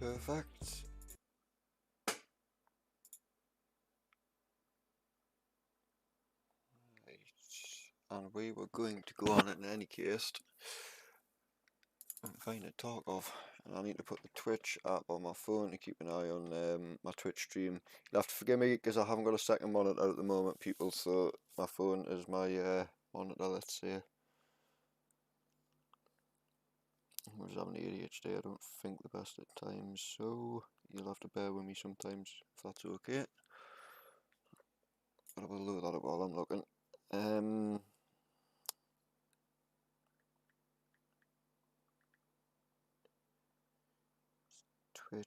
Perfect. Right. And we were going to go on it in any case and find a tarkov. And I need to put the Twitch app on my phone to keep an eye on my Twitch stream. You'll have to forgive me because I haven't got a second monitor at the moment, people, so my phone is my monitor, let's say. I was having ADHD, I don't think the best at times, so you'll have to bear with me sometimes if that's okay. But I will load that up while I'm looking. Twitch.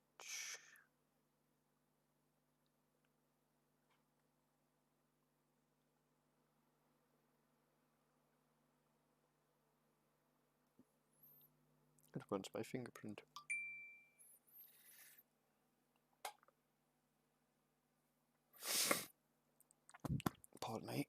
And when's my fingerprint? Pardon me.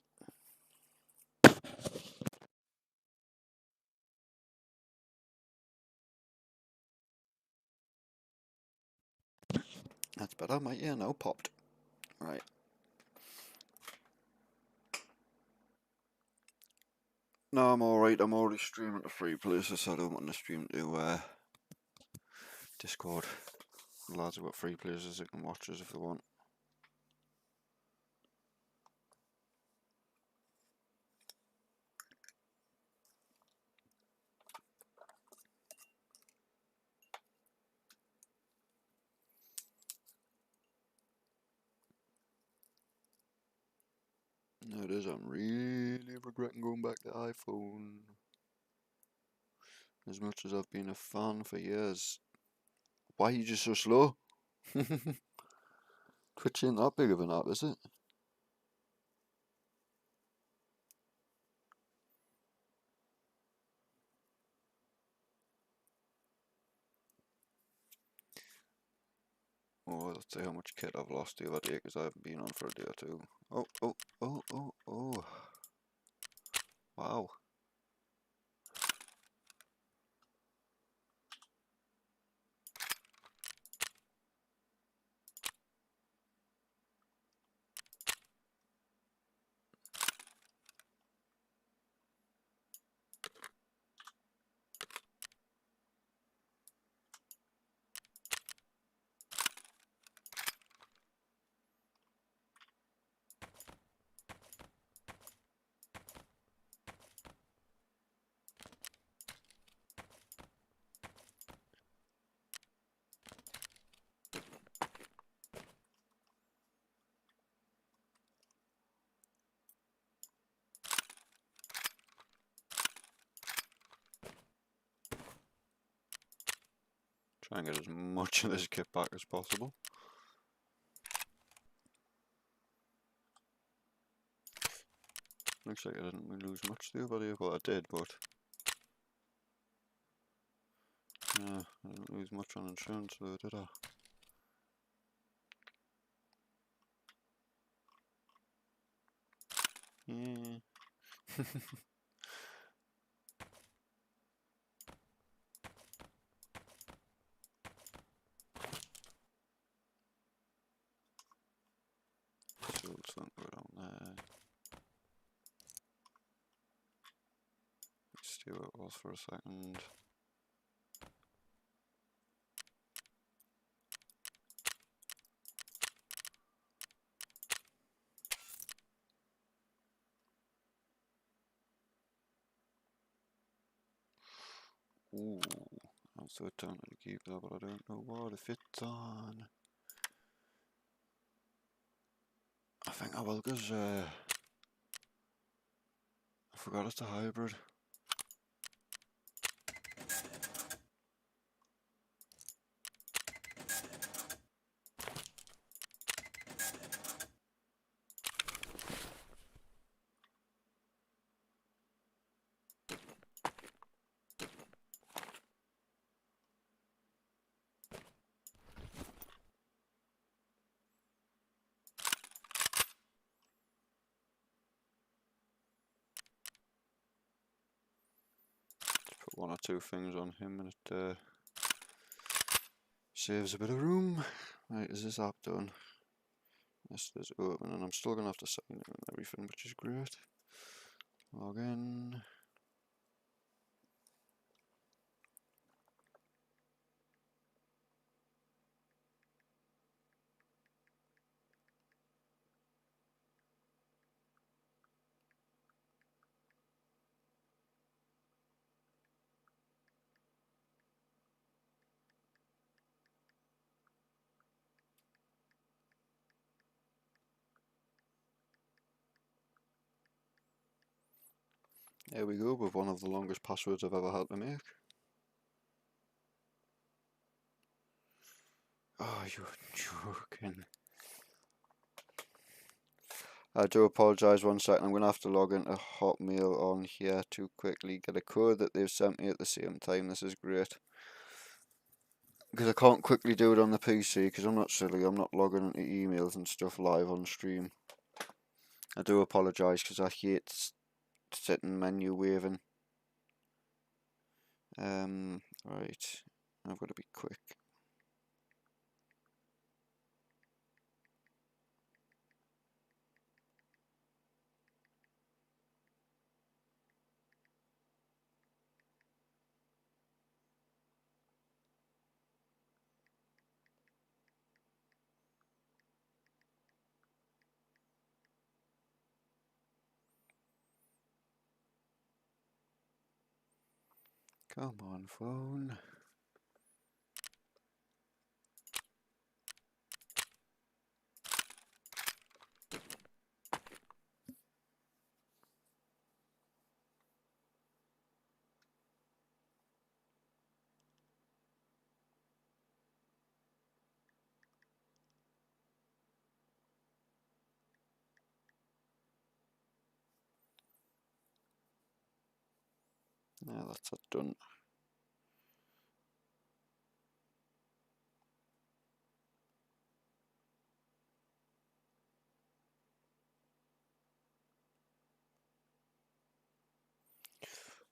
That's better, my ear now popped. Right. No, I'm alright, I'm already streaming to free places, so I don't want to stream to Discord. The lads have got free places, they can watch us if they want. No, it is, I'm really regretting going back to iPhone. As much as I've been a fan for years. Why are you just so slow? Twitch ain't that big of an app, is it? Oh, let's see how much kit I've lost the other day because I haven't been on for a day or two. Oh. Wow. Try and get as much of this kit back as possible. Looks like I didn't really lose much the other day. Well, I did, but yeah, I didn't lose much on insurance though, did I? Yeah. So let's not go down there. Let's see what it was for a second. Ooh, I'm so tempted to keep that, but I don't know what if it's on. I think I will, because I forgot it's a hybrid. Put one or two things on him and it saves a bit of room. Right, is this app done? Yes, it is open, and I'm still gonna have to sign in and everything, which is great. Log in. There we go, with one of the longest passwords I've ever had to make. Oh, you're joking. I do apologise, 1 second, I'm going to have to log into Hotmail on here to quickly get a code that they've sent me at the same time. This is great. Because I can't quickly do it on the PC, because I'm not silly, I'm not logging into emails and stuff live on stream. I do apologise, because I hate sitting menu waving. Right, I've got to be quick. Come on, phone. Yeah, that's it done.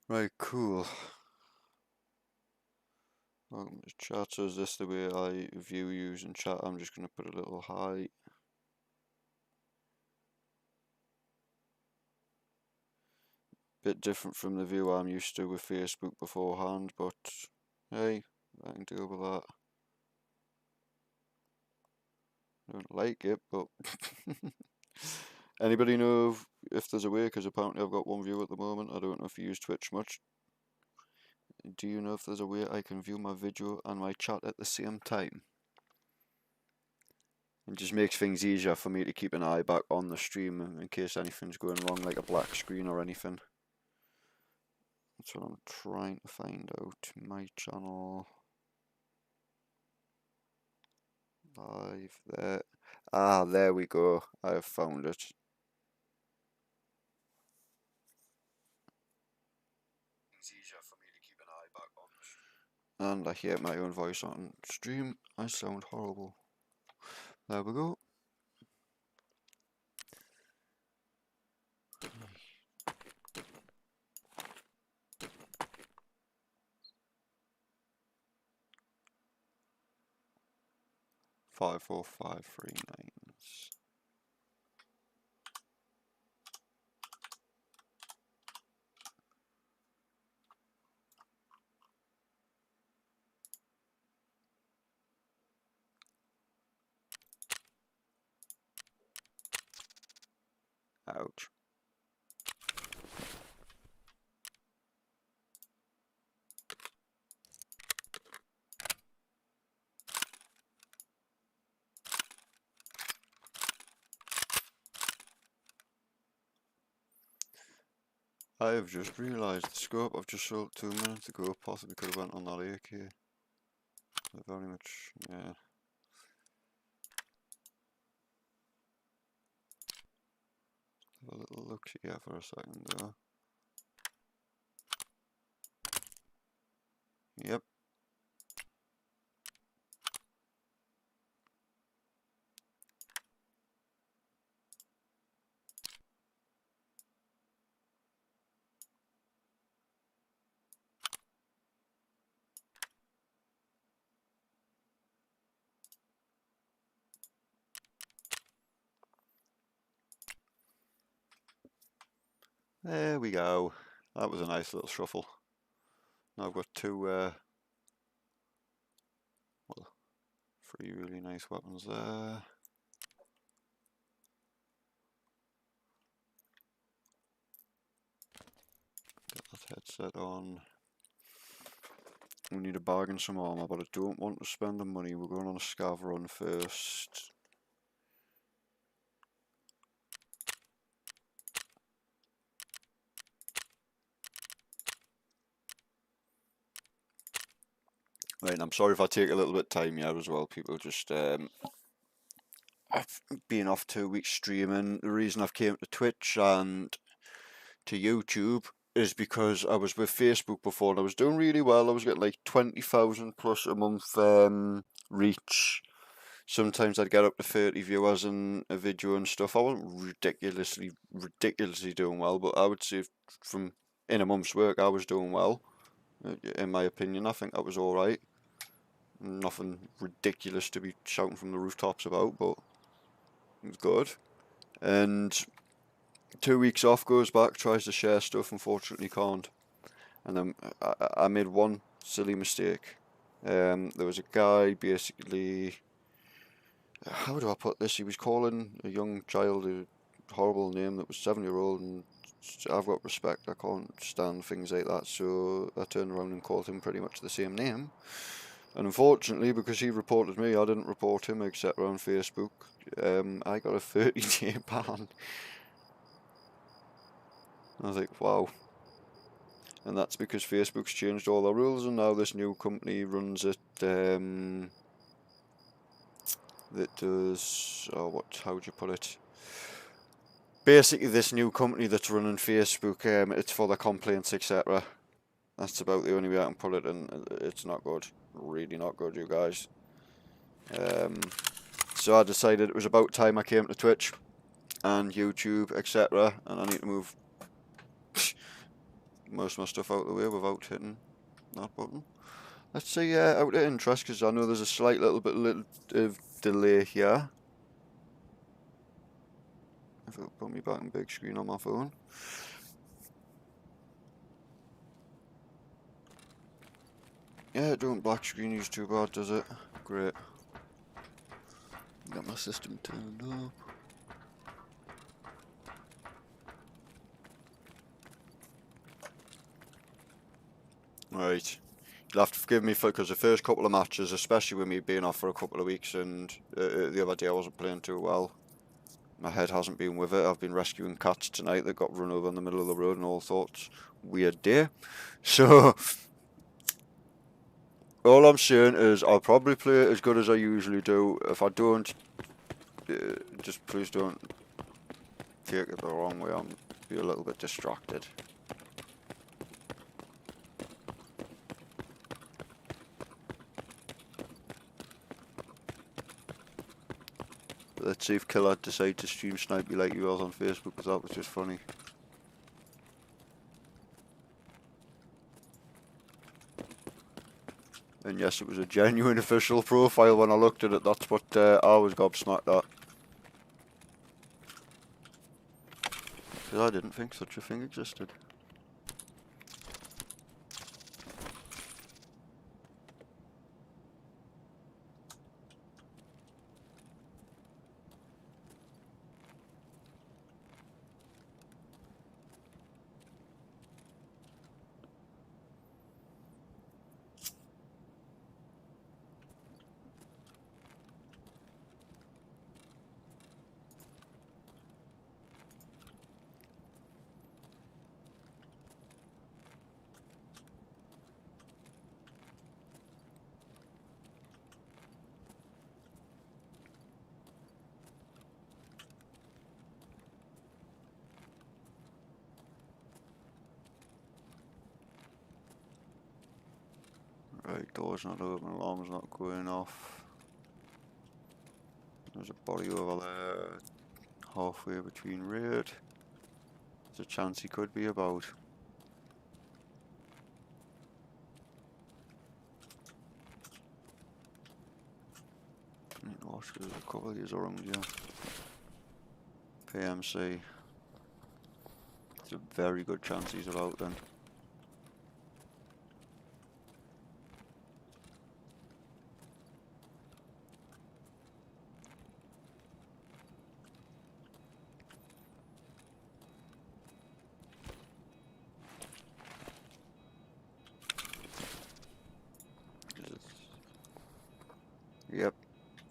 Right, cool. Welcome to chat. So is this the way I view yous in chat? I'm just going to put a little hi. Bit different from the view I'm used to with Facebook beforehand, but hey, I can deal with that. I don't like it, but anybody know if there's a way? Because apparently I've got one view at the moment. I don't know if you use Twitch much. Do you know if there's a way I can view my video and my chat at the same time? It just makes things easier for me to keep an eye back on the stream in case anything's going wrong, like a black screen or anything. That's what I'm trying to find out. My channel. Live there. Ah, there we go. I have found it. It's easier for me to keep an eye back on the stream. And I hear my own voice on stream. I sound horrible. There we go. Five, 4, 5, 3, 9s. Ouch. I have just realised the scope I've just sold 2 minutes ago possibly could have went on that AK. Very much, yeah. Have a little look here for a second though. Yep. There we go. That was a nice little shuffle. Now I've got two, well, three really nice weapons there. Get that headset on. We need to bargain some armor, but I don't want to spend the money. We're going on a scav run first. Right, I'm sorry if I take a little bit of time here as well, people. Just I've been off 2 weeks streaming. The reason I've came to Twitch and to YouTube is because I was with Facebook before and I was doing really well. I was getting like 20,000 plus a month reach. Sometimes I'd get up to 30 viewers in a video and stuff. I wasn't ridiculously doing well, but I would say from in a month's work I was doing well. In my opinion, I think that was alright. Nothing ridiculous to be shouting from the rooftops about, but it was good. And 2 weeks off, goes back, tries to share stuff, unfortunately can't. And then I made one silly mistake. There was a guy, basically, how do I put this? He was calling a young child a horrible name that was 7-year-old, and I've got respect, I can't stand things like that, so I turned around and called him pretty much the same name. And unfortunately, because he reported me, I didn't report him, etc. on Facebook. I got a 30-day ban. I was like, wow. And that's because Facebook's changed all their rules, and now this new company runs it, that does, how would you put it? Basically, this new company that's running Facebook, it's for the complaints, etc. That's about the only way I can put it, and it's not good. Really not good, you guys. So I decided it was about time I came to Twitch and YouTube, etc. And I need to move most of my stuff out of the way without hitting that button. Let's see out of interest, because I know there's a slight little bit of delay here. If it'll put me back in big screen on my phone. Yeah, don't black screen use too bad, does it? Great. Got my system turned up. Right. You'll have to forgive me because the first couple of matches, especially with me being off for a couple of weeks, and the other day I wasn't playing too well. My head hasn't been with it. I've been rescuing cats tonight that got run over in the middle of the road and all sorts. Weird day. So, all I'm saying is I'll probably play it as good as I usually do. If I don't, just please don't take it the wrong way. I'm be a little bit distracted. Let's see if Killer decides to stream snipe me like he was on Facebook, because that was just funny. And yes, it was a genuine official profile. When I looked at it, that's what I was gobsmacked at. Because I didn't think such a thing existed. Right, door's not open, alarm's not going off. There's a body over there, halfway between raid. There's a chance he could be about. Watch, there's a couple of these around here. PMC. It's a very good chance he's about then. Yep,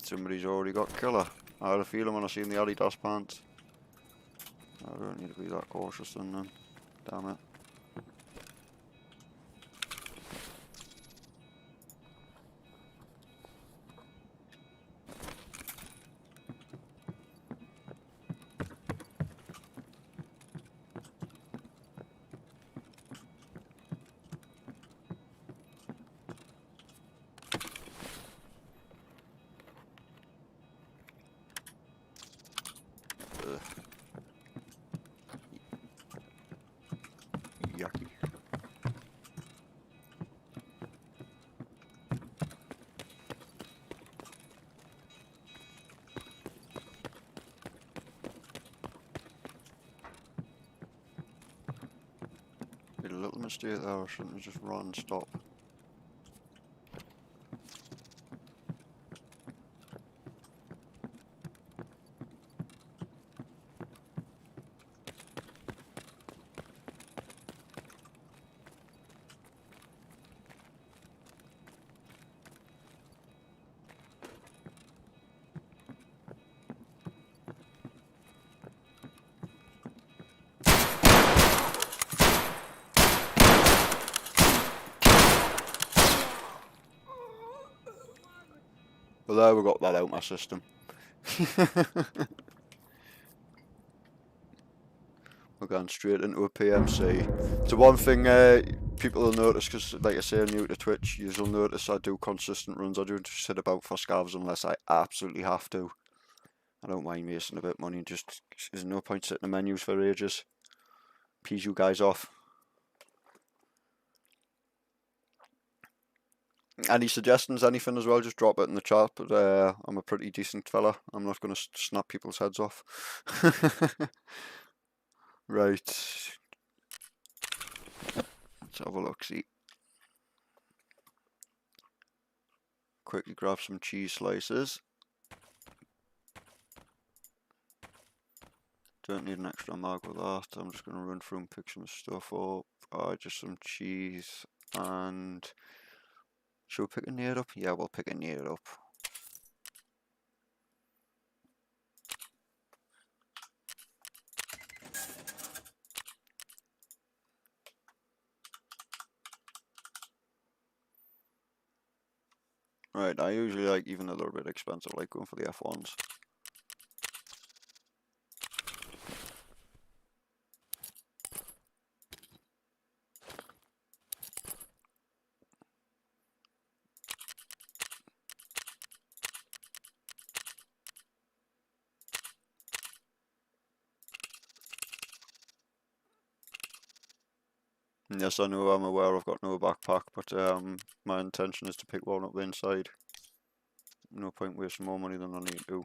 somebody's already got killer. I had a feeling when I seen the Adidas pants. I don't need to be that cautious then. Damn it. Ugh. Yucky. Made a little mistake there, I shouldn't have just run and stop. But there we got that out my system. We're going straight into a PMC. So one thing people will notice, because like I say, I'm new to Twitch, you'll notice I do consistent runs. I don't just sit about for scavs unless I absolutely have to. I don't mind wasting a bit of money, just there's no point sitting in the menus for ages. Peas you guys off. Any suggestions, anything as well, just drop it in the chat, but I'm a pretty decent fella. I'm not going to snap people's heads off. Right. Let's have a look, see. Quickly grab some cheese slices. Don't need an extra mag with that. I'm just going to run through and pick some stuff up. Just some cheese and... Should we pick a near up? Yeah, we'll pick a near up. Right, I usually like, even though they're a bit expensive, I like going for the F1s. Yes, I know, I'm aware I've got no backpack, but my intention is to pick one up inside. No point wasting more money than I need to.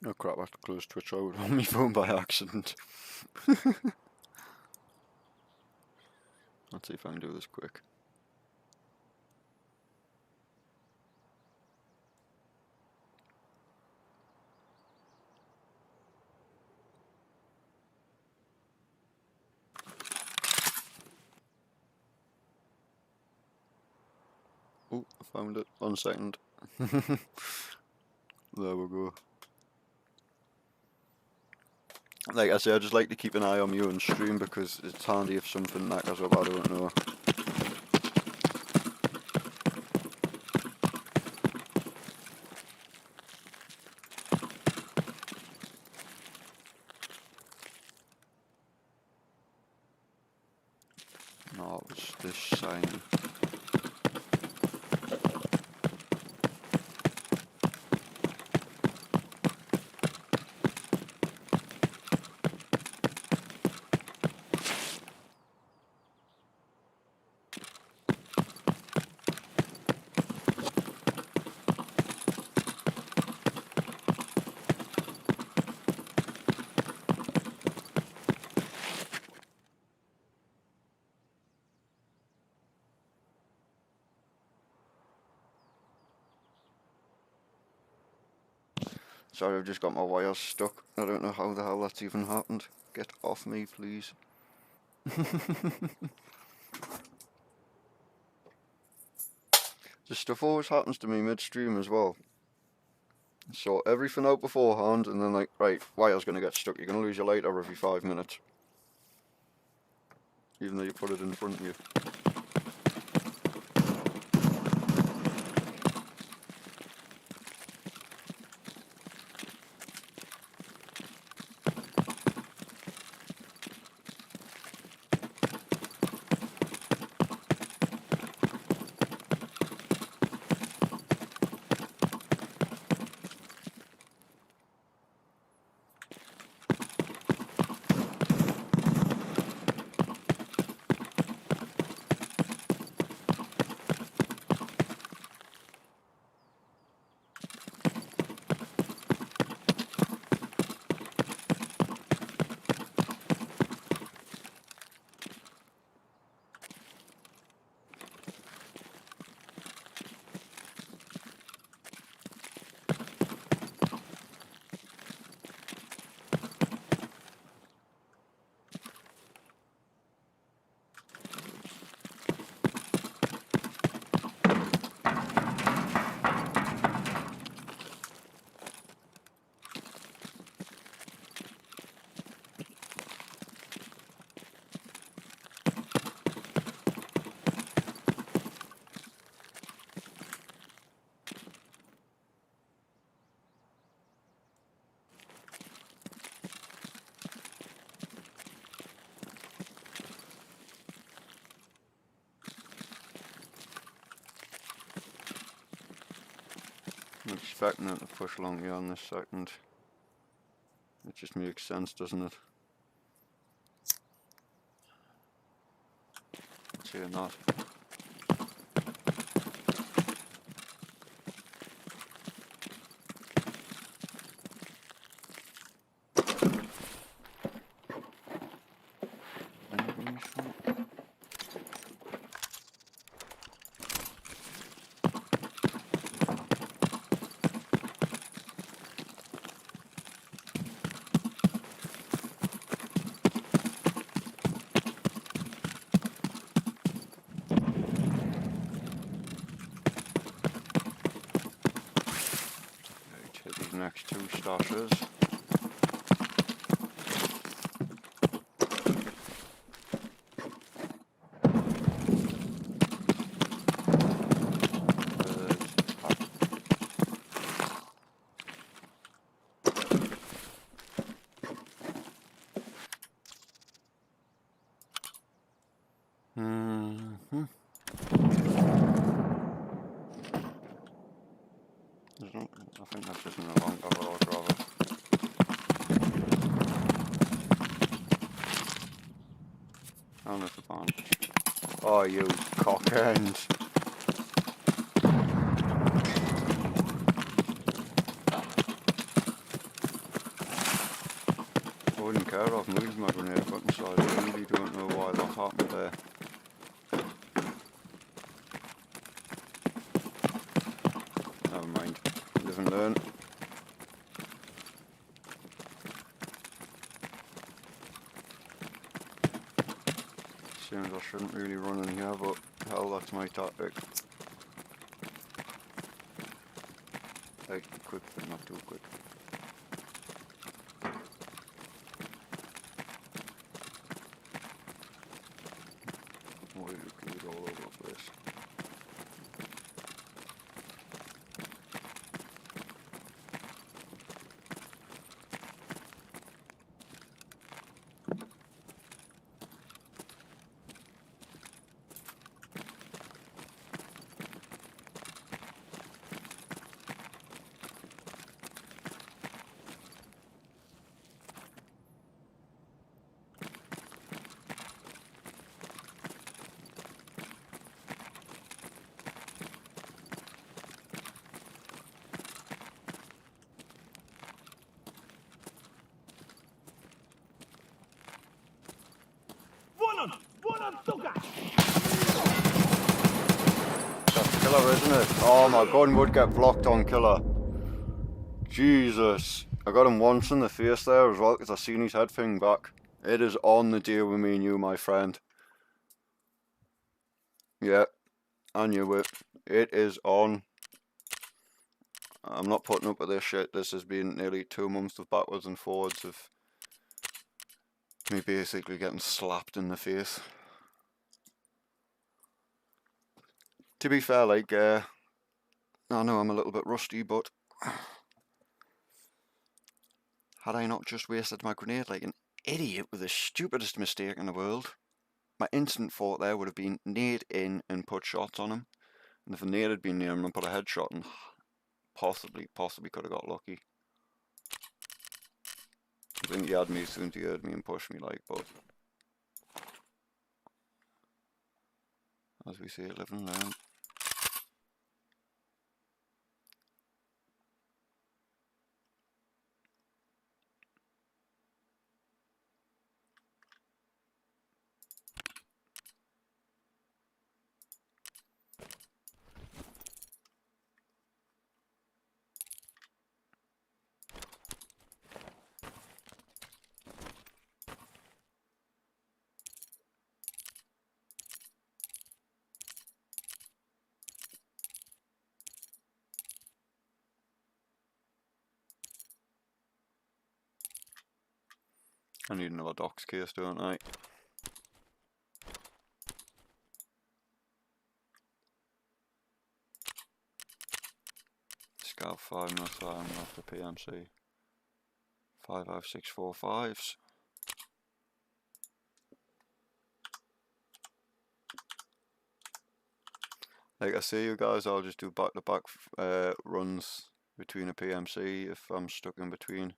Oh crap, I had to close Twitch out on my phone by accident. Let's see if I can do this quick. Oh, I found it. 1 second. There we go. Like I say, I just like to keep an eye on my own stream because it's handy if something knackers up, I don't know. No, it was this sign. Sorry, I've just got my wires stuck. I don't know how the hell that's even happened. Get off me, please. This stuff always happens to me mid-stream as well. Sort everything out beforehand and then like, right, wire's gonna get stuck. You're gonna lose your lighter every 5 minutes. Even though you put it in front of you. I'm expecting it to push along beyond this second. It just makes sense, doesn't it? See or not. Next 2 stashes. I think that's just in the wrong cover rather. Oh, there's the bond. Oh, you cockend. I've moved my grenade button, so I really don't know why that happened there. Never mind. Live and learn. Seems I shouldn't really run in here, but hell, that's my tactic. Like, quick, but not too quick. Oil liquid all over the place. That's killer, isn't it? Oh, my gun would get blocked on killer. Jesus. I got him once in the face there as well because I seen his head thing back. It is on the deal with me and you, my friend. Yeah, I knew it. It is on. I'm not putting up with this shit. This has been nearly 2 months of backwards and forwards of me basically getting slapped in the face. To be fair, like, I know I'm a little bit rusty, but had I not just wasted my grenade like an idiot with the stupidest mistake in the world, my instant thought there would have been nade in and put shots on him. And if a nade had been near him and put a headshot and possibly could have got lucky. I think he had me as soon as he heard me and pushed me, like, but as we say, live and learn. I need another docs case, don't I? Scout 5 missile, I'm off the PMC. 55645s. Like I say, you guys, I'll just do back-to-back runs between a PMC if I'm stuck in between.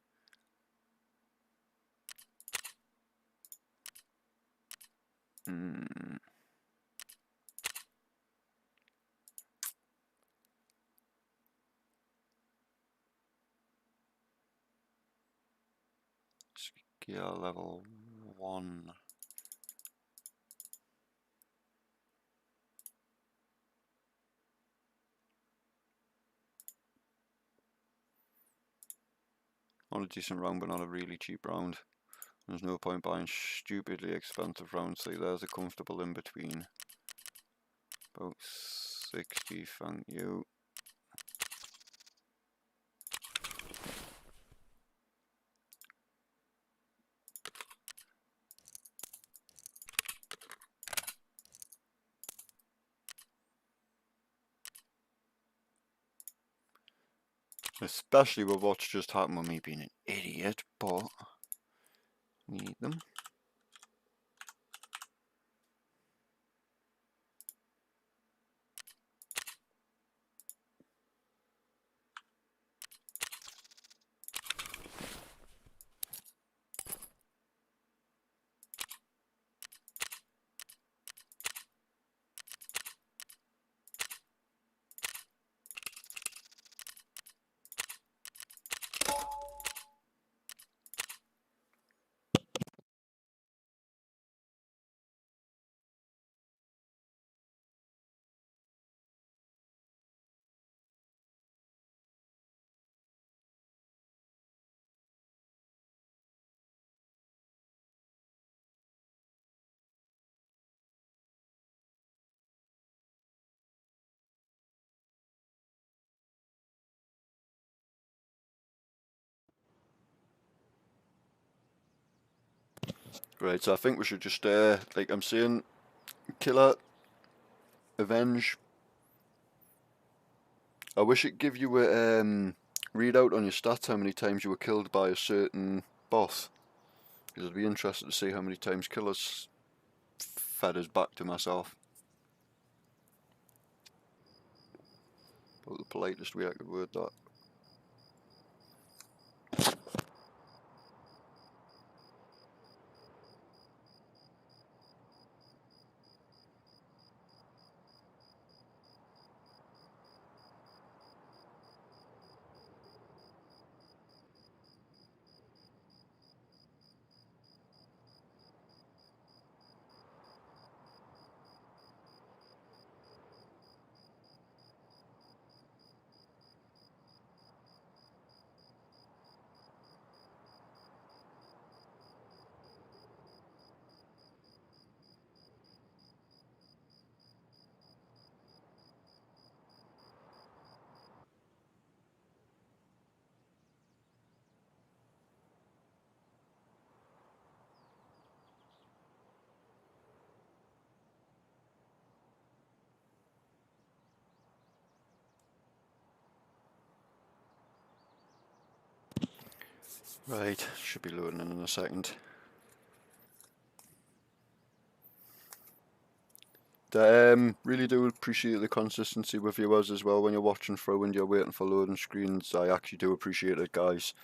Skill level 1. Not a decent round, but not a really cheap round. There's no point buying stupidly expensive rounds, so there's a comfortable in between. About 60, thank you. Especially with what's just happened with me being an idiot, but need them. Right, so I think we should just, like I'm saying, killer, avenge. I wish it'd give you a readout on your stats how many times you were killed by a certain boss. Because I'd be interested to see how many times killers fed us back to myself. About the politest way I could word that. Right, should be loading in a second. Really do appreciate the consistency with viewers as well when you're watching through and you're waiting for loading screens. I actually do appreciate it, guys.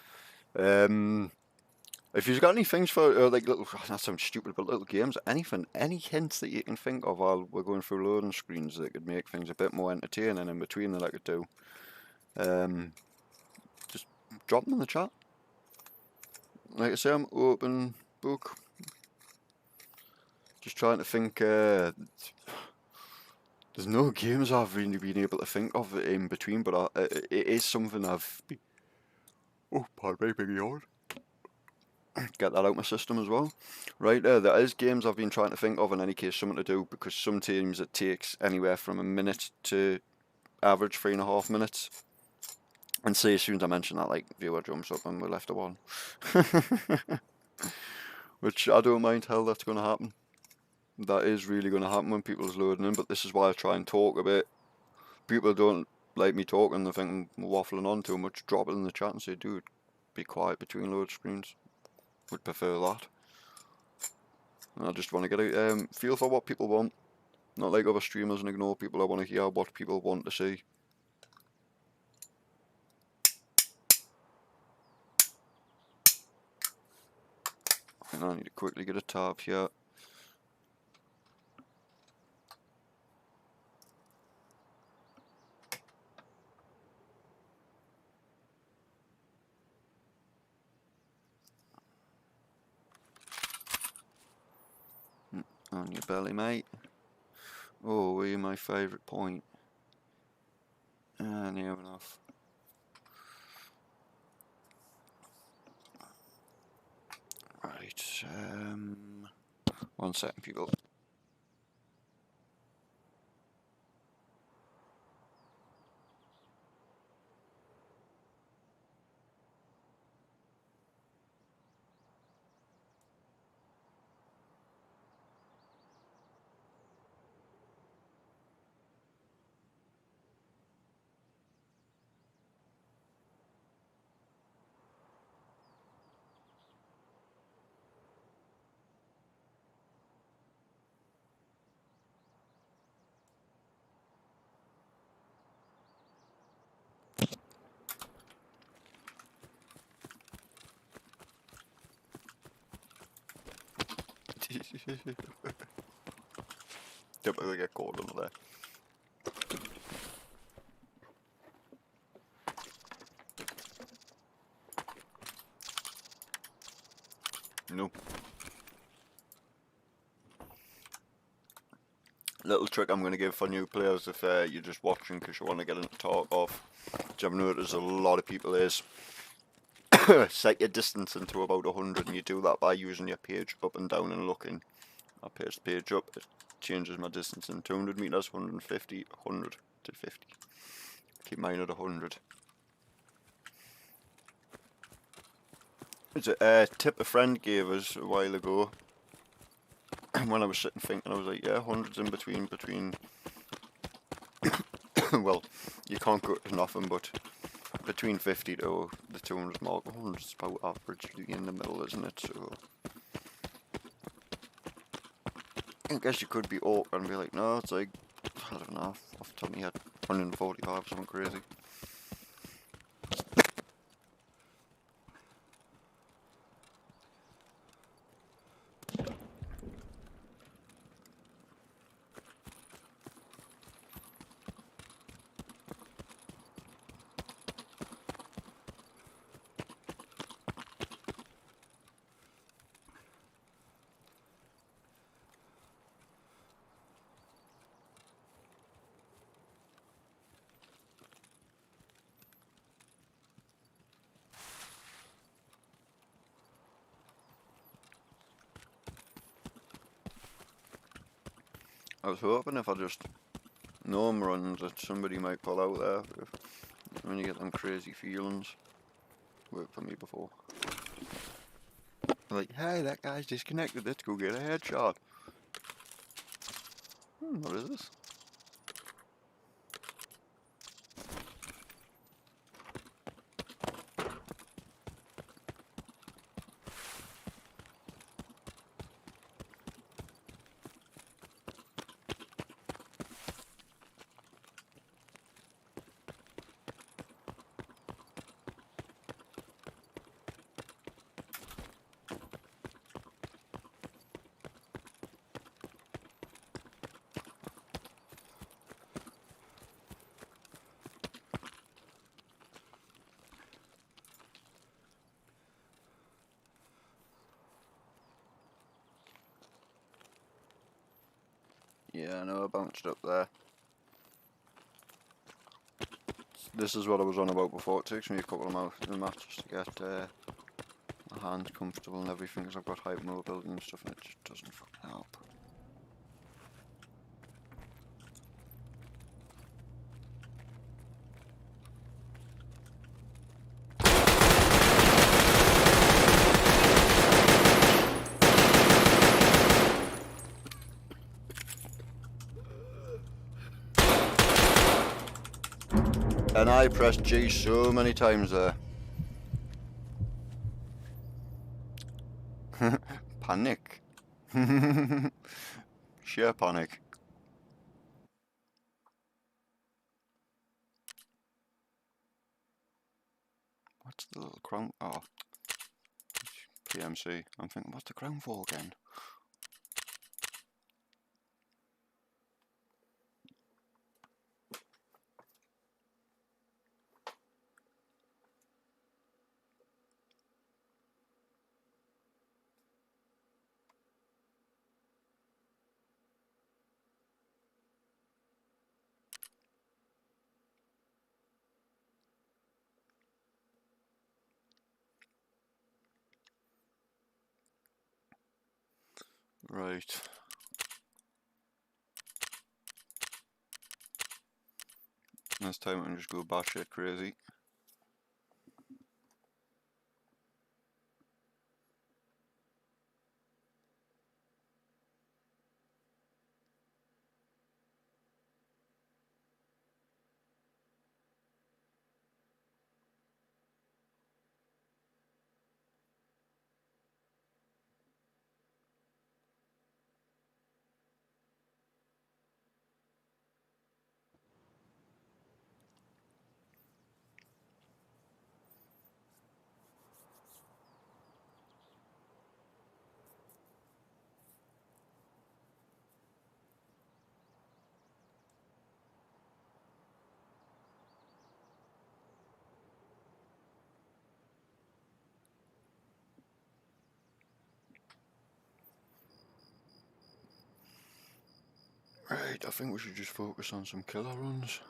If you've got any things for, like little, that sounds stupid, but little games, anything, any hints that you can think of while we're going through loading screens that could make things a bit more entertaining in between that I could do, just drop them in the chat. Like I say, I'm open book. Just trying to think, there's no games I've really been able to think of in between, but it is something I've... Oh, pardon me, big yawn. Get that out my system as well. Right, there is games I've been trying to think of in any case, something to do, because sometimes it takes anywhere from a minute to average 3.5 minutes. And see, as soon as I mention that, like, viewer jumps up and we're left at one. Which I don't mind, hell, that's going to happen. That is really going to happen when people's loading in, but this is why I try and talk a bit. People don't like me talking, they think I'm waffling on too much. Drop it in the chat and say, dude, be quiet between load screens. Would prefer that. And I just want to get a feel for what people want. Not like other streamers and ignore people. I want to hear what people want to see. And I need to quickly get a tab here. On your belly, mate. Oh, were you my favourite point? Near enough. Right, 1 second, people. Don't really get caught under there. No. Little trick I'm going to give for new players if you're just watching because you want to get into tarkov. Which I've noticed a lot of people is set your distance into about 100, and you do that by using your page up and down and looking. I page the page up, it changes my distance in 200 meters, 150, 100 to 50. Keep mine at 100. It's a tip a friend gave us a while ago. when I was sitting thinking, I was like, yeah, hundreds in between. Well, you can't go to nothing, but between 50 to the 200 mark, 100 is about average in the middle, isn't it? So I guess you could be awkward and be like, no, it's like, I don't know, off the top of my head, 145, something crazy. I was hoping if I just gnome runs that somebody might pull out there, when you get them crazy feelings. Worked for me before. Like, hey, that guy's disconnected, let's go get a headshot. What is this? Yeah, I know, I bounced up there. This is what I was on about before. It takes me a couple of matches to get my hands comfortable and everything, because I've got height mobility and stuff, and it just doesn't fucking help. And I pressed G so many times there. Panic. Sheer panic. What's the little crown? Oh, PMC. I'm thinking, what's the crown for again? Right. This time I'm just go batshit crazy. Right, I think we should just focus on some killer runs.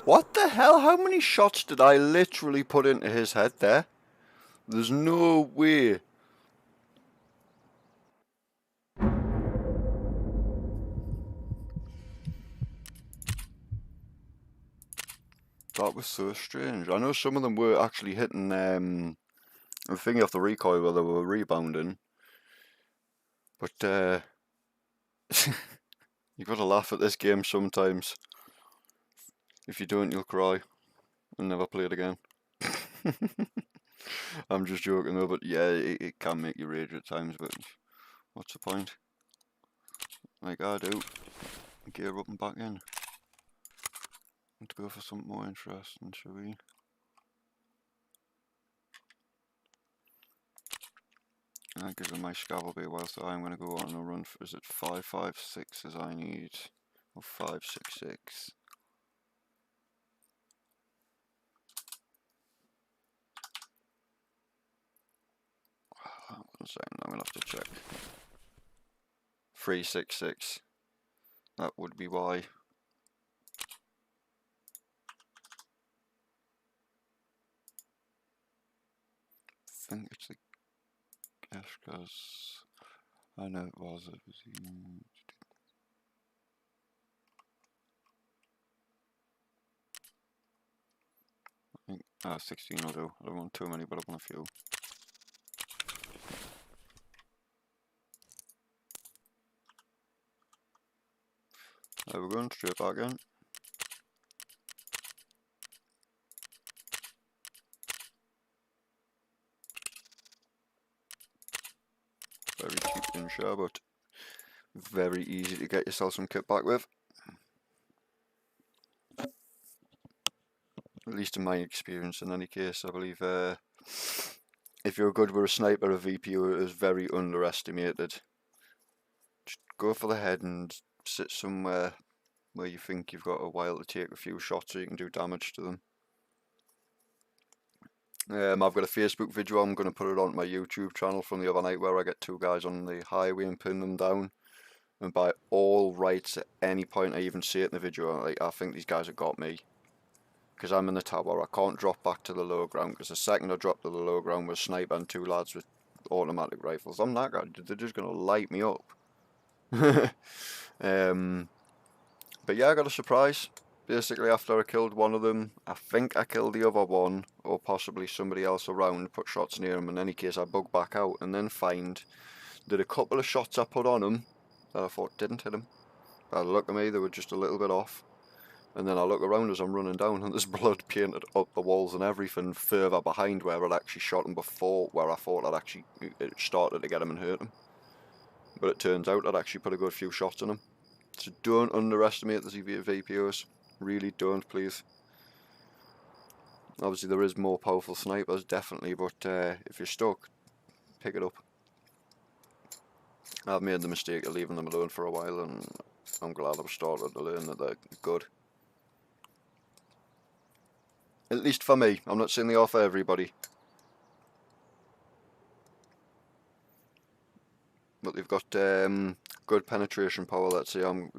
What the hell? How many shots did I literally put into his head there? There's no way. That was so strange. I know some of them were actually hitting the thingy off the recoil where they were rebounding. But you gotta laugh at this game sometimes. If you don't, you'll cry and never play it again. I'm just joking though, but yeah, it can make you rage at times, but what's the point? Like I do. Gear up and back in. Let's go for something more interesting, shall we? That gives me my scav will be a while, so I'm going to go on a run for, is it 556 as I need? Or 566? One second, I'm going to have to check. 366. That would be why. I think it's the guess because I know it was. I think 16 will do. I don't want too many, but I want a few. There we're going straight back in. Very cheap in share, but very easy to get yourself some kit back with. At least in my experience, in any case, I believe if you're good with a sniper, a VPO is very underestimated. Just go for the head and sit somewhere where you think you've got a while to take a few shots so you can do damage to them. I've got a Facebook video, I'm going to put it on my YouTube channel from the other night where I get two guys on the highway and pin them down. And by all rights, at any point I even see it in the video, I think these guys have got me. Because I'm in the tower, I can't drop back to the low ground, because the second I drop to the low ground with a sniper and two lads with automatic rifles, I'm that guy, they're just going to light me up. But yeah, I got a surprise. Basically, after I killed one of them, I think I killed the other one, or possibly somebody else around, put shots near him. In any case, I bug back out and then find that a couple of shots I put on him that I thought didn't hit him. By the look at me, they were just a little bit off. And then I look around as I'm running down, and there's blood painted up the walls and everything further behind where I'd actually shot him before, where I thought I'd actually started to get him and hurt him. But it turns out I'd actually put a good few shots on him. So don't underestimate the VPOs. Really don't, please. Obviously there is more powerful snipers, definitely, but if you're stuck, pick it up. I've made the mistake of leaving them alone for a while, and I'm glad I've started to learn that they're good. At least for me. I'm not saying they are for everybody. But they've got good penetration power, let's say. I'm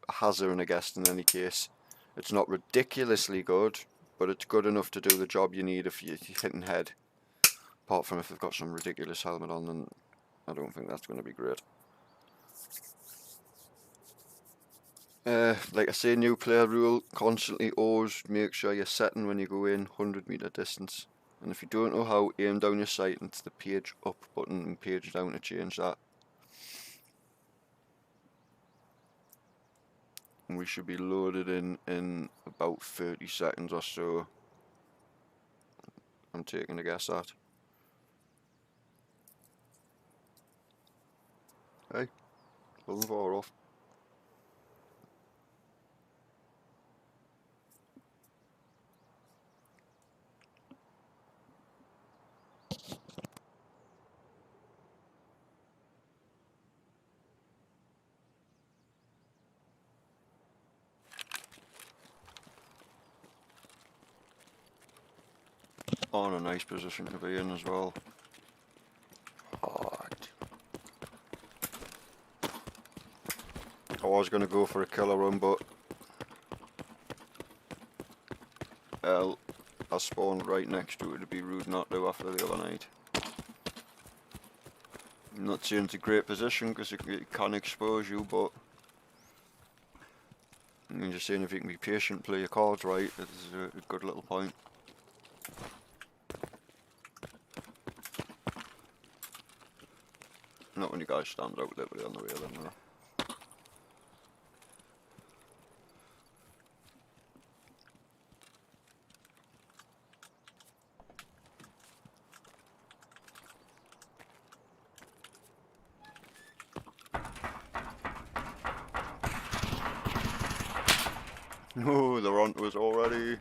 hazarding a guess in any case. It's not ridiculously good, but it's good enough to do the job you need if you're hitting head. Apart from if they've got some ridiculous helmet on, then I don't think that's going to be great. Like I say, new player rule, constantly always make sure you're setting when you go in 100-meter distance. And if you don't know how, aim down your sight into the page up button and page down to change that. And we should be loaded in about 30 seconds or so. I'm taking a guess at. Hey, wasn't far off. On a nice position to be in as well. Hard. I was going to go for a killer run, but hell. I spawned right next to it. It'd be rude not to after the other night. I'm not saying it's a great position because it can expose you, but I'm just saying if you can be patient, play your cards right, it's a good little point. Not when you guys stand out literally on the railing there. Oh, they're onto us already.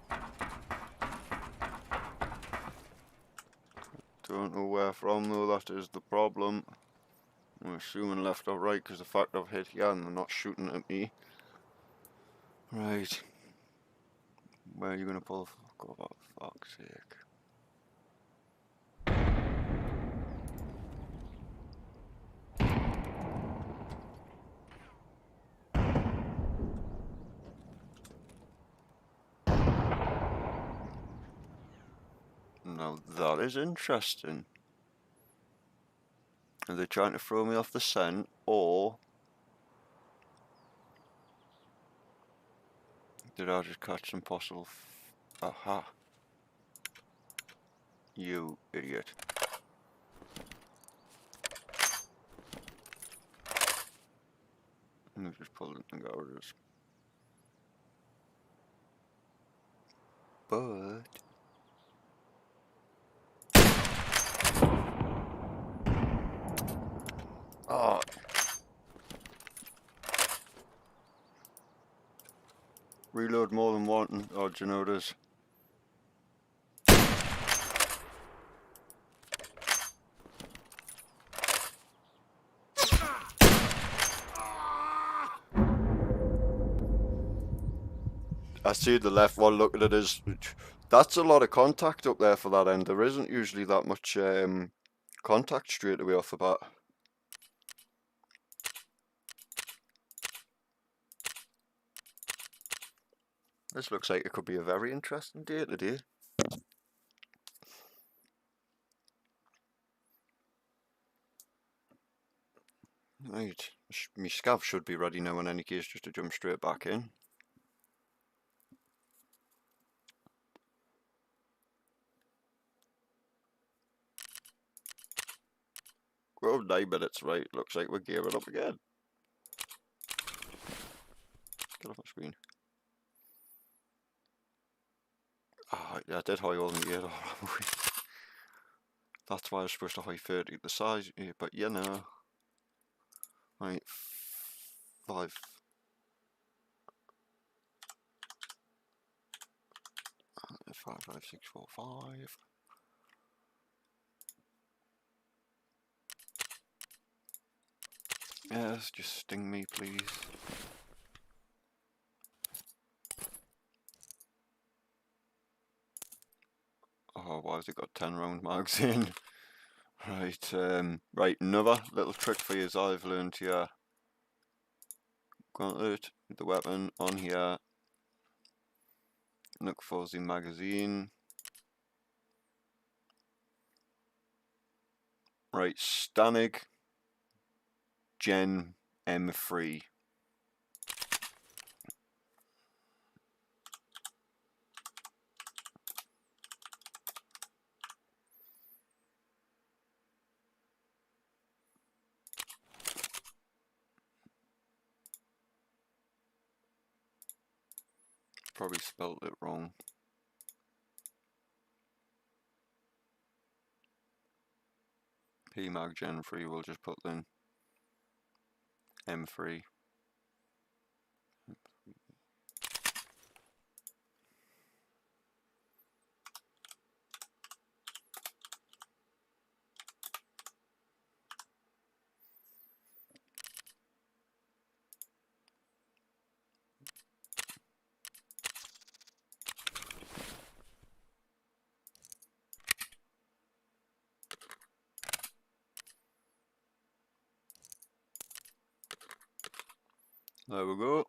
Don't know where from though, that is the problem. I'm assuming left or right because the fact I've hit here and they're not shooting at me. Right. Where are you going to pull the fuck up, for fuck's sake? Now that is interesting. Are they trying to throw me off the scent, or did I just catch some possible aha. You idiot. I'm just pulling the gouges. But oh, reload more than one. Oh, do you know this? I see the left one. Look at it, is that's a lot of contact up there for that end. There isn't usually that much contact straight away off the bat. This looks like it could be a very interesting day today. Right, my scav should be ready now in any case, just to jump straight back in. Well, 9 minutes, right, looks like we're gearing up again. Get off my screen. Ah, yeah, I did high all in the air. That's why I was supposed to high 30 at the size, but you know. Right, 5. 5, 5, 6, 4, 5. Yes, just sting me, please. Oh, why has it got 10 round mags in? Right, right, another little trick for you I've learned here. Gauntlet, the weapon on here. Look for the magazine. Right, Stanig Gen M3. Probably spelled it wrong. PMag Gen 3, we'll just put in M3. There we go.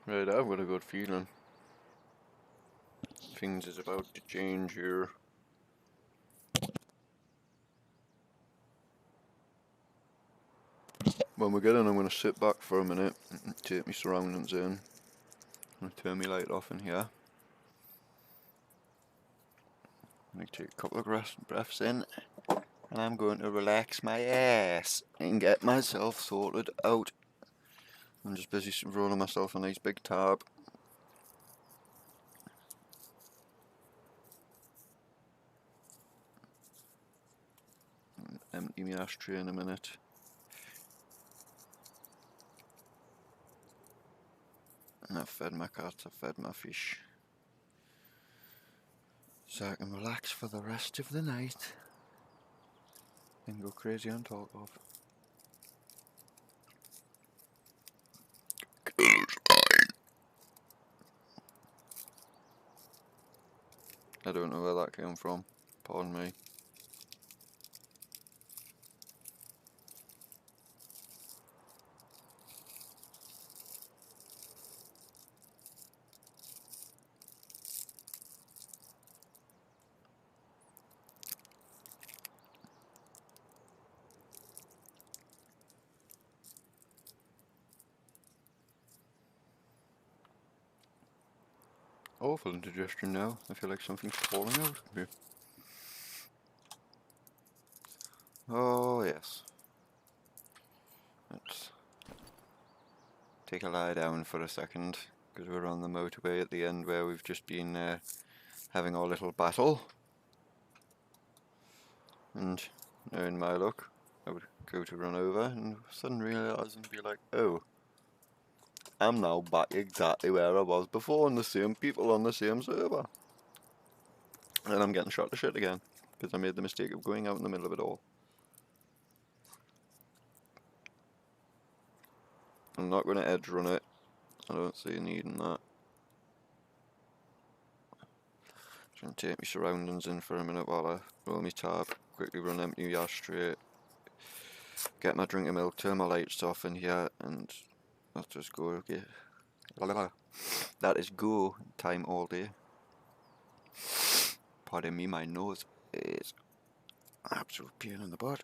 Right, I've got a good feeling. Things is about to change here. When we get in, I'm going to sit back for a minute, take my surroundings in. I'm going to turn my light off in here. I'm going to take a couple of breaths in, and I'm going to relax my ass and get myself sorted out. I'm just busy rolling myself a nice big tab. Empty my ashtray in a minute. And I've fed my cats, I've fed my fish. So I can relax for the rest of the night and go crazy on tarkov. I don't know where that came from, pardon me. Awful indigestion now, I feel like something's falling out of me. Oh yes. Let's take a lie down for a second, because we're on the motorway at the end where we've just been having our little battle. And knowing my luck, I would go to run over and suddenly realise and be like, oh, I'm now back exactly where I was before, and the same people on the same server. And I'm getting shot to shit again, because I made the mistake of going out in the middle of it all. I'm not going to edge run it, I don't see a need in that. Just going to take my surroundings in for a minute while I roll my tab, quickly run empty my ashtray, get my drink of milk, turn my lights off in here, and I'll just go, okay. That is go time all day. Pardon me, my nose is an absolute pain in the butt.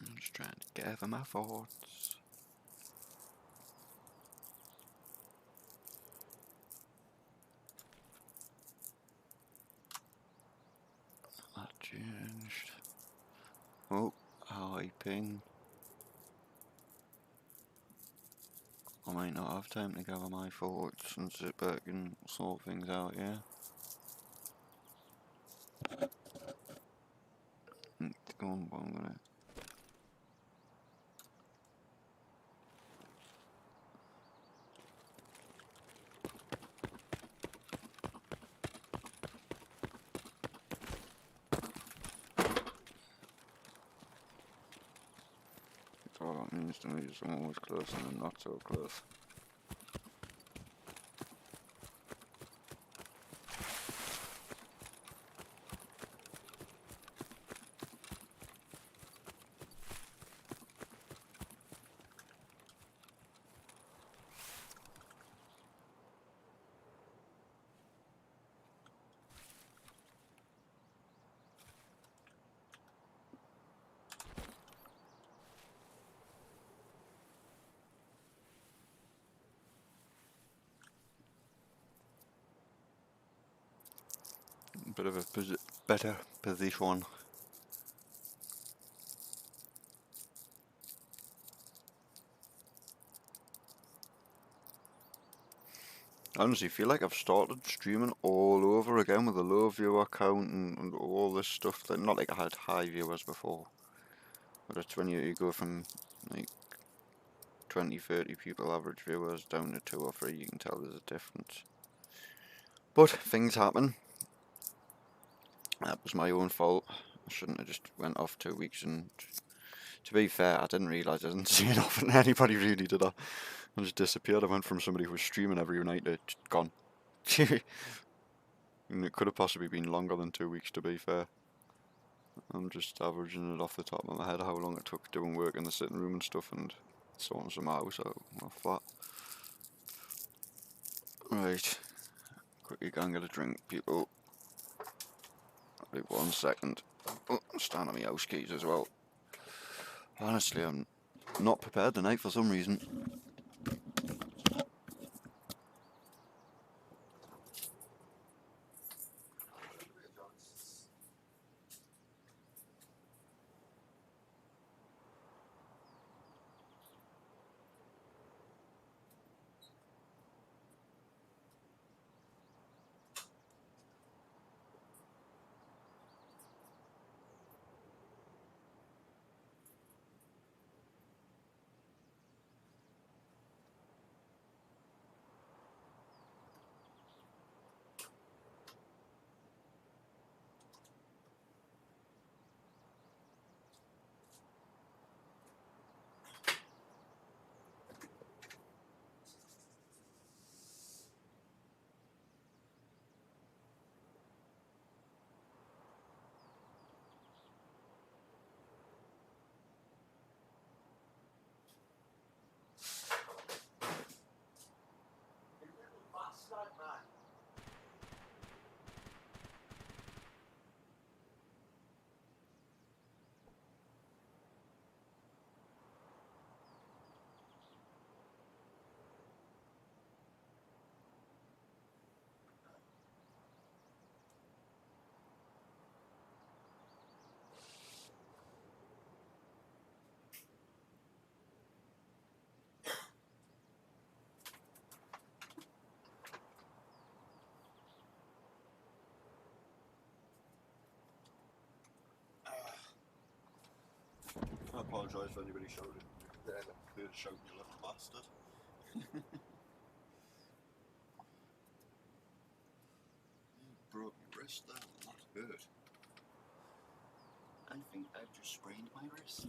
I'm just trying to gather my thoughts. That changed. Oh, hi ping. I might not have time to gather my thoughts and sit back and sort things out, yeah? Go on, I'm gonna... That's all that means to me, is I'm always close and I'm not so close. Bit of a better position. I honestly feel like I've started streaming all over again with a low viewer count and all this stuff. That, not like I had high viewers before, but it's when you go from like 20-30 people average viewers down to 2 or 3, you can tell there's a difference. But things happen. That was my own fault. I shouldn't have just went off 2 weeks, and to be fair, I didn't realise I didn't see it off anybody really, did I? I just disappeared. I went from somebody who was streaming every night to gone. And it could have possibly been longer than 2 weeks, to be fair. I'm just averaging it off the top of my head how long it took doing work in the sitting room and stuff, and sorting some house out my flat. Right, quickly go and get a drink, people. Wait 1 second. Oh, stand on my house keys as well. Honestly, I'm not prepared tonight for some reason. I apologise for anybody shouting. They're shouting, you little bastard. Broke my wrist there, that hurt. I think I've just sprained my wrist.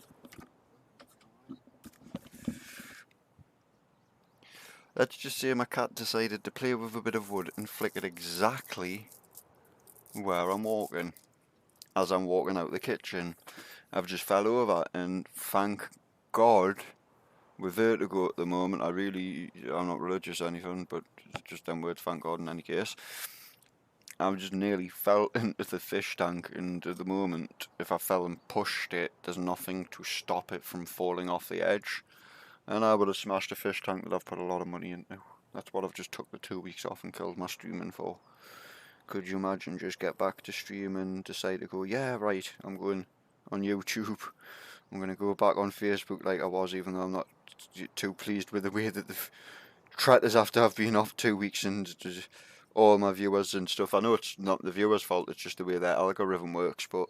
Let's just say my cat decided to play with a bit of wood and flick it exactly where I'm walking. As I'm walking out the kitchen, I've just fell over, and thank God, with vertigo at the moment, I'm not religious or anything, but just them words, thank God in any case. I just nearly fell into the fish tank, and at the moment, if I fell and pushed it, there's nothing to stop it from falling off the edge. And I would have smashed a fish tank that I've put a lot of money into. That's what I've just took the 2 weeks off and killed my streaming for. Could you imagine just get back to stream and decide to go, yeah, right, I'm going on YouTube. I'm going to go back on Facebook like I was, even though I'm not too pleased with the way that the trackers after I've been off 2 weeks and all my viewers and stuff. I know it's not the viewers' fault, it's just the way their algorithm works, but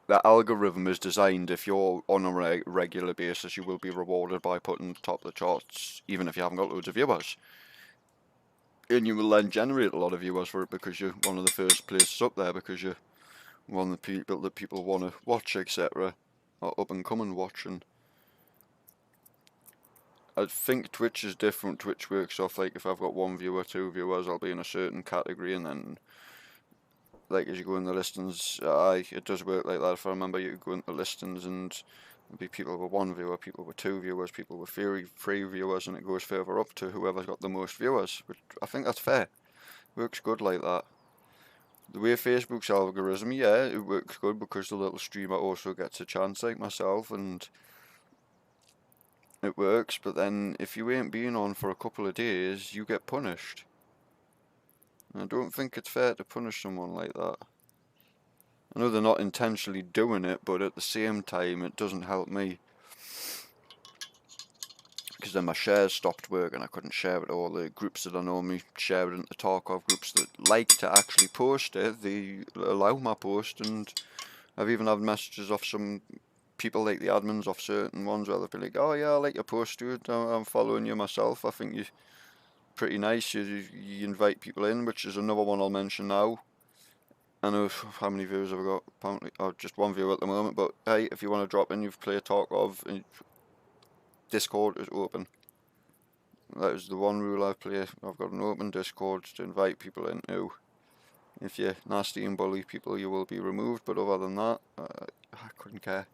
that algorithm is designed, if you're on a regular basis, you will be rewarded by putting top of the charts, even if you haven't got loads of viewers. And you will then generate a lot of viewers for it because you're one of the first places up there, because you're one of the people that people want to watch, etc. Or up and come and watch. And I think Twitch is different. Twitch works off, like, if I've got 1 viewer, 2 viewers, I'll be in a certain category, and then, like, as you go in the listings, it does work like that. If I remember, you go into listings and there'll be people with 1 viewer, people with 2 viewers, people with 3 viewers, and it goes further up to whoever's got the most viewers, which I think that's fair. Works good like that. The way Facebook's algorithm, yeah, it works good because the little streamer also gets a chance, like myself, and it works. But then if you ain't been on for a couple of days, you get punished. And I don't think it's fair to punish someone like that. I know they're not intentionally doing it, but at the same time, it doesn't help me. Because then my shares stopped working, I couldn't share it. All the groups that I normally share it into tarkov groups that like to actually post it, they allow my post, and I've even had messages off some people, like the admins of certain ones, where they'll be like, oh yeah, I like your post, dude, I'm following you myself, I think you're pretty nice, you invite people in, which is another one I'll mention now. I know how many viewers have I got, apparently, just 1 viewer at the moment, but hey, if you want to drop in, you've played tarkov, and Discord is open. That is the one rule I play. I've got an open Discord to invite people into. If you're nasty and bully people, you will be removed, but other than that, I couldn't care.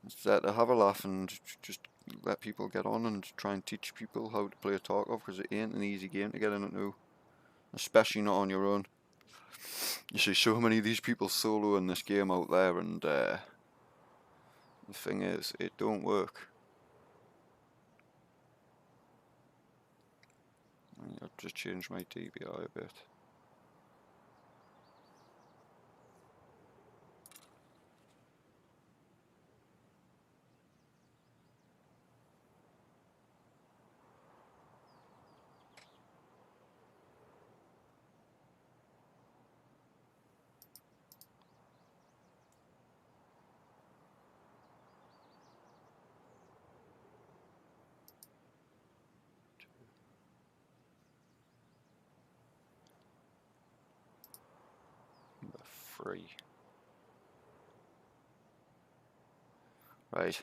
It's there to have a laugh and just let people get on and try and teach people how to play a Tarkov, because it ain't an easy game to get into, especially not on your own. You see so many of these people solo in this game out there, and the thing is, it don't work. I've just changed my DPI a bit. Number 3. Right.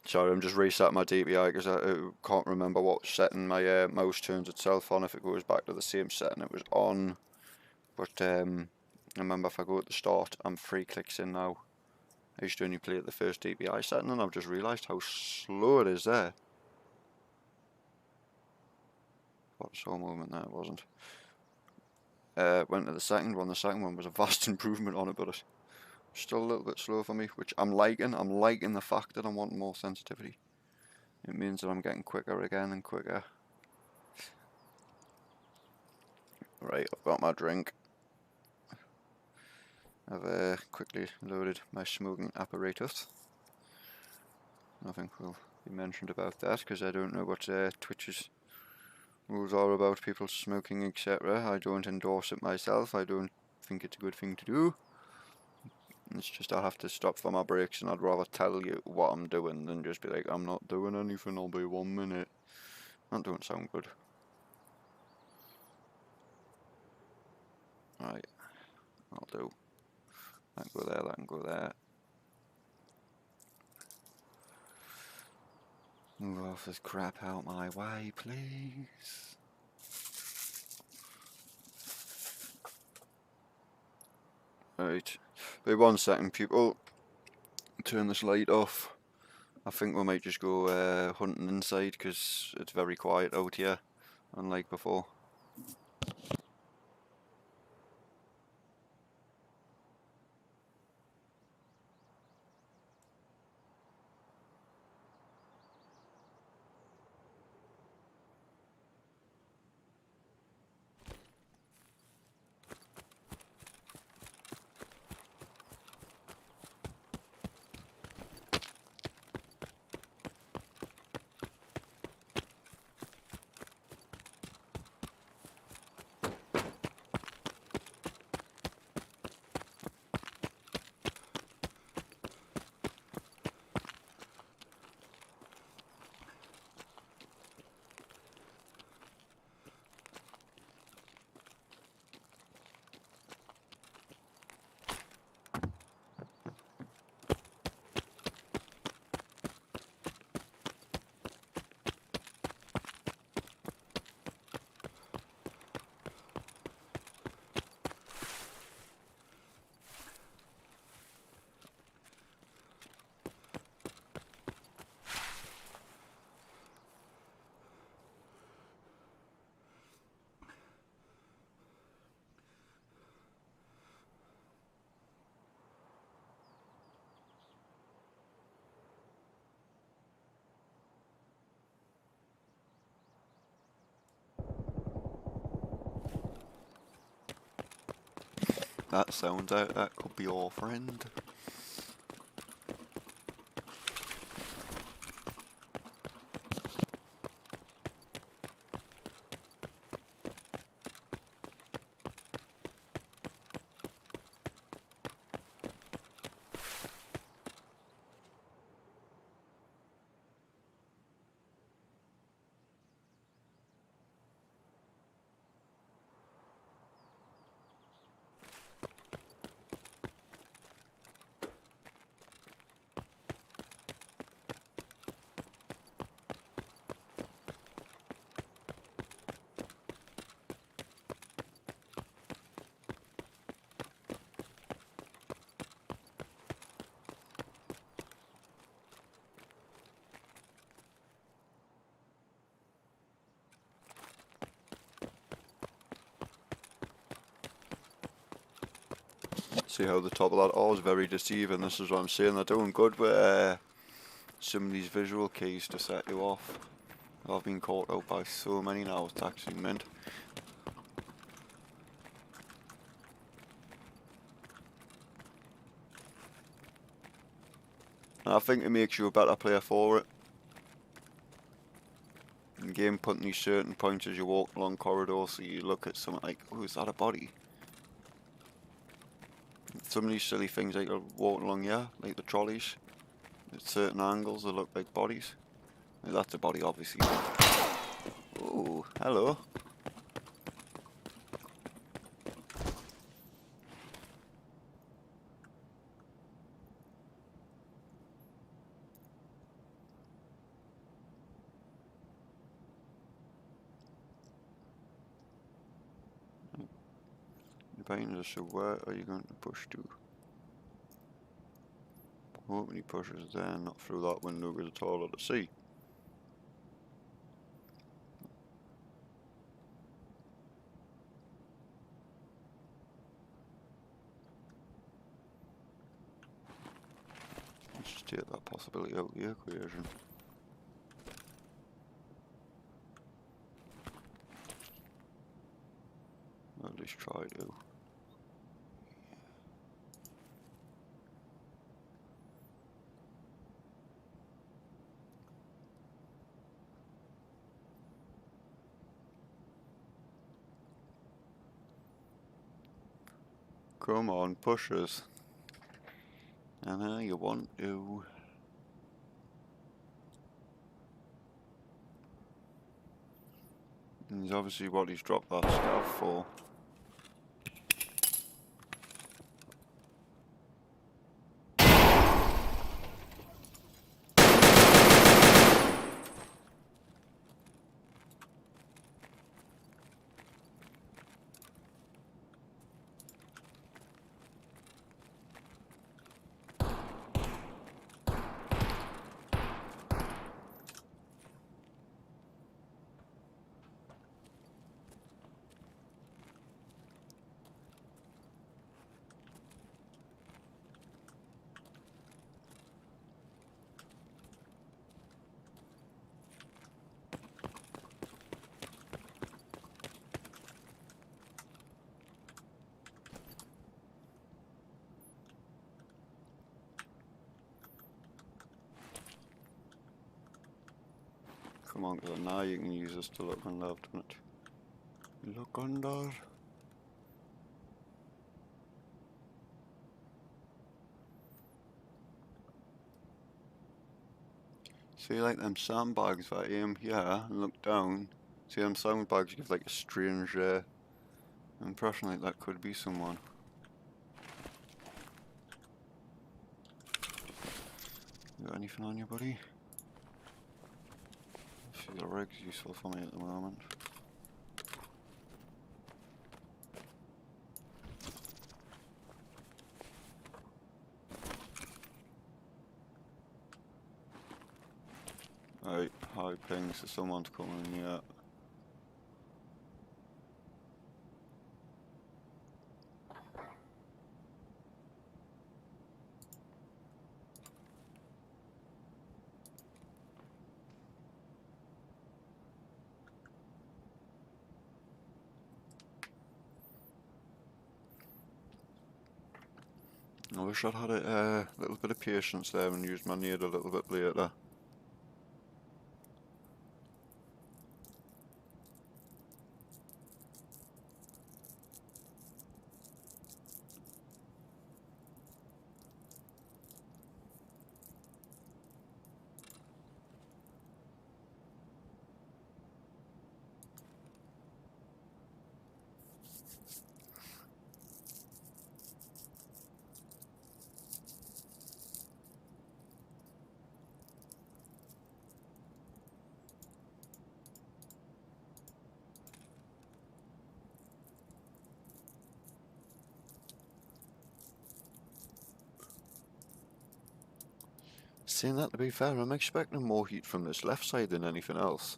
Sorry, I'm just resetting my DPI because I can't remember what setting my mouse turns itself on. If it goes back to the same setting it was on. But remember, if I go at the start, I'm 3 clicks in now. I used to only play at the first DPI setting, and I've just realised how slow it is there. What slow movement there, it wasn't. Went to the second one. The second one was a vast improvement on it, but it's still a little bit slow for me, which I'm liking. I'm liking the fact that I'm wanting more sensitivity. It means that I'm getting quicker again and quicker. Right, I've got my drink. I've quickly loaded my smoking apparatus. Nothing will be mentioned about that because I don't know what Twitch's rules are about people smoking, etc. I don't endorse it myself. I don't think it's a good thing to do. It's just I have to stop for my breaks, and I'd rather tell you what I'm doing than just be like, I'm not doing anything, I'll be 1 minute. That don't sound good. Right, I'll do. That can go there, that can go there. Move off this crap out my way, please. Right, wait 1 second, people. Turn this light off. I think we might just go hunting inside because it's very quiet out here, unlike before. That sounds out, that could be your friend. See how the top of that R is very deceiving. This is what I'm saying. They're doing good with some of these visual keys to set you off. I've been caught out by so many now, it's actually mint. And I think it makes you a better player for it. In game, putting these certain points as you walk along corridors, so you look at something like, oh, is that a body? Some of these silly things like you're walking along here, like the trolleys, at certain angles they look like bodies. Well, that's a body, obviously. Oh, hello. Behind us, so where are you going to push to? Hoping he pushes there, not through that window because it's harder to see. Let's just take that possibility out of the equation. Or at least try to. Come on, push us. And now you want to. And he's obviously what he's dropped that scout for. Come on, because now you can use this to look on left, isn't it? Look under. See, like them sandbags that I aim here and look down. See them sandbags give like a strange impression like that could be someone. You got anything on you, buddy? See, the rig's useful for me at the moment. Right, high ping, so someone's coming, yeah. I wish I'd had a little bit of patience there and used my nade a little bit later. Saying that, to be fair, I'm expecting more heat from this left side than anything else.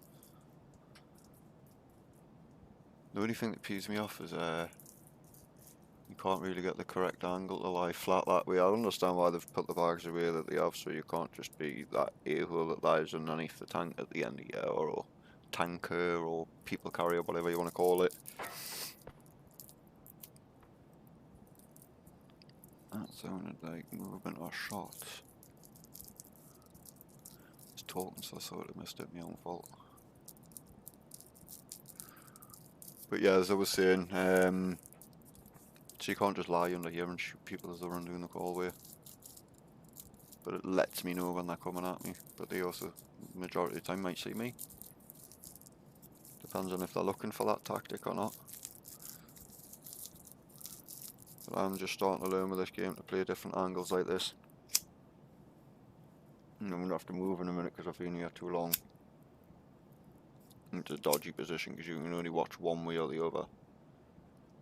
The only thing that pees me off is he can't really get the correct angle to lie flat that way. I understand why they've put the bags the way that they have, so you can't just be that a-hole that lies underneath the tank at the end of your, or tanker, or people carrier, whatever you want to call it. That sounded like movement or shots. I was talking, so I thought I missed it, my own fault. But yeah, as I was saying, so you can't just lie under here and shoot people as they're running down the hallway. But it lets me know when they're coming at me. But they also, majority of the time, might see me. Depends on if they're looking for that tactic or not. But I'm just starting to learn with this game to play different angles like this. And I'm going to have to move in a minute because I've been here too long. It's a dodgy position because you can only watch one way or the other.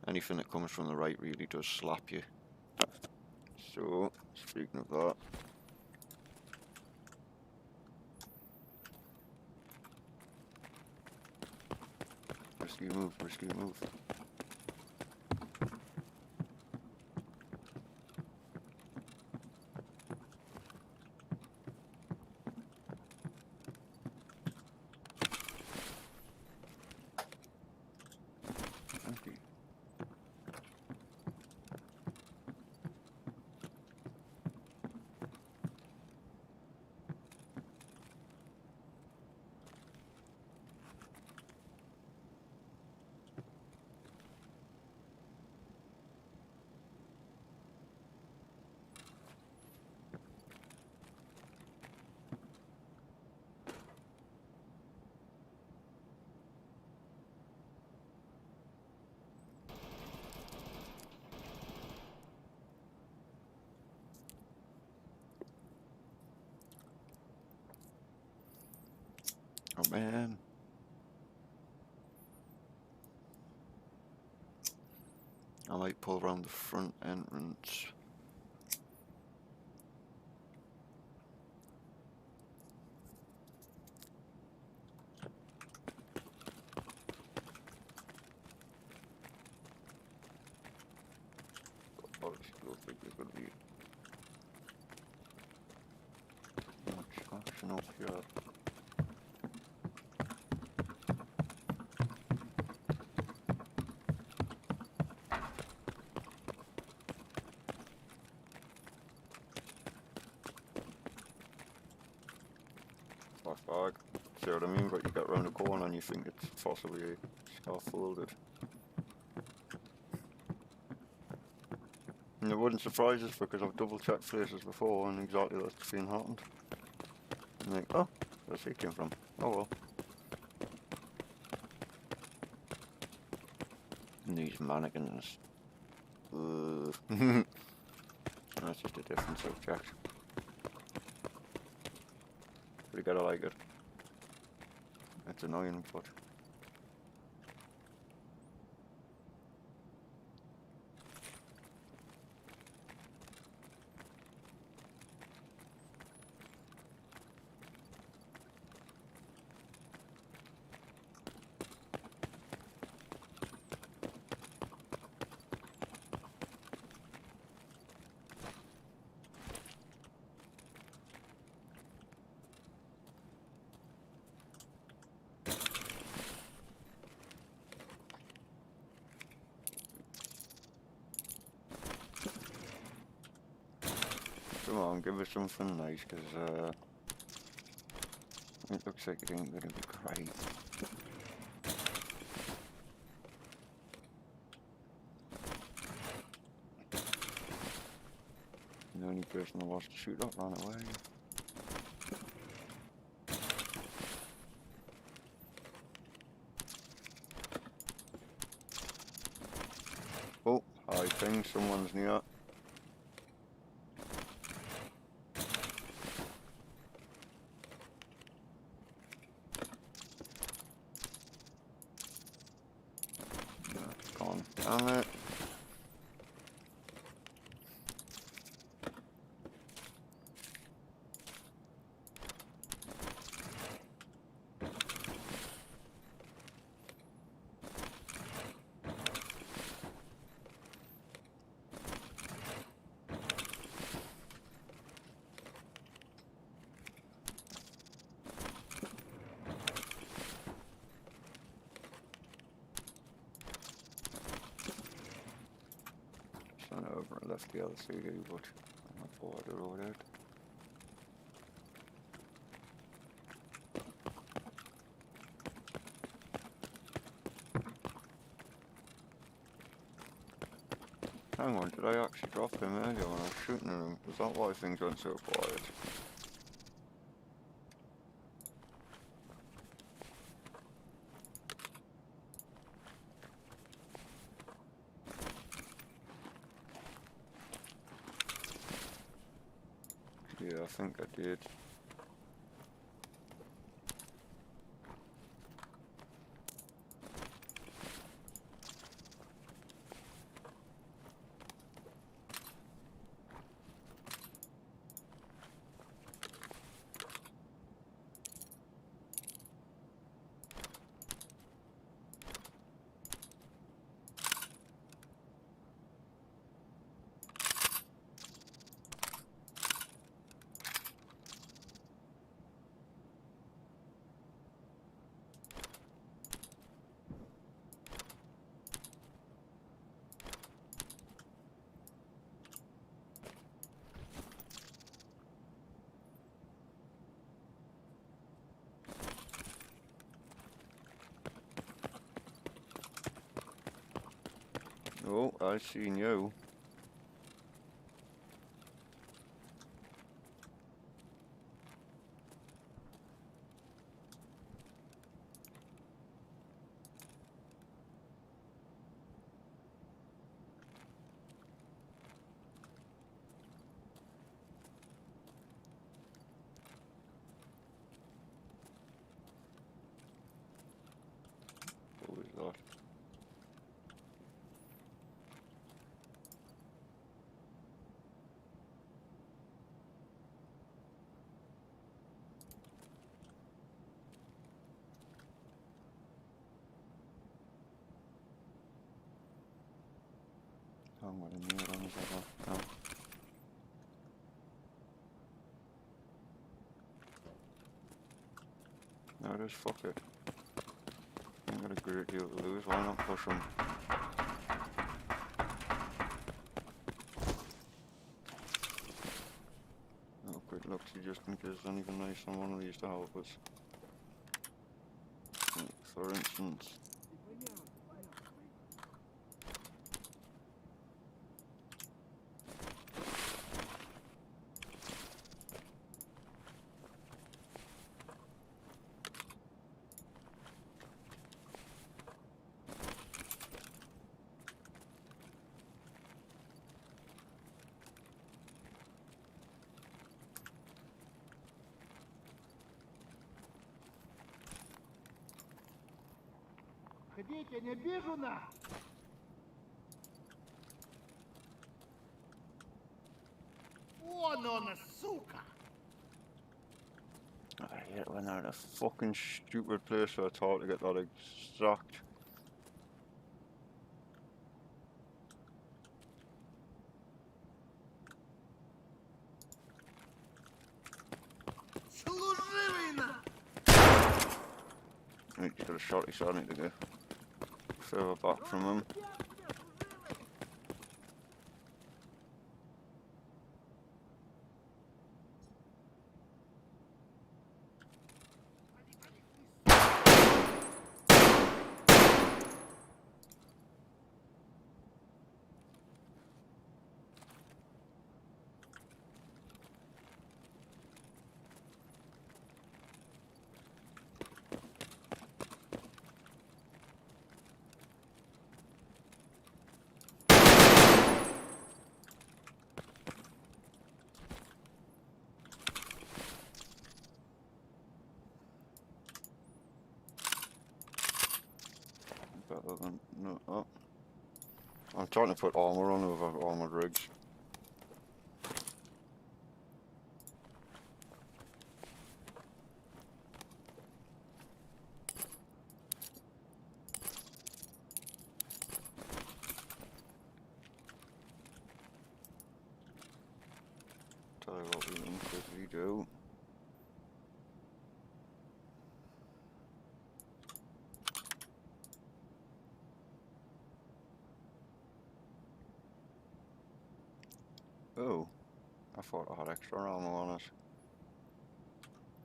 Anything that comes from the right really does slap you. So, speaking of that, risky move, risky move. Empty. Oh man. I might pull around the front entrance. I still think there's going to be much action up here. Flag. See what I mean? But you get round the corner and you think it's possibly scaffolded. And it wouldn't surprise us because I've double checked places before and exactly that's been happened. And like, oh, where's he came from? Oh well. And these mannequins. That's just a different subject. But you gotta like it. It's annoying, but come on, give us something nice, because it looks like it ain't gonna be great. The only person who wants to shoot up ran away. Oh, I think someone's near. That's gone. Damn it. left the other CD, but I'm not bored of road out. Hang on, did I actually drop him earlier when I was shooting at him? Is that why things went so quiet? Yeah, I think I did. Oh, I seen you. What was that? Oh, what a new one is that? Oh. No, just fuck it. I got a great deal to lose, why not push him? Oh, quick look, see just in case there's anything nice on one of these to help us. Like, for instance. Ходите, не обижу на! Вон он, сука! I hate it when they're in a fucking stupid place where it's hard to get that exact. Служивый на! Right, he's got a shot, so I need to go further back from him. Better than no. Oh. I'm trying to put armor on over armored rigs. Tell you what we can quickly do. Oh, I thought I had extra ammo on it.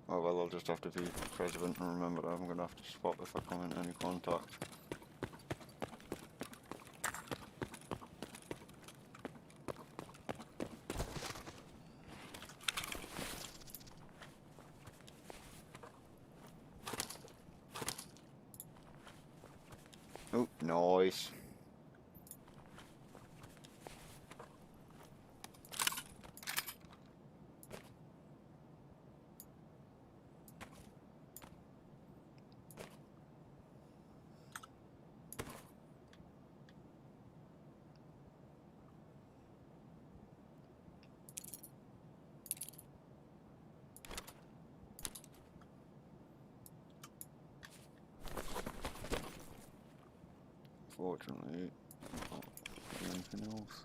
Oh well, I'll just have to be president and remember that I'm gonna have to swap if I come in any contact. Oh, nice. Fortunately, I can't do anything else.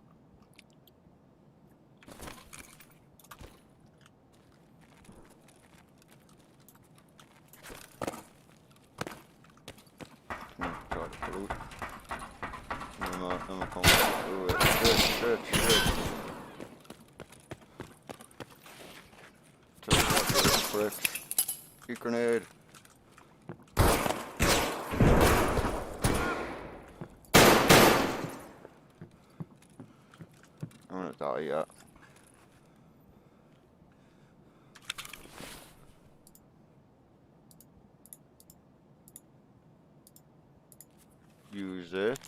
Try to pull out. I'm coming through it. Shit. Tell you what, you little prick. Heat grenade. I'm gonna die yet. Use it.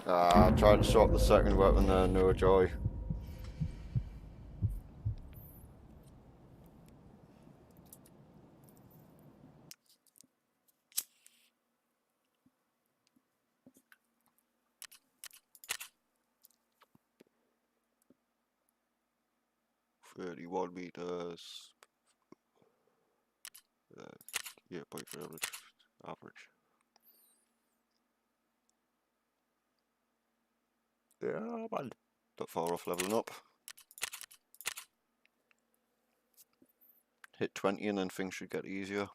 I tried to swap the second weapon there, no joy. $31 meters. Yeah, point average. Yeah, man. Not far off leveling up. Hit 20 and then things should get easier.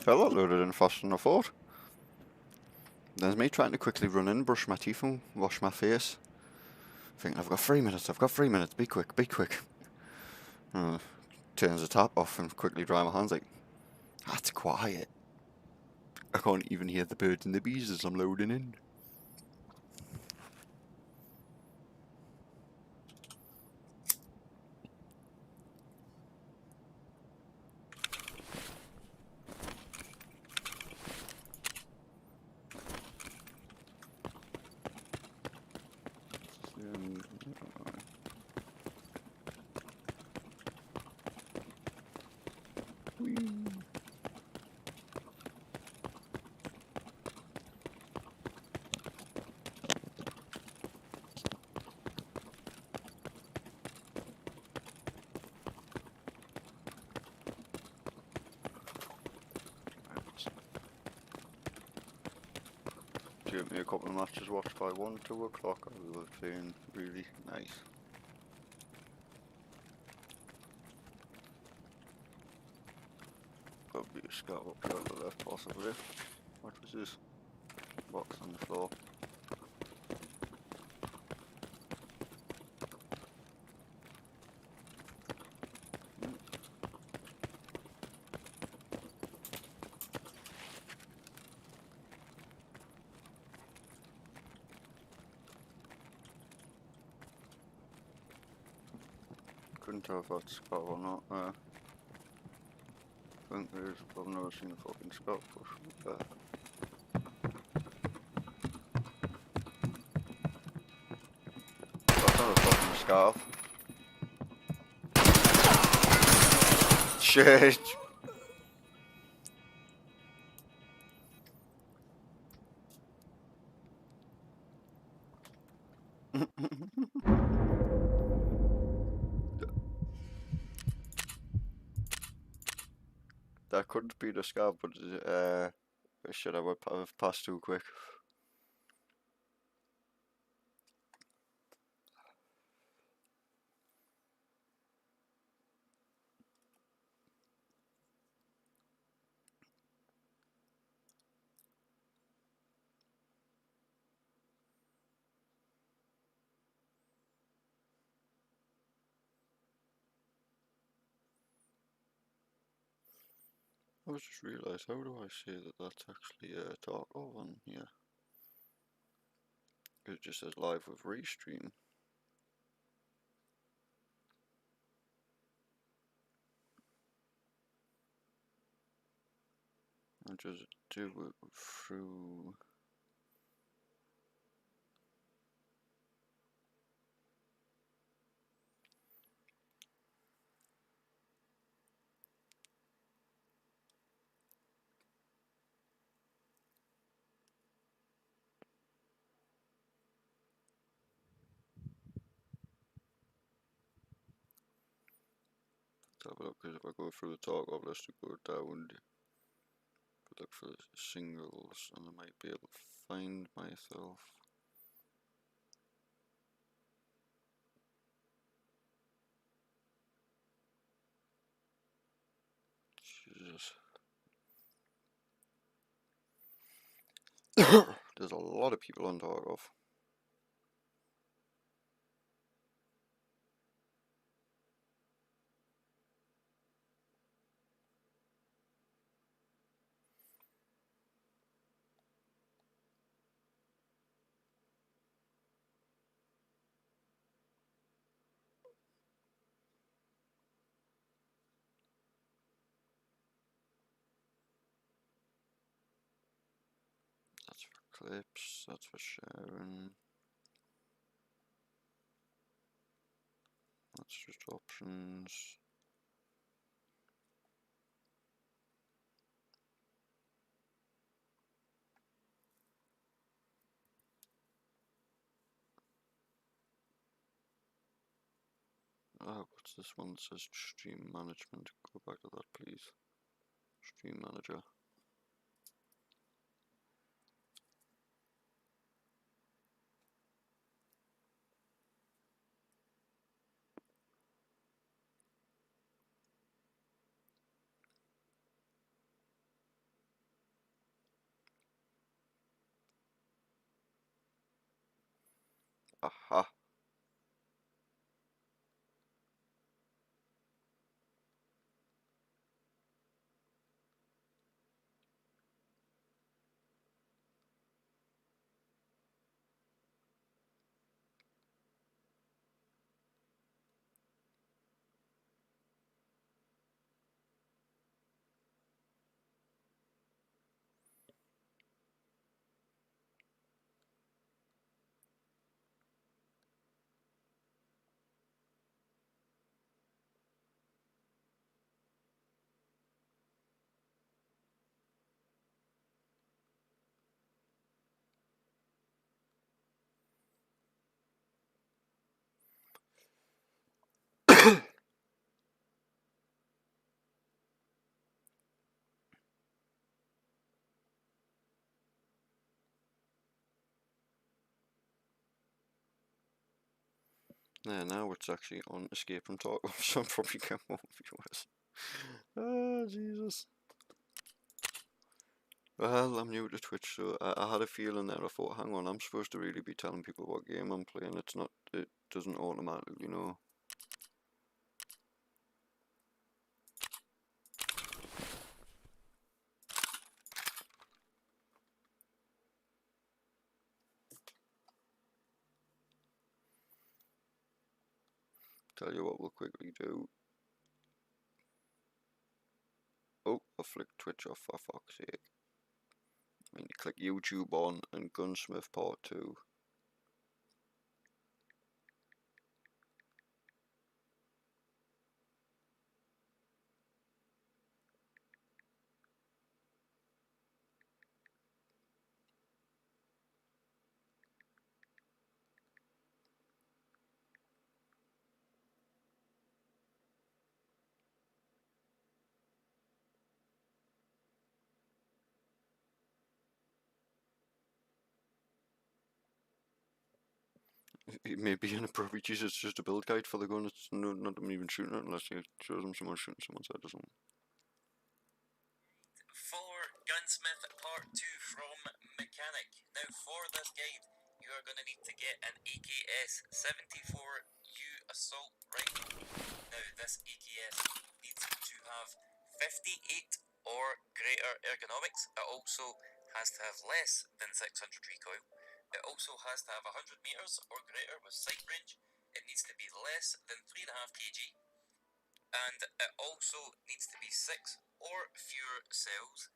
Hell, that loaded in faster than I thought. There's me trying to quickly run in, brush my teeth and wash my face. Thinking, I've got 3 minutes, be quick, be quick. Turns the tap off and quickly dry my hands like, that's quiet. I can't even hear the birds and the bees as I'm loading in. Give me a couple of matches watched by 1, 2 o'clock. I will have been really nice. Probably a scout up there on the left, possibly. What was this? Box on the floor. Couldn't tell if that's scout or not. I think there's, I've never seen a fucking scout push there. That's not a fucking scarf. Shit! That could be the scarf, but shit, I would have passed too quick. I just realised, how do I say that that's actually a tarkov on here? It just says live with restream. I just do it through. Let's have a look, because if I go through the tarkov list to go down, look for singles, and I might be able to find myself. Jesus. There's a lot of people on tarkov. That's for clips, that's for sharing. That's just options. What's this one that says stream management? Go back to that, please. Stream manager. Aha. Yeah, now it's actually on Escape from Tarkov, so I'm probably get more viewers. Ah, Jesus. Well, I'm new to Twitch, so I had a feeling there. I thought, hang on, I'm supposed to really be telling people what game I'm playing. It's not, it doesn't automatically know. Tell you what we'll quickly do. Oh, I flicked Twitch off for fuck's sake. I mean, you click YouTube on and Gunsmith Part 2. It may be in a probably Jesus, just a build guide for the gun. It's not them even shooting it unless you show them someone shooting someone's head or something. For Gunsmith Part 2 from Mechanic. Now for this guide, you are going to need to get an AKS 74U Assault Rifle. Now this AKS needs to have 58 or greater ergonomics. It also has to have less than 600 recoil. It also has to have 100 meters or greater with sight range. It needs to be less than 3.5 kg. And it also needs to be 6 or fewer cells,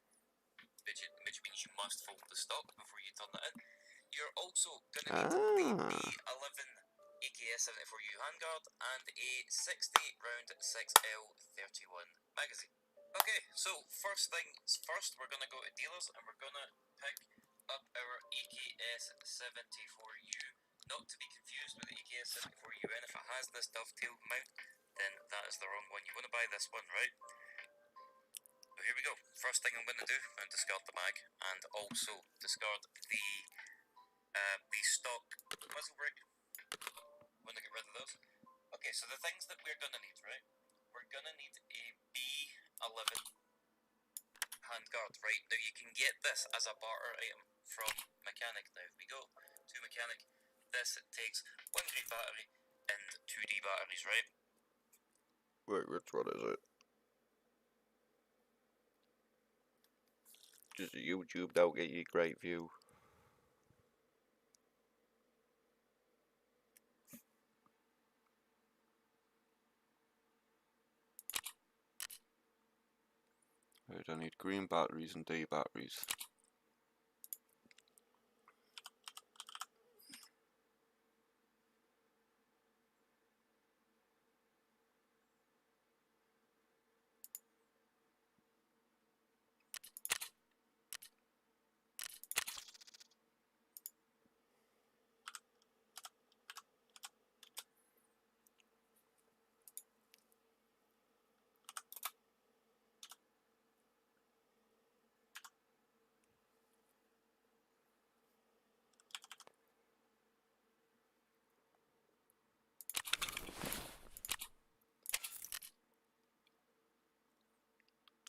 which means you must fold the stock before you turn it in. You're also going to need the B11 AKS-74U handguard and a 60 round 6L31 magazine. Okay, so first things first, we're going to go to dealers and we're going to pick up our AKS-74U, not to be confused with the AKS-74UN. If it has this dovetailed mount, then that is the wrong one. You want to buy this one, right? So here we go. First thing I'm going to do, I'm going to discard the mag and also discard the stock muzzle brake. I'm going to get rid of those. Okay, so the things that we're going to need, right? We're going to need a B11 handguard, right? Now you can get this as a barter item from Mechanic. Now if we go to Mechanic, this takes 1 grade battery and 2D batteries, right? Wait, which one is it? Just YouTube, that'll get you a great view. Right, I need green batteries and D batteries.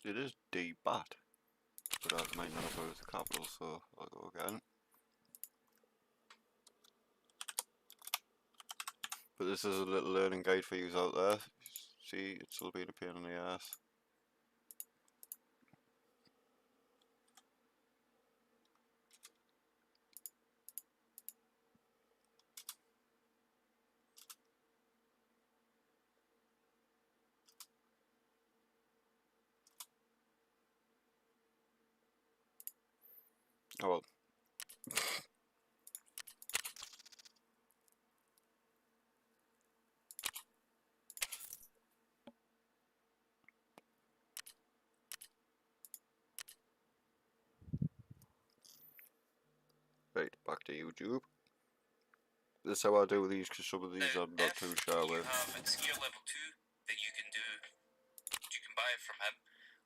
It is D-Bat, but I might not have heard the capital, so I'll go again. this is a little learning guide for you out there. See, it's still being a pain in the ass. Oh well. Right, back to YouTube. This is how I do these, because some of these Now, I'm not if too sure you with. have skier level 2 that you can buy it from him,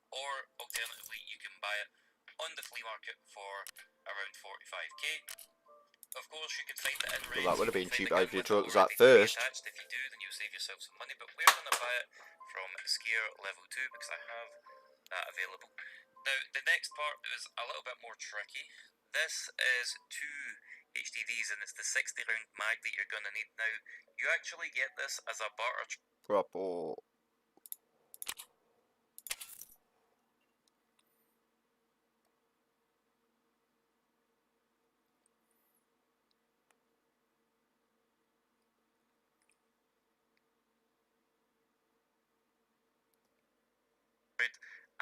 or alternatively, you can buy it on the flea market for around 45k. Of course, you could find it in Well, that would have been cheap if you chose that that first. If you do, then you'll save yourself some money. But we're going to buy it from skier level 2 because I have that available. Now, the next part is a little bit more tricky. This is 2 HDDs and it's the 60 round mag that you're going to need. Now, you actually get this as a barter. Proper.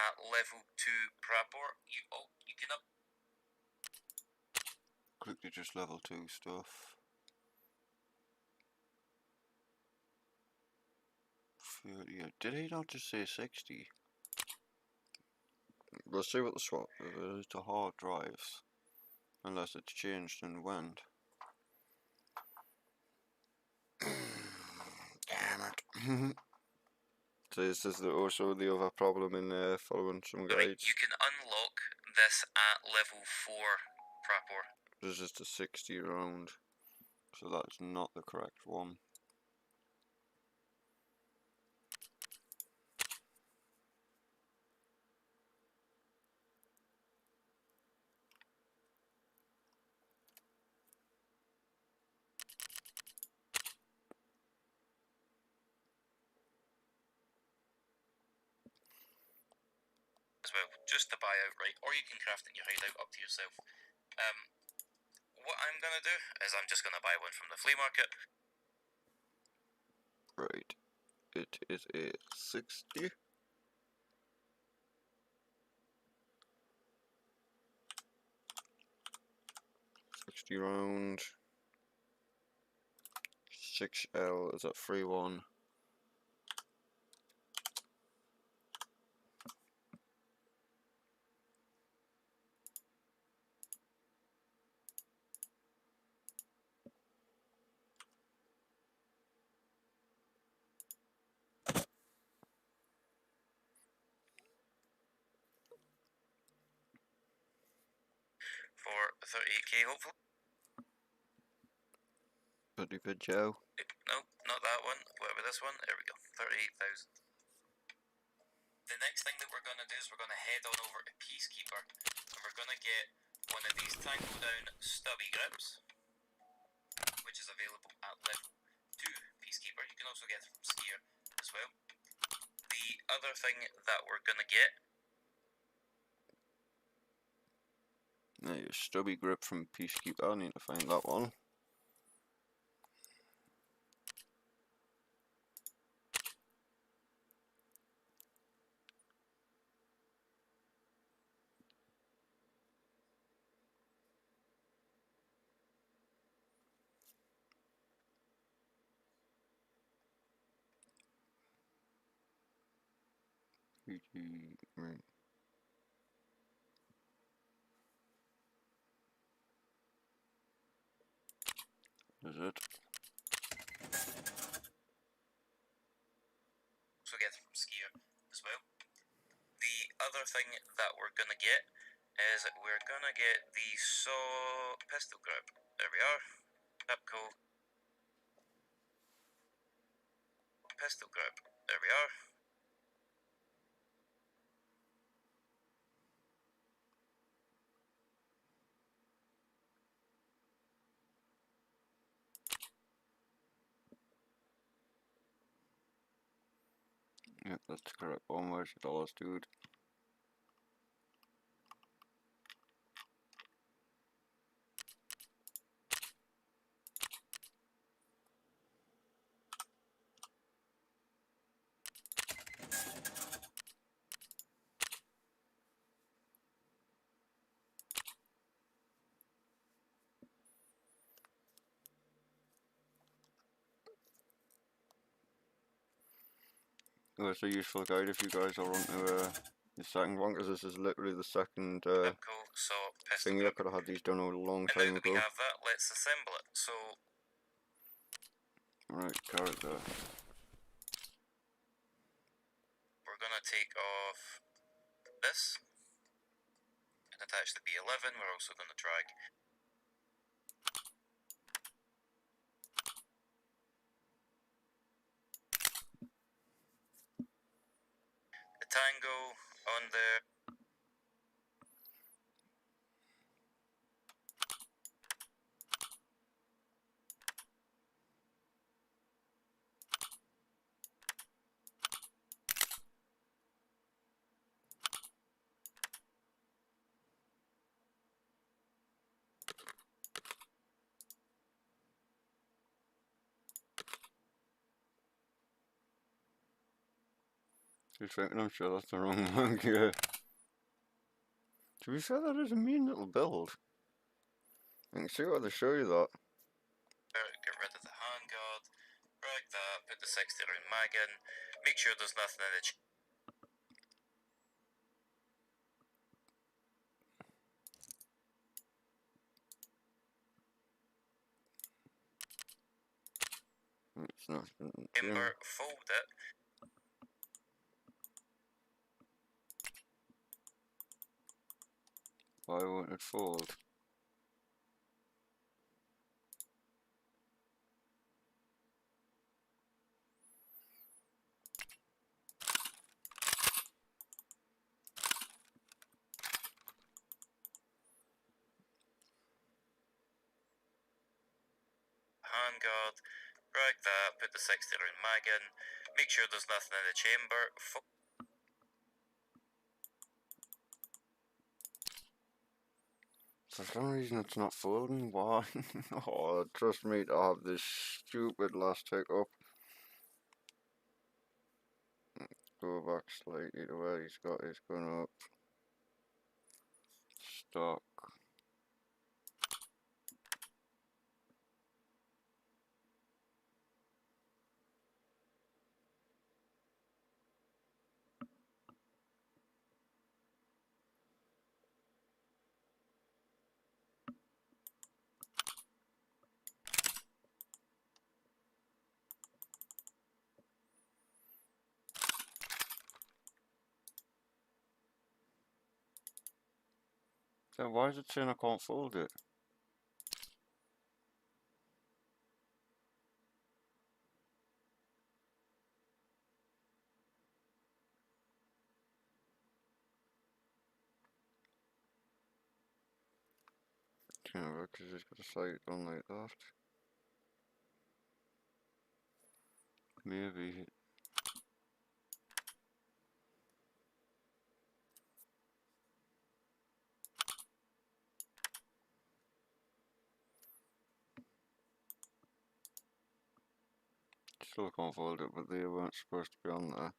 At level 2 prapor, you can up. Quickly just level 2 stuff. 30. Did he not just say 60? Let's see what the swap is to hard drives. Unless it's changed and went. Damn it. So this is also the other problem in following some guides. You can unlock this at level 4 prapor. This is the 60 round. So that's not the correct one. As well, just to buy outright, or you can craft it in your hideout, up to yourself. What I'm gonna do is I'm just gonna buy one from the flea market. Right. It is a 60. Round 6L is at 3-1. For 38k, hopefully. Pretty good, Joe. No, not that one. Whatever this one. There we go. 38,000. The next thing that we're going to do is we're going to head on over to Peacekeeper and we're going to get one of these tango down stubby grips, which is available at level 2 Peacekeeper. You can also get it from Skier as well. The other thing that we're going to get. Now your stubby grip from Peacekeeper, I need to find that one. Right. Is it? So get it from Skier as well. The other thing that we're going to get is we're going to get the saw pistol grip. There we are. Pipco pistol grip. There we are. Yeah, that's the correct one. Where's the dollars, dude? Well, it's a useful guide if you guys are onto the second one, because this is literally the second Yep, cool. So, pistol thingy. I grip. could have had these done a long And now time that we ago. have that, let's assemble it. So, Right, carrot there. we're gonna take off this and attach the B11. We're also gonna drag the Tango on there. Just thinking, I'm sure that's the wrong one. Yeah. To be fair, that is a mean little build. I can see why they show you that. Get rid of the handguard. Drag that. Put the 60 round mag in. Make sure there's nothing in the It's not. chamber. Fold it. Why won't it fold? Handguard. Drag that. Put the 60 round mag in. Make sure there's nothing in the chamber. For some reason it's not folding. Why? Oh, trust me to have this stupid last hiccup. Go back slightly to where he's got his gun up. Stock. So why is it saying I can't fold it? Yeah, because he's got a sight on like that. Maybe. Still can't fold it, but they weren't supposed to be on there.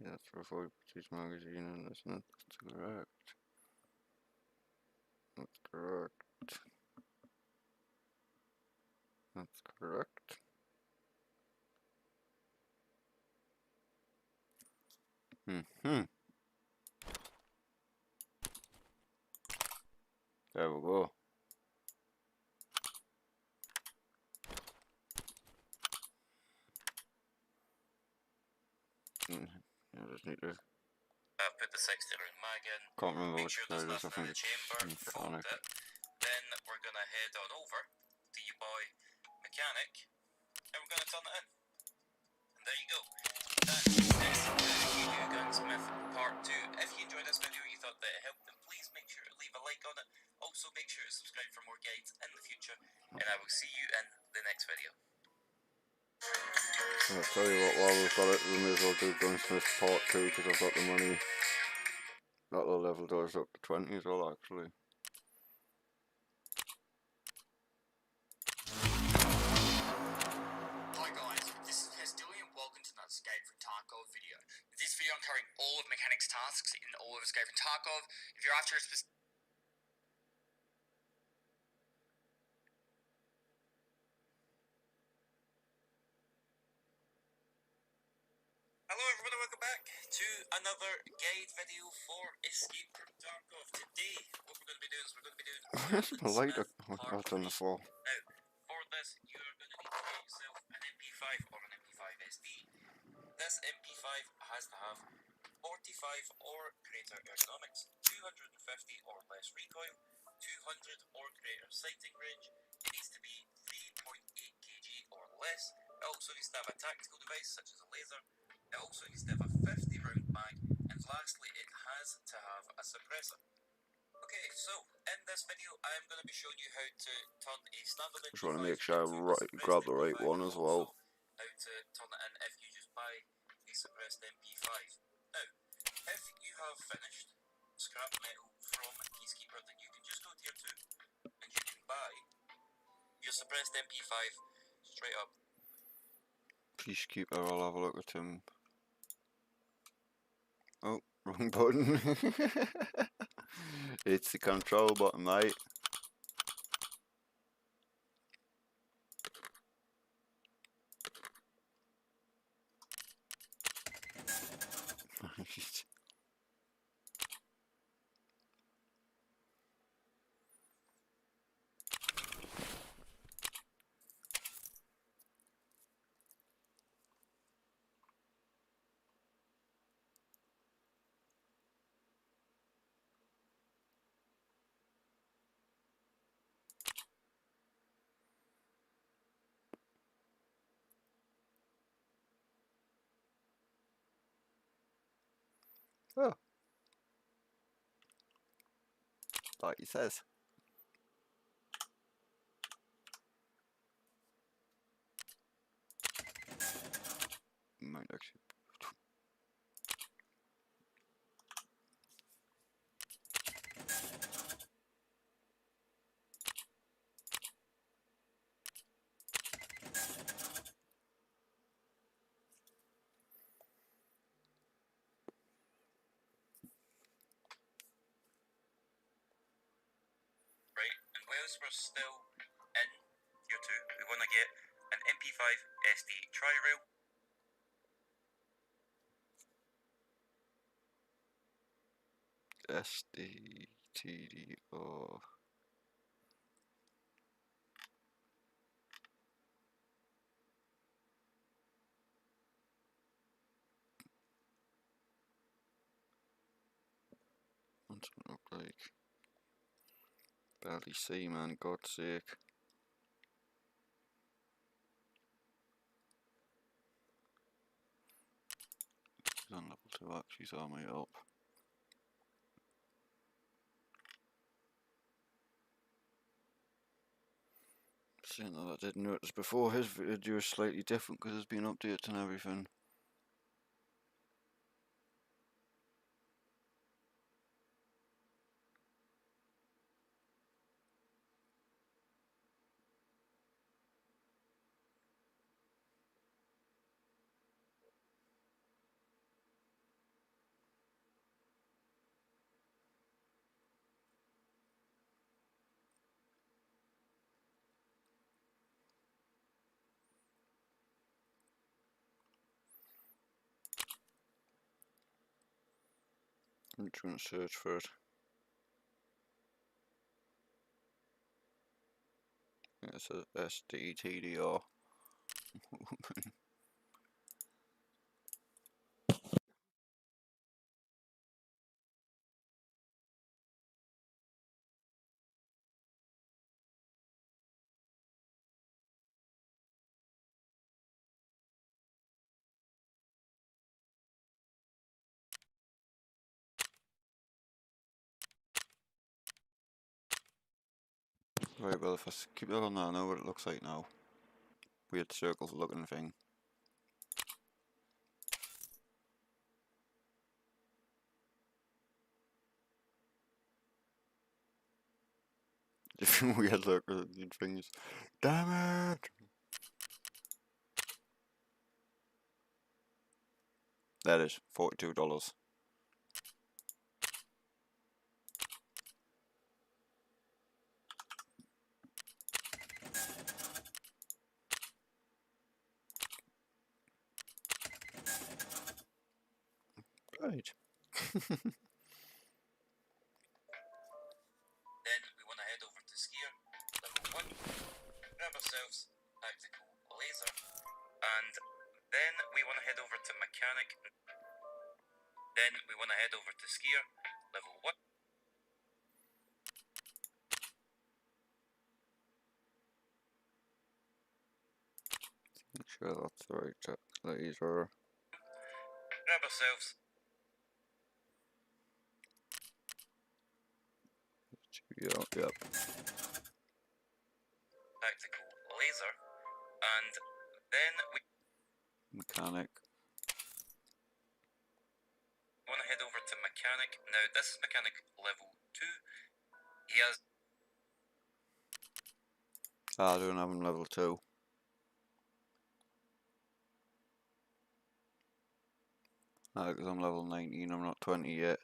Yeah, that's before he puts his magazine in, isn't it? That's correct. That's correct. That's correct. There we go. I just need to. Put the 60 round mag in. Can't remember Make which sure side there's it is. I nothing in think the it's chamber. Fold mechanic. it. Then we're gonna head on over to your boy mechanic and we're going to turn it in. And there you go. That is the Gunsmith Part 2. If you enjoyed this video, you thought that it helped, then please make sure to leave a like on it. Also make sure to subscribe for more guides in the future, and I will see you in the next video. I'll tell you what, while we've got it, we may as well do Gunsmith Part 2 because I've got the money. That'll level doors up to 20 as well, actually. Hi guys, this is Hestilly and welcome to another Escape from Tarkov video. In this video I'm covering all of Mechanic's tasks in all of Escape from Tarkov. If you're after a specific Hello everyone, welcome back to another guide video for Escape from Tarkov. Today, what we're going to be doing is we're going to be doing Where's my lighter? Gunsmith Part I've done the 3. floor. Now, for this, you are going to need to get yourself an MP5 or an MP5 SD. This MP5 has to have 45 or greater ergonomics, 250 or less recoil, 200 or greater sighting range. It needs to be 3.8 kg or less. It also needs to have a tactical device such as a laser. It also needs to have a 50 round mag, and lastly it has to have a suppressor. Okay, so in this video I am going to be showing you how to turn a standard MP5 Just want to make sure I into a suppressed grab the right MP5, one and as well. also how to turn it in if you just buy a suppressed MP5. Now, if you have finished scrap metal from Peacekeeper, then you can just go tier 2 and you can buy your suppressed MP5 straight up. Peacekeeper, I'll have a look at him. Oh, wrong button. It's the control button, mate. Oh. Like he says. Might actually. Right, and whilst we're still in tier 2, we want to get an MP5 SD tri-rail. SDTDO. What's it look like? Barely see, man, God's sake. She's on level 2 up, she's on my up. Seeing that I did notice before, his video is slightly different because there's been updates and everything. I'm just going to search for it. Yeah, it says SDTDR. Right, well, if I keep that on there, I know what it looks like now. Weird circle looking thing. Different weird looking things. Damn it! That is $42. Right. Then we want to head over to skier, level 1, grab ourselves tactical laser, and then we want to head over to mechanic. Then we want to head over to skier, level 1. Make sure that's the right laser. Grab ourselves Yep. tactical laser, and then we Mechanic. want to head over to mechanic. Now this is mechanic level 2. He has I don't have him level 2. Because I'm level 19, I'm not 20 yet.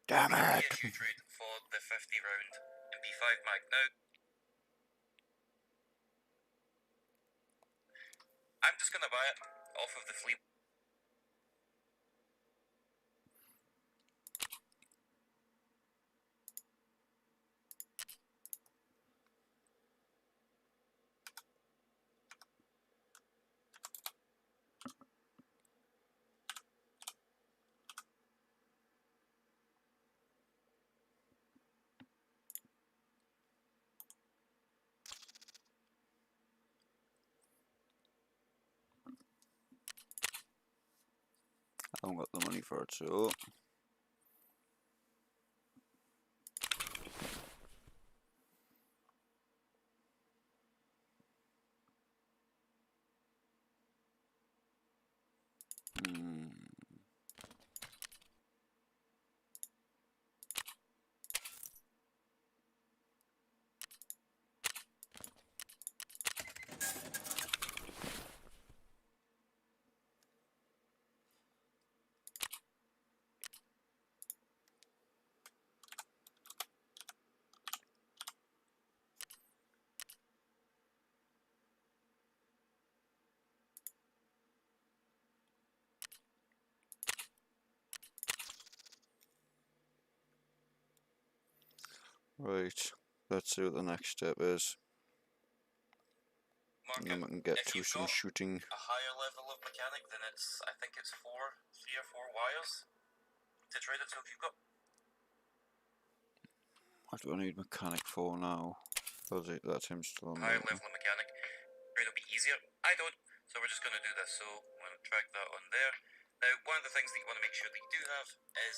Damn it! issue trade for the 50 round MP5 mag. Now I'm just gonna buy it off of the flea. I haven't got the money for it, so... Right, let's see what the next step is. And then we can get If to you've some got shooting. a higher level of mechanic, then I think it's 3 or 4 wires to trade it. So if you've got What do I need mechanic for now? That's him still on higher there. level of mechanic, it'll be easier. I don't, so we're just going to do this. So I'm going to drag that on there. Now, one of the things that you want to make sure that you do have is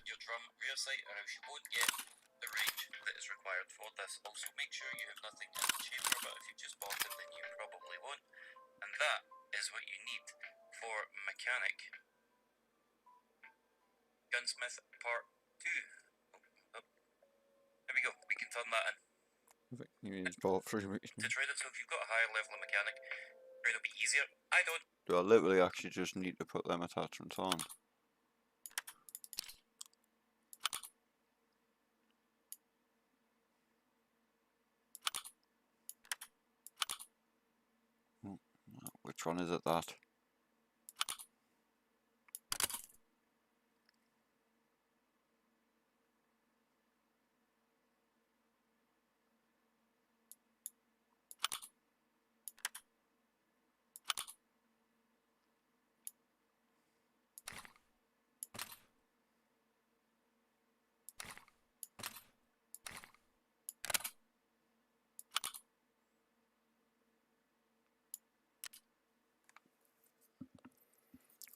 your drum rear sight, or else you won't get the range that is required for this. Also, make sure you have nothing in the chamber, but if you just bought it, then you probably won't. And that is what you need for mechanic. Gunsmith Part 2. There we go. We can turn that in. He needs bought 3 weeks. To trade it, so if you've got a higher level of mechanic, it'll be easier. I don't. Do I literally actually just need to put them attachments on? Which one is it that?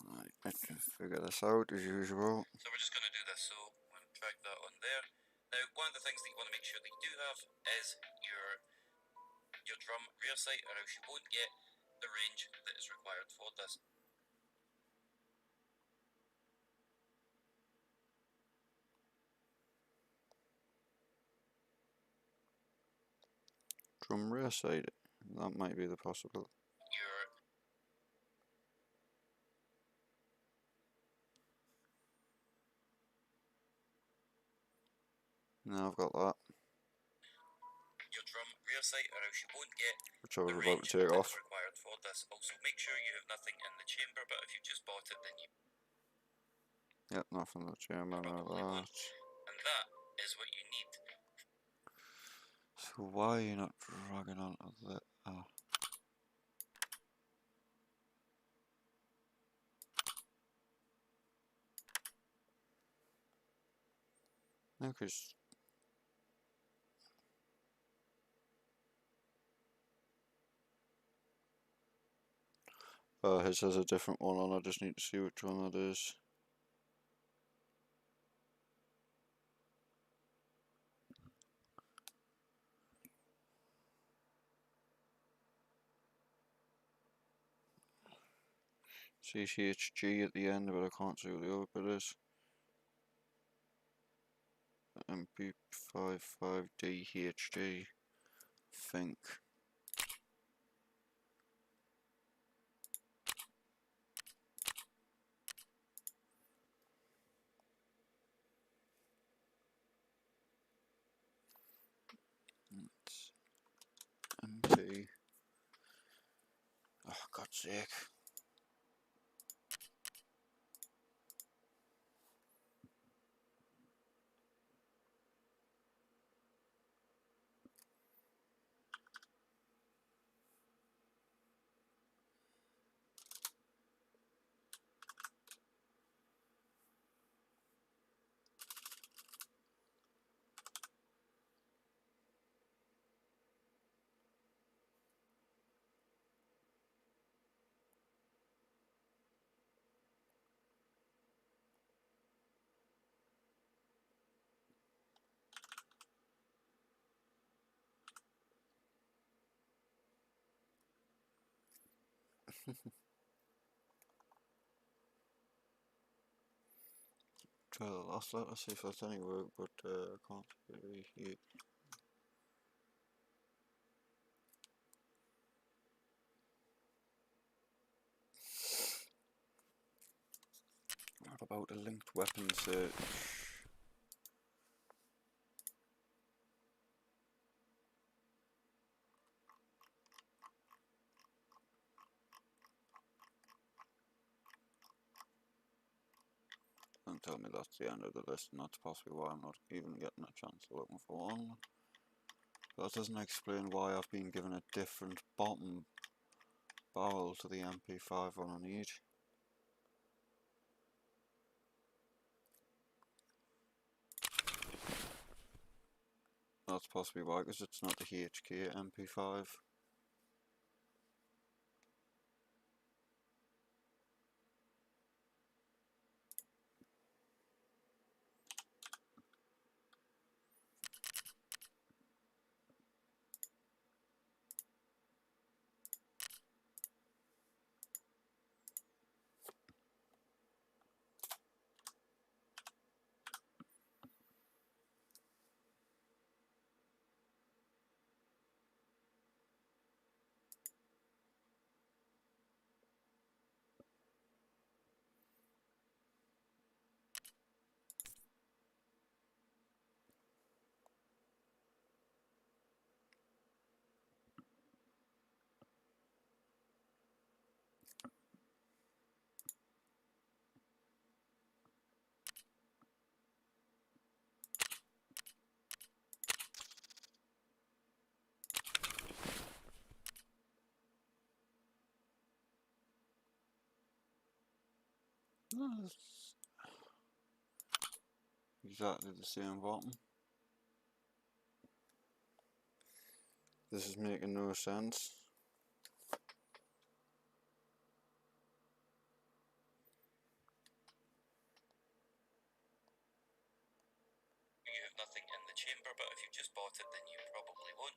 Right, let's figure this out as usual. So we're just going to do this. So I'm going to drag that on there. Now, one of the things that you want to make sure that you do have is your drum rear sight, or else you won't get the range that is required for this. Drum rear side. That might be the possibility. Now I've got that. Your drum rear sight, or else you won't get Which I was the about range to take that off. is required for this. Also, make sure you have nothing in the chamber, but if you just bought it, then you Yep, nothing in the chamber, no probably that. won't. And that is what you need. So why are you not dragging onto the... No, because... his has a different one on, I just need to see which one that is. CCHG at the end, but I can't see what the other bit is. MP55DHD, think. It's MP. Oh, God's sake. Try the last letter, see if that's any work, but I can't really hear. What about a linked weapon search? Don't tell me that's the end of the list, and that's possibly why I'm not even getting a chance of looking for one. That doesn't explain why I've been given a different bottom barrel to the MP5 one I need. That's possibly why, because it's not the HK MP5. That's exactly the same bottom. This is making no sense. You have nothing in the chamber, but if you just bought it, then you probably won't.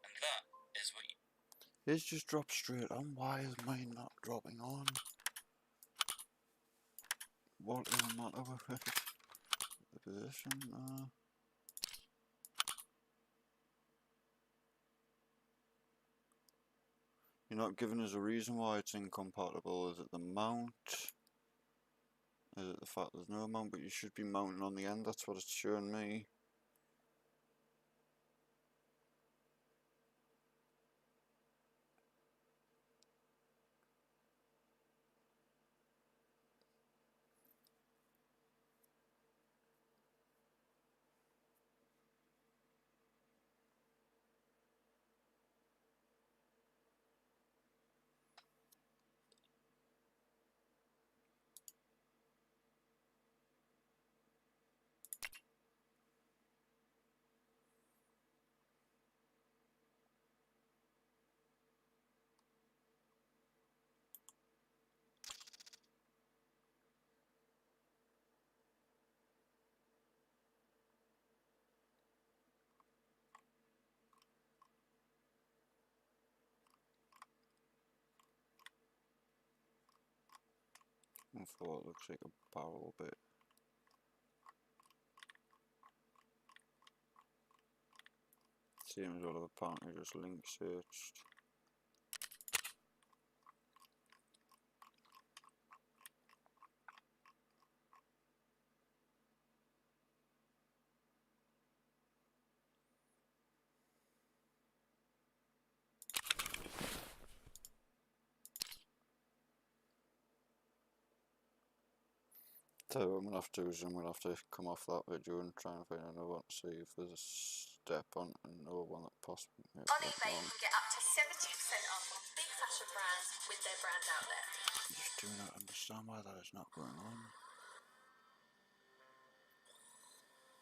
And that is what you... It's just dropped straight on. Why is mine not dropping on? What is the matter with it? The position? You're not giving us a reason why it's incompatible. Is it the mount? Is it the fact there's no mount, but you should be mounting on the end? That's what it's showing me. I thought it looks like a barrel bit. Same as well, apparently just link searched. So what I'm gonna have to do is I'm gonna have to come off that video and try and find another one to see if there's a step on another one that possibly might On be eBay, you wrong. can get up to 70% off on big fashion brands with their brand outlet. Just do not understand why that is not going on.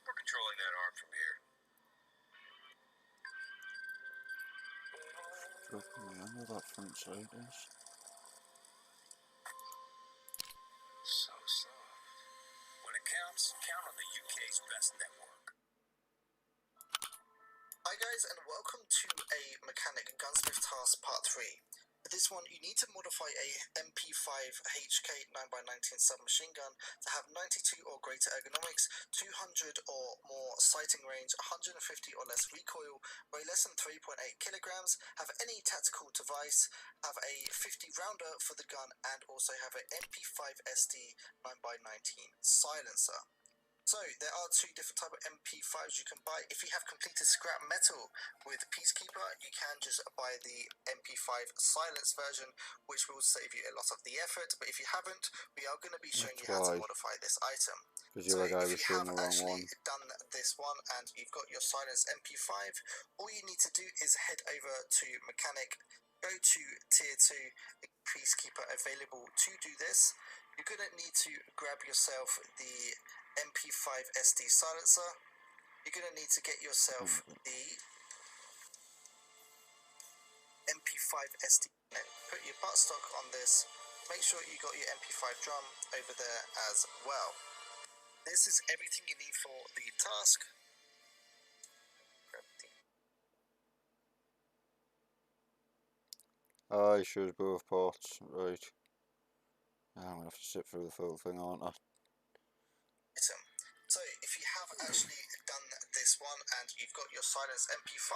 We're controlling that arm from here. Dropping me under that front side is. So soft. When it counts, count on the UK's best network. Hi guys, and welcome to a Mechanic Gunsmith Task Part 3. For this one, you need to modify a MP5 HK 9x19 submachine gun to have 92 or greater ergonomics, 200 or more sighting range, 150 or less recoil, weigh less than 3.8 kilograms, have any tactical device, have a 50 rounder for the gun, and also have an MP5 SD 9x19 silencer. So, there are two different types of MP5s you can buy. If you have completed scrap metal with Peacekeeper, you can just buy the MP5 silence version, which will save you a lot of the effort. But if you haven't, we are going to be showing you how to modify this item. Because So, the other guy if was you showing have the wrong actually one. done this one and you've got your silence MP5, all you need to do is head over to Mechanic, go to Tier 2, Peacekeeper available to do this. You're going to need to grab yourself the MP5 SD silencer. You're going to need to get yourself the MP5 SD and put your buttstock on this. Make sure you got your MP5 drum over there as well. This is everything you need for the task. I should both parts, right. I'm gonna have to sit through the full thing, aren't I? So if you have actually done this one and you've got your silence MP5,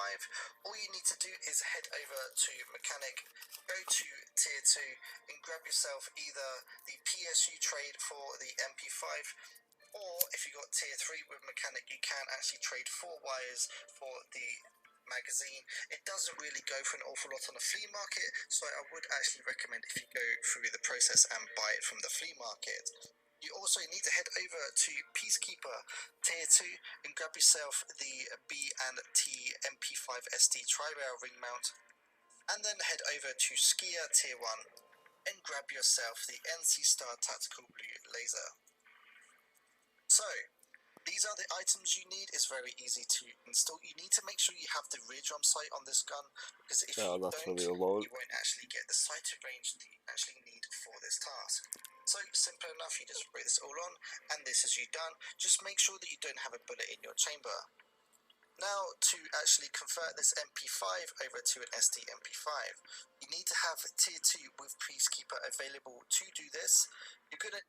all you need to do is head over to Mechanic, go to Tier 2 and grab yourself either the PSU trade for the MP5, or if you got Tier 3 with Mechanic, you can actually trade 4 wires for the magazine. It doesn't really go for an awful lot on the flea market, so I would actually recommend if you go through the process and buy it from the flea market. You also need to head over to Peacekeeper Tier 2 and grab yourself the B and T MP5 SD tri-rail ring mount, and then head over to Skier Tier 1 and grab yourself the NC Star Tactical Blue Laser. So, These are the items you need. It's very easy to install. You need to make sure you have the rear drum sight on this gun, because if Yeah, you that's don't, really low. you won't actually get the sighted range that you actually need for this task. So simple enough, you just break this all on, and this is you done. Just make sure that you don't have a bullet in your chamber. Now, to actually convert this MP5 over to an SD MP5, you need to have Tier 2 with Peacekeeper available to do this. You're gonna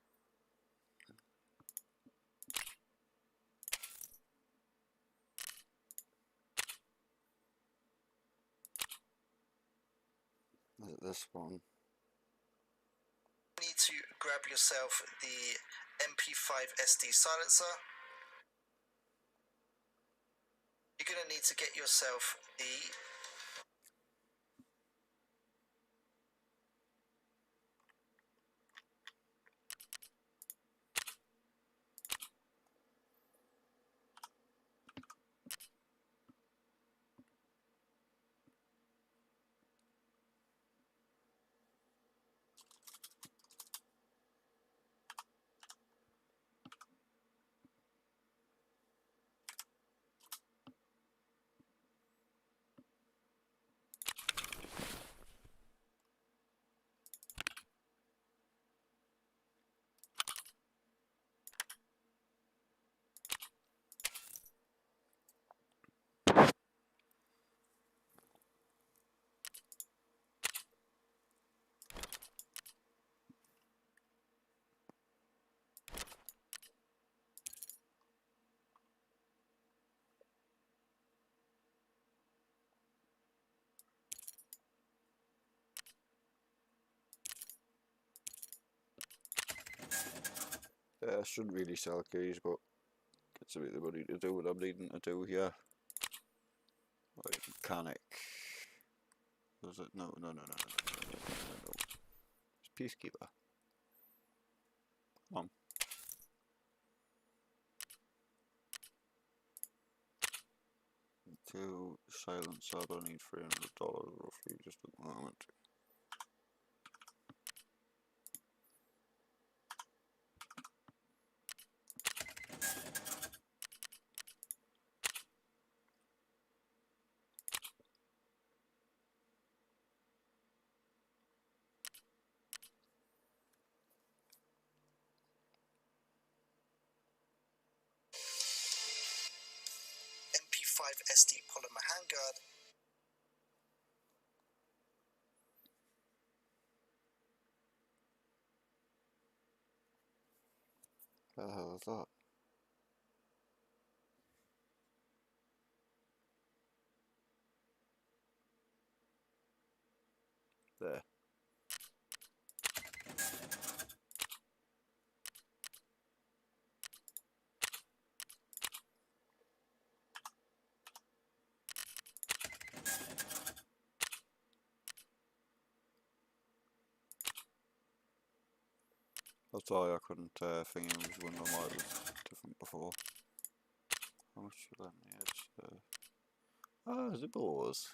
Is it this one? need to grab yourself the MP5 SD silencer. You're going to need to get yourself the I shouldn't really sell keys, but it's a bit of money to do what I'm needing to do here. Right, mechanic. Was it? No. It's Peacekeeper. Come on. To silence, I don't need $300 roughly just at the moment. MP5 SD polymer handguard. What the hell is that? There. That's why I couldn't think it was one of mine was different before. How much should that need? Ah, zippers.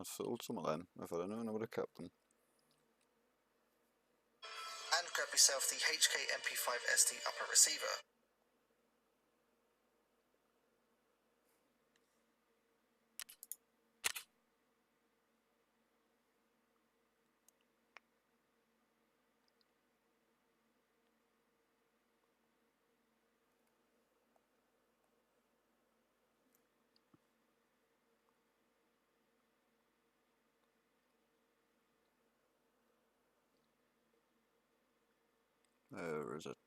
I sold some of them. If I'd have known, I would have kept them. And grab yourself the HK MP5 SD upper receiver. Where is it?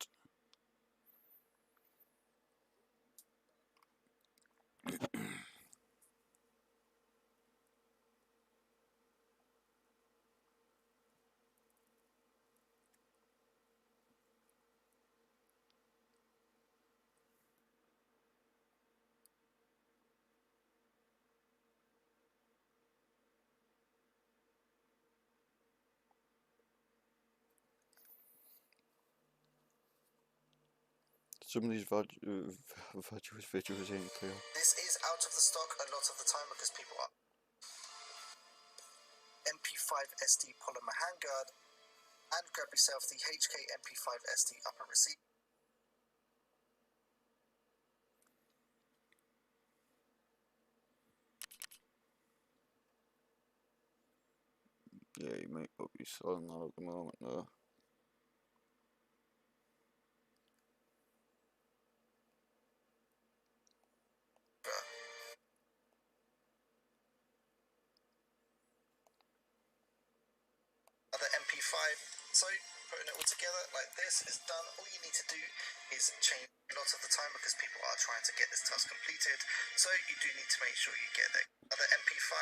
Some of these videos ain't clear. This is out of the stock a lot of the time because people are MP5 SD polymer handguard. And grab yourself the HK MP5 SD upper receiver. might not be selling that at the moment though. Other MP5. So putting it all together like this is done. All you need to do is change a lot of the time because people are trying to get this task completed. So you do need to make sure you get that other MP5.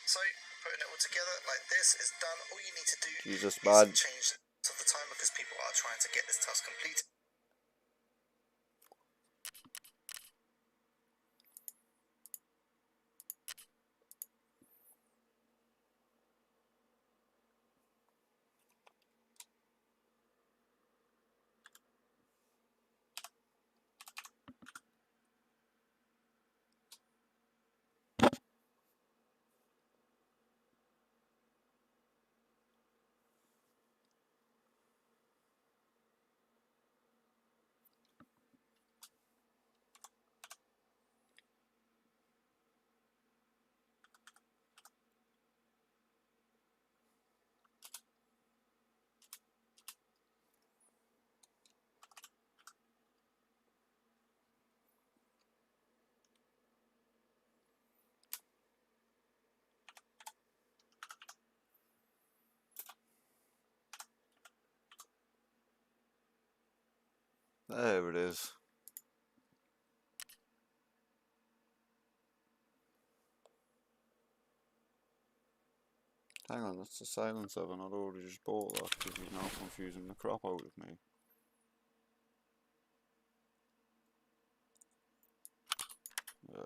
So putting it all together like this is done. All you need to do Jesus, is man. change a lot of the time because people are trying to get this task completed. There it is. Hang on, that's the silence of, and I'd already just bought that because he's now confusing the crap out of me.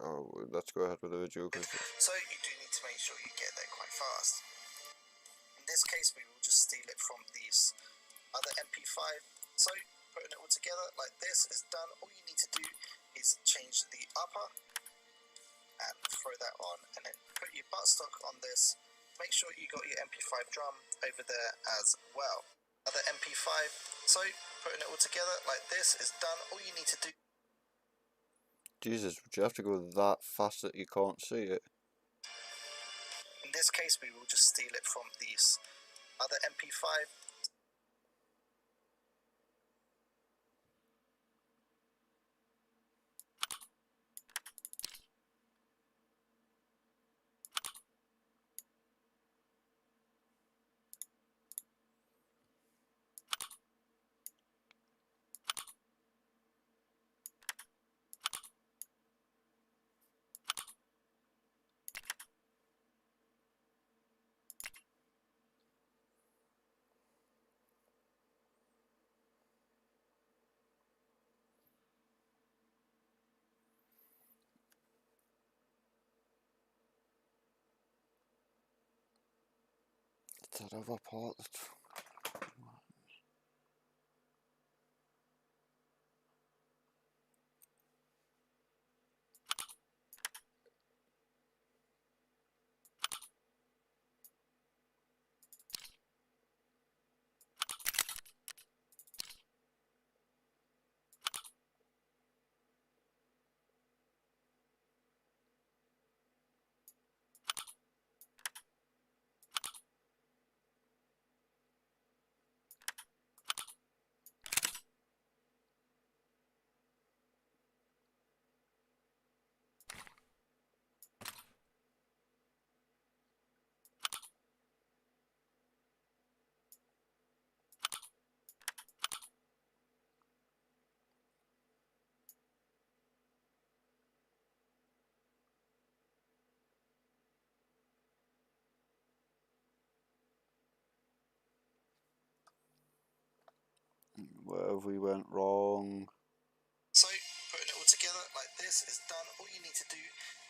Oh, let's go ahead with the video because So you do need to make sure you get there quite fast. In this case, we will just steal it from these other MP5. So putting it all together like this is done. All you need to do is change the upper and throw that on, and then put your buttstock on this. Make sure you got your MP5 drum over there as well. Other MP5. So putting it all together like this is done. All you need to do. Jesus, would you have to go that fast that you can't see it? In this case, we will just steal it from these other MP5. It's that other part that... Where have we went wrong? So putting it all together like this is done. All you need to do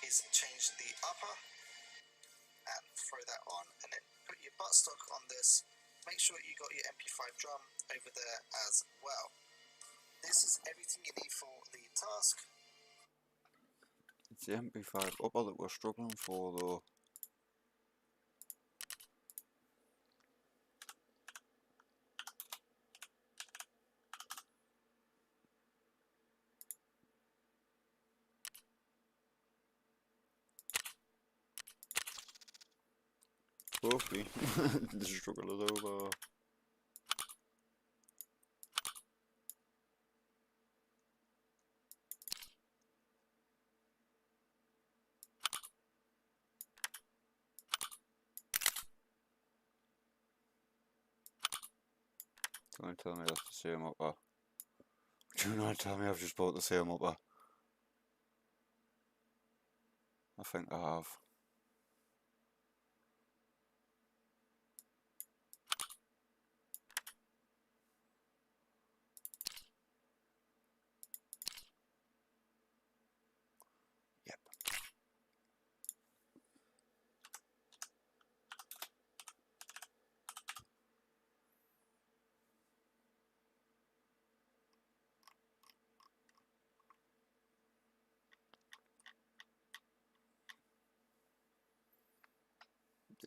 is change the upper and throw that on, and then put your buttstock on this. Make sure you got your MP5 drum over there as well. This is everything you need for the task. It's the MP5 upper that we're struggling for though. Hopefully, the struggle is over. Don't tell me that's the same upper. Do not tell me I've just bought the same upper. I think I have. Yep.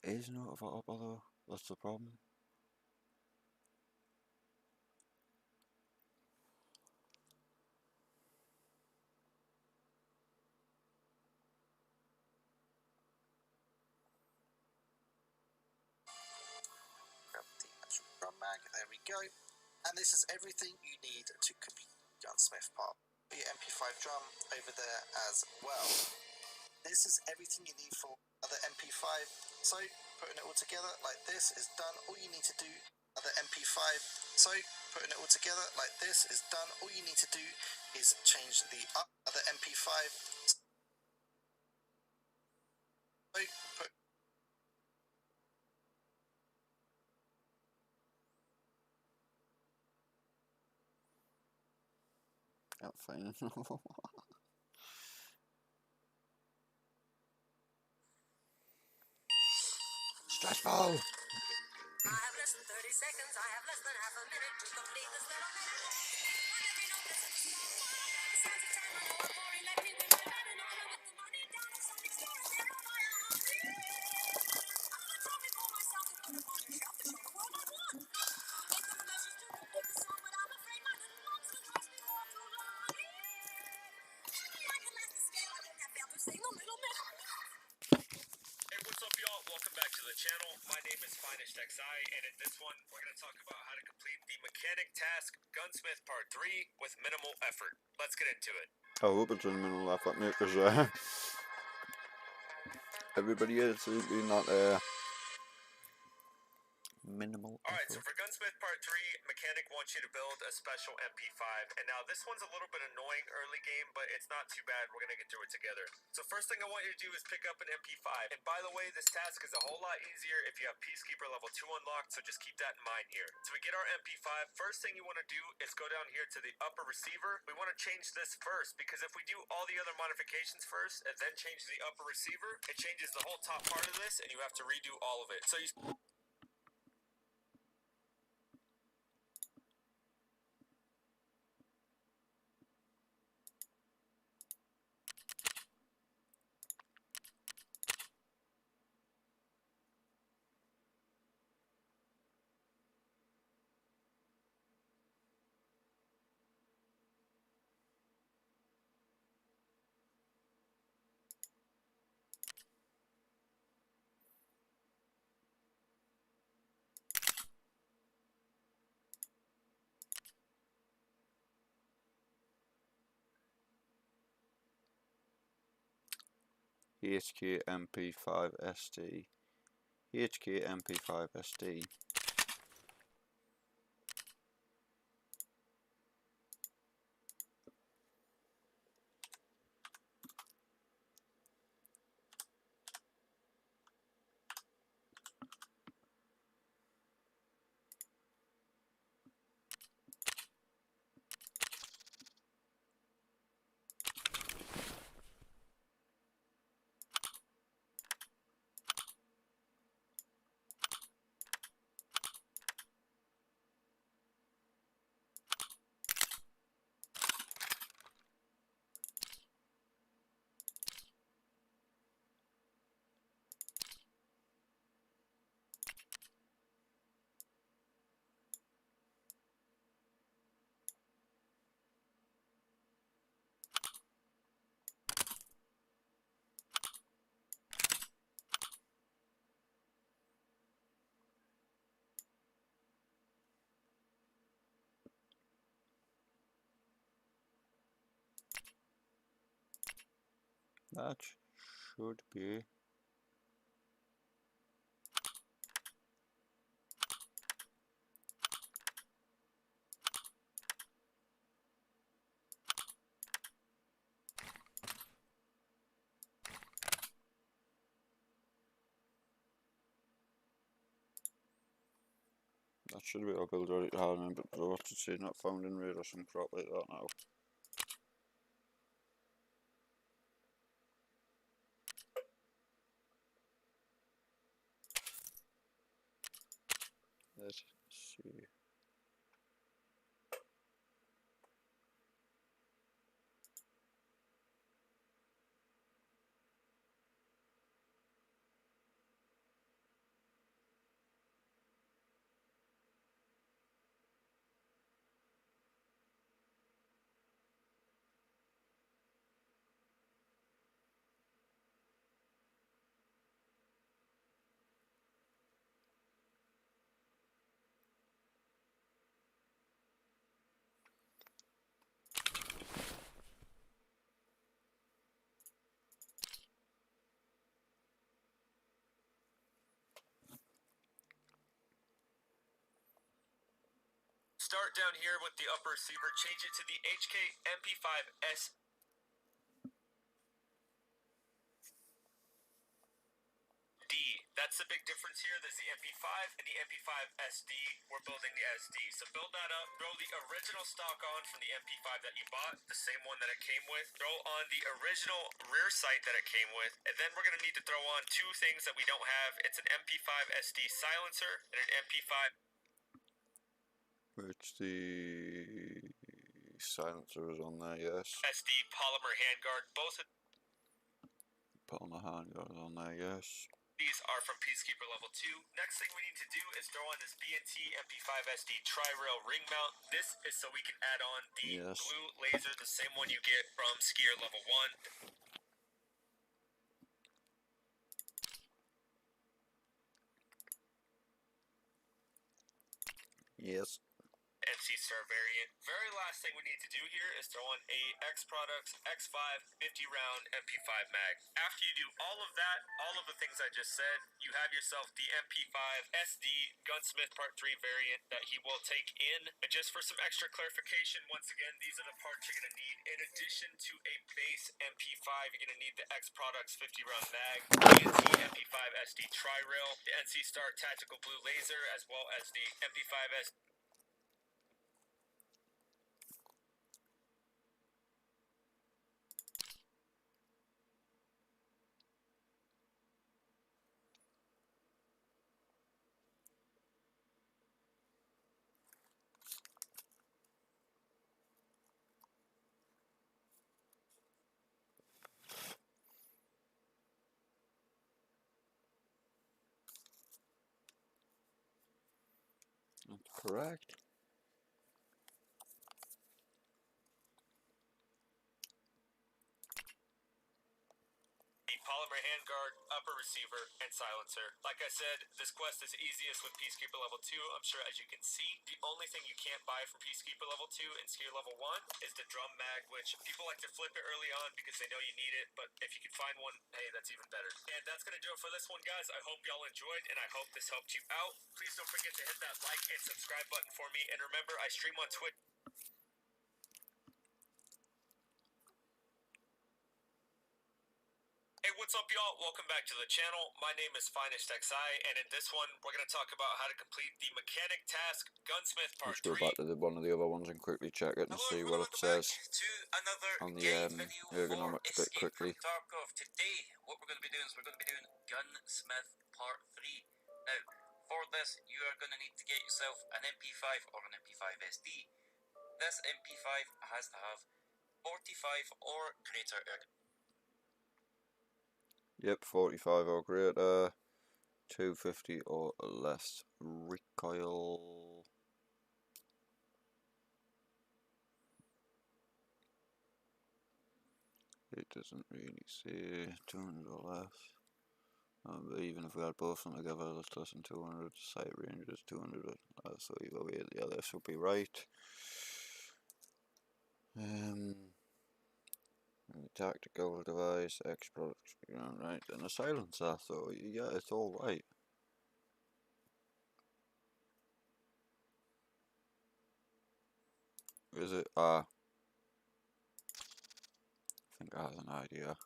There is no other upper though. That's the problem. Grab the actual drum mag, there we go. And this is everything you need to complete Gunsmith part. Your MP5 drum over there as well. This is everything you need for other MP5. So putting it all together like this is done. All you need to do, other MP5. So putting it all together like this is done. All you need to do is change the other MP5. So put Yeah, fine. Stressful! I have less than 30 seconds. I have less than half a minute to complete this little minute. On every note that's in the sky. Besides the time I know I'm boring. Let me whip it out and order with the money down. Something story there on my own. I'm a trophy for myself to put upon the shelf to show the world I won. Make the measures to complete the song, but I'm afraid my little lungs will trust me for too long. Maybe I can last the scale. I think I failed to sing a little bit. Hey, what's up, y'all? Welcome back to the channel. My name is Finest XI, and in this one, we're going to talk about how to complete the mechanic task Gunsmith Part 3 with minimal effort. Let's get into it. I hope it's in minimal effort, mate, because everybody else is doing that minimal Alright, so effort. for Gunsmith Part 3, Mechanic wants you to build a special MP5, and now this one's a little bit annoying early game, but it's not too bad. We're going to get through it together. So first thing I want you to do is pick up an MP5, and by the way, this task is a whole lot easier if you have Peacekeeper level 2 unlocked, so just keep that in mind here. So we get our MP5, first thing you want to do is go down here to the upper receiver. We want to change this first, because if we do all the other modifications first, and then change the upper receiver, it changes the whole top part of this, and you have to redo all of it. So you HK MP5 SD. HK MP5 SD. That should be. That should be our build ready to hand in, but what's it say, not found in raid or some crap like that now. Let's see. Start down here with the upper receiver, change it to the HK MP5S. That's the big difference here. There's the MP5 and the MP5 SD. We're building the SD. So build that up, throw the original stock on from the MP5 that you bought, the same one that it came with. Throw on the original rear sight that it came with. And then we're going to need to throw on two things that we don't have. It's an MP5 SD silencer and an MP5. Which the silencer is on there, yes. SD polymer handguard. Both of Polymer handguard is on there, yes. these are from Peacekeeper level 2. Next thing we need to do is throw on this BNT MP5SD tri-rail ring mount. This is so we can add on the blue laser, the same one you get from skier level 1. Yes. NC Star variant. Very last thing we need to do here is throw on a X Products X5 50 round MP5 mag. After you do all of that, all of the things I just said, you have yourself the MP5 SD Gunsmith Part 3 variant that he will take in. And just for some extra clarification, once again, these are the parts you're going to need. In addition to a base MP5, you're going to need the X Products 50 round mag, BNT MP5 SD tri-rail, the NC Star Tactical Blue Laser, as well as the MP5 SD. That's correct. Polymer handguard, upper receiver, and silencer. Like I said, this quest is easiest with Peacekeeper level 2. I'm sure as you can see, the only thing you can't buy from Peacekeeper level 2 and Skier level 1 is the drum mag, which people like to flip it early on because they know you need it, but if you can find one, hey, that's even better. And that's going to do it for this one, guys. I hope y'all enjoyed, and I hope this helped you out. Please don't forget to hit that like and subscribe button for me, and remember, I stream on Twitch. Hey, what's up, y'all? Welcome back to the channel. My name is FinestXI, and in this one, we're going to talk about how to complete the mechanic task Gunsmith Part Let's go 3. back to one of the other ones and quickly check it and see what it says To another on the guide video for ergonomics bit Escape quickly. from Tarkov. Today, what we're going to be doing is we're going to be doing Gunsmith Part 3. Now, for this, you are going to need to get yourself an MP5 or an MP5 SD. This MP5 has to have 45 or greater ergonomics. Yep, 45 or greater, 250 or less recoil. It doesn't really say 200 or less. But even if we had both of them together, that's less than 200. Sight range is 200. So either way, yeah, this will be right. Tactical device, expert, you know, right, and a silencer, so yeah, it's all right. Is it? I think I have an idea.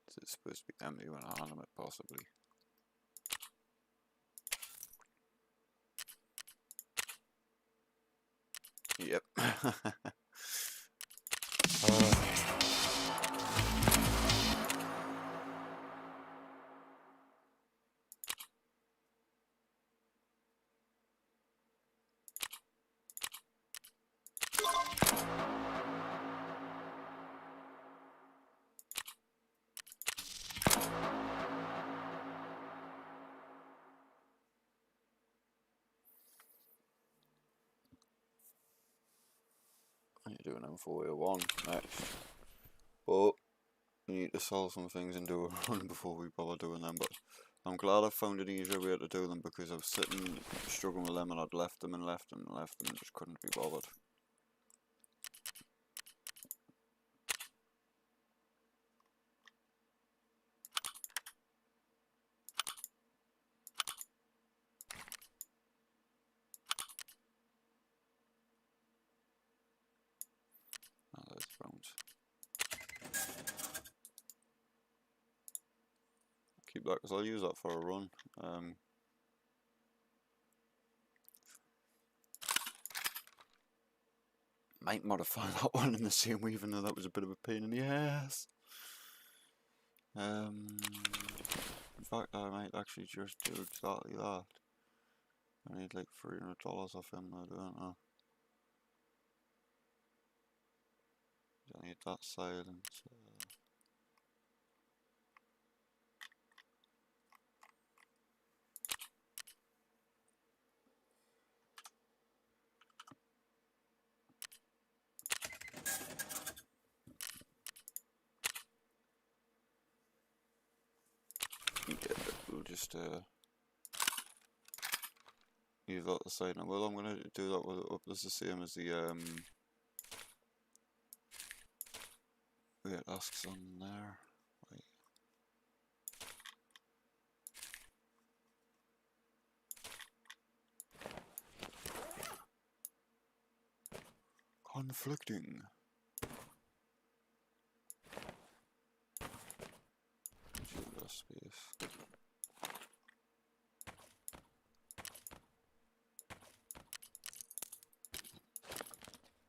Is it supposed to be empty when I animate it, possibly? Yep. You're doing M4A1 next. But we need to solve some things and do a run before we bother doing them, but I'm glad I found an easier way to do them, because I was sitting struggling with them and I'd left them and just couldn't be bothered. Oh, there's bones. Keep that, because I'll use that for a run. Might modify that one in the same way, even though that was a bit of a pain in the ass. In fact, I might actually just do exactly that. I need like $300 off him, I don't know. I need that silence. Yeah, we'll just leave that aside now. Well, I'm gonna do that with it up as the same as the wait, asks on there. Wait. Conflicting. Space.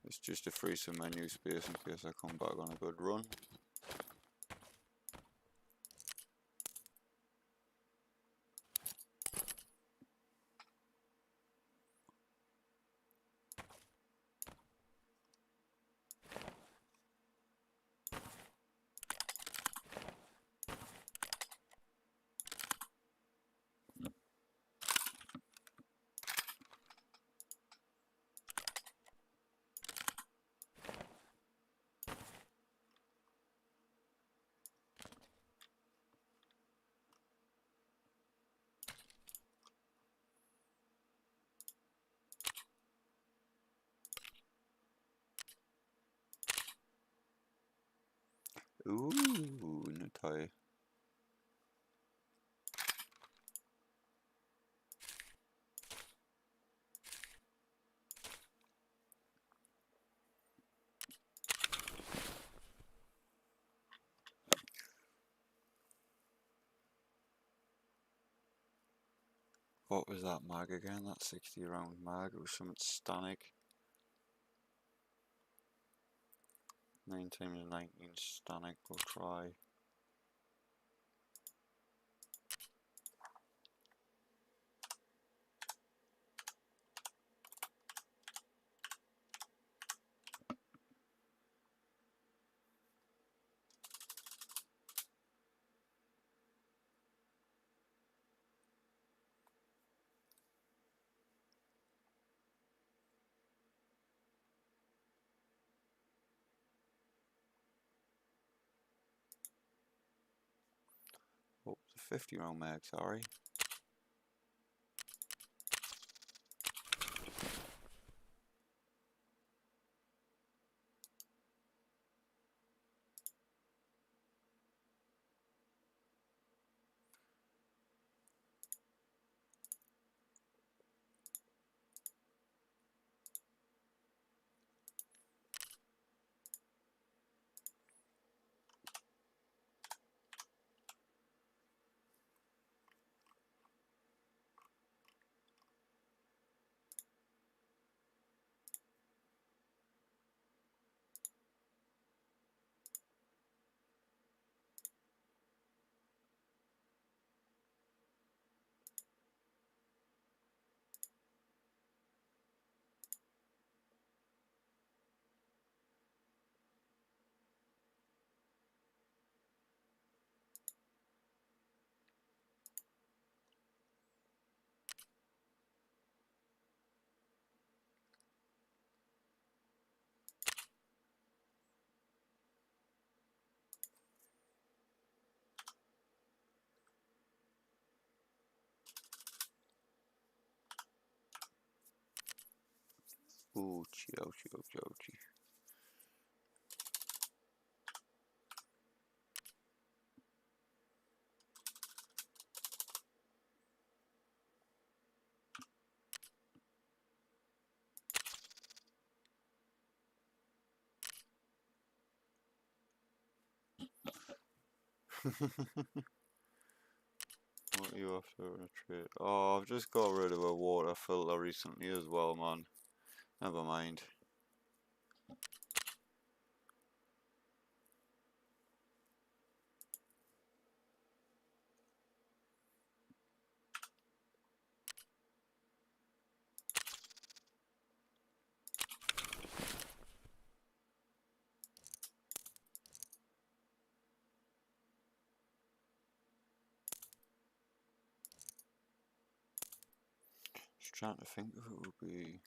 It's just to free some menu space in case I come back on a good run. Ooh, no tie. What was that mag again? That 60 round mag? It was something Static. 9 times 19 Static, we'll try. Oh, it's a 50 round mag, sorry. Ouchie, ouchie, ouchie, ouchie. What are you after in a trade? Oh, I've just got rid of a water filter recently as well, man. Never mind. Just trying to think if it would be.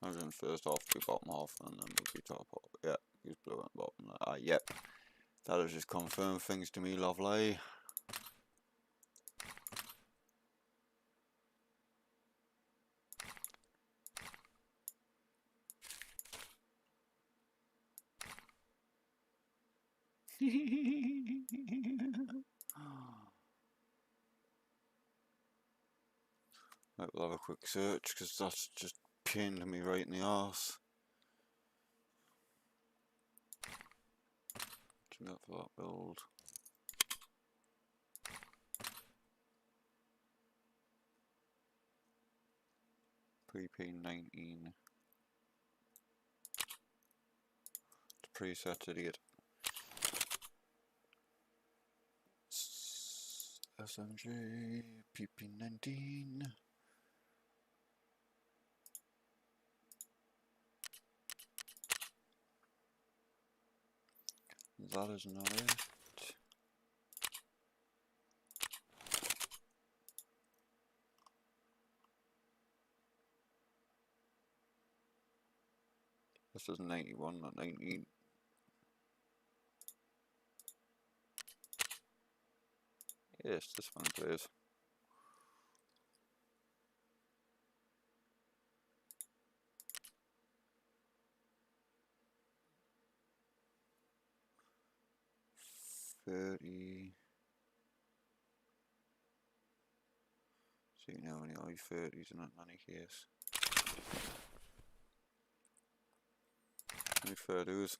As in first half be bottom half and then we'll be top half. Yeah, he's blue at bottom. Ah, yep. That has just confirmed things to me, lovely. Right, we'll have a quick search because that's just pinned me right in the arse. What's that for that build? PP19. It's preset idiot. SMG PP19. That is not it. This is 91, not 19. Yes, this one please. $30. See now any I-30s in any case. Any fair dues.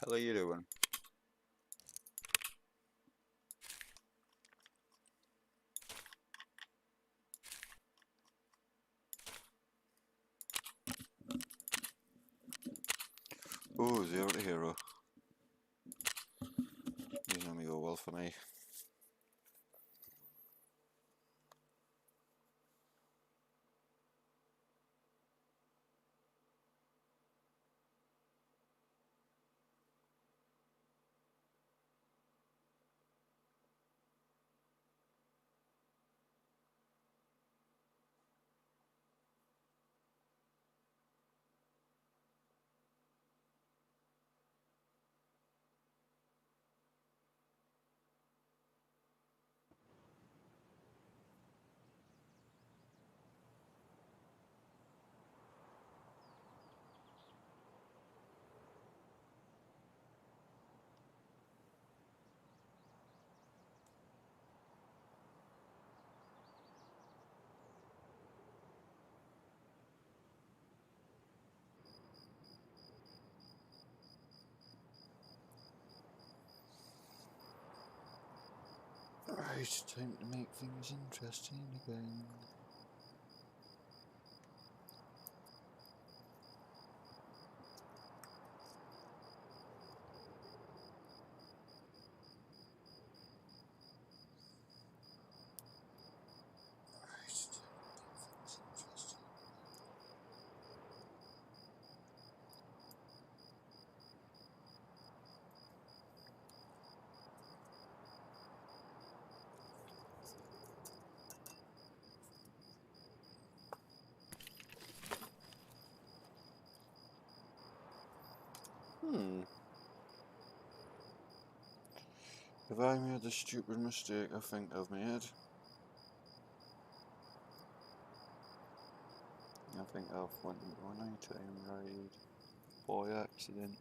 Hell are you doing? Ooh, 0 to hero. These only go well for me. Right, time to make things interesting again. Have I made the stupid mistake I think I've made? I think I've went into a nighttime ride by accident.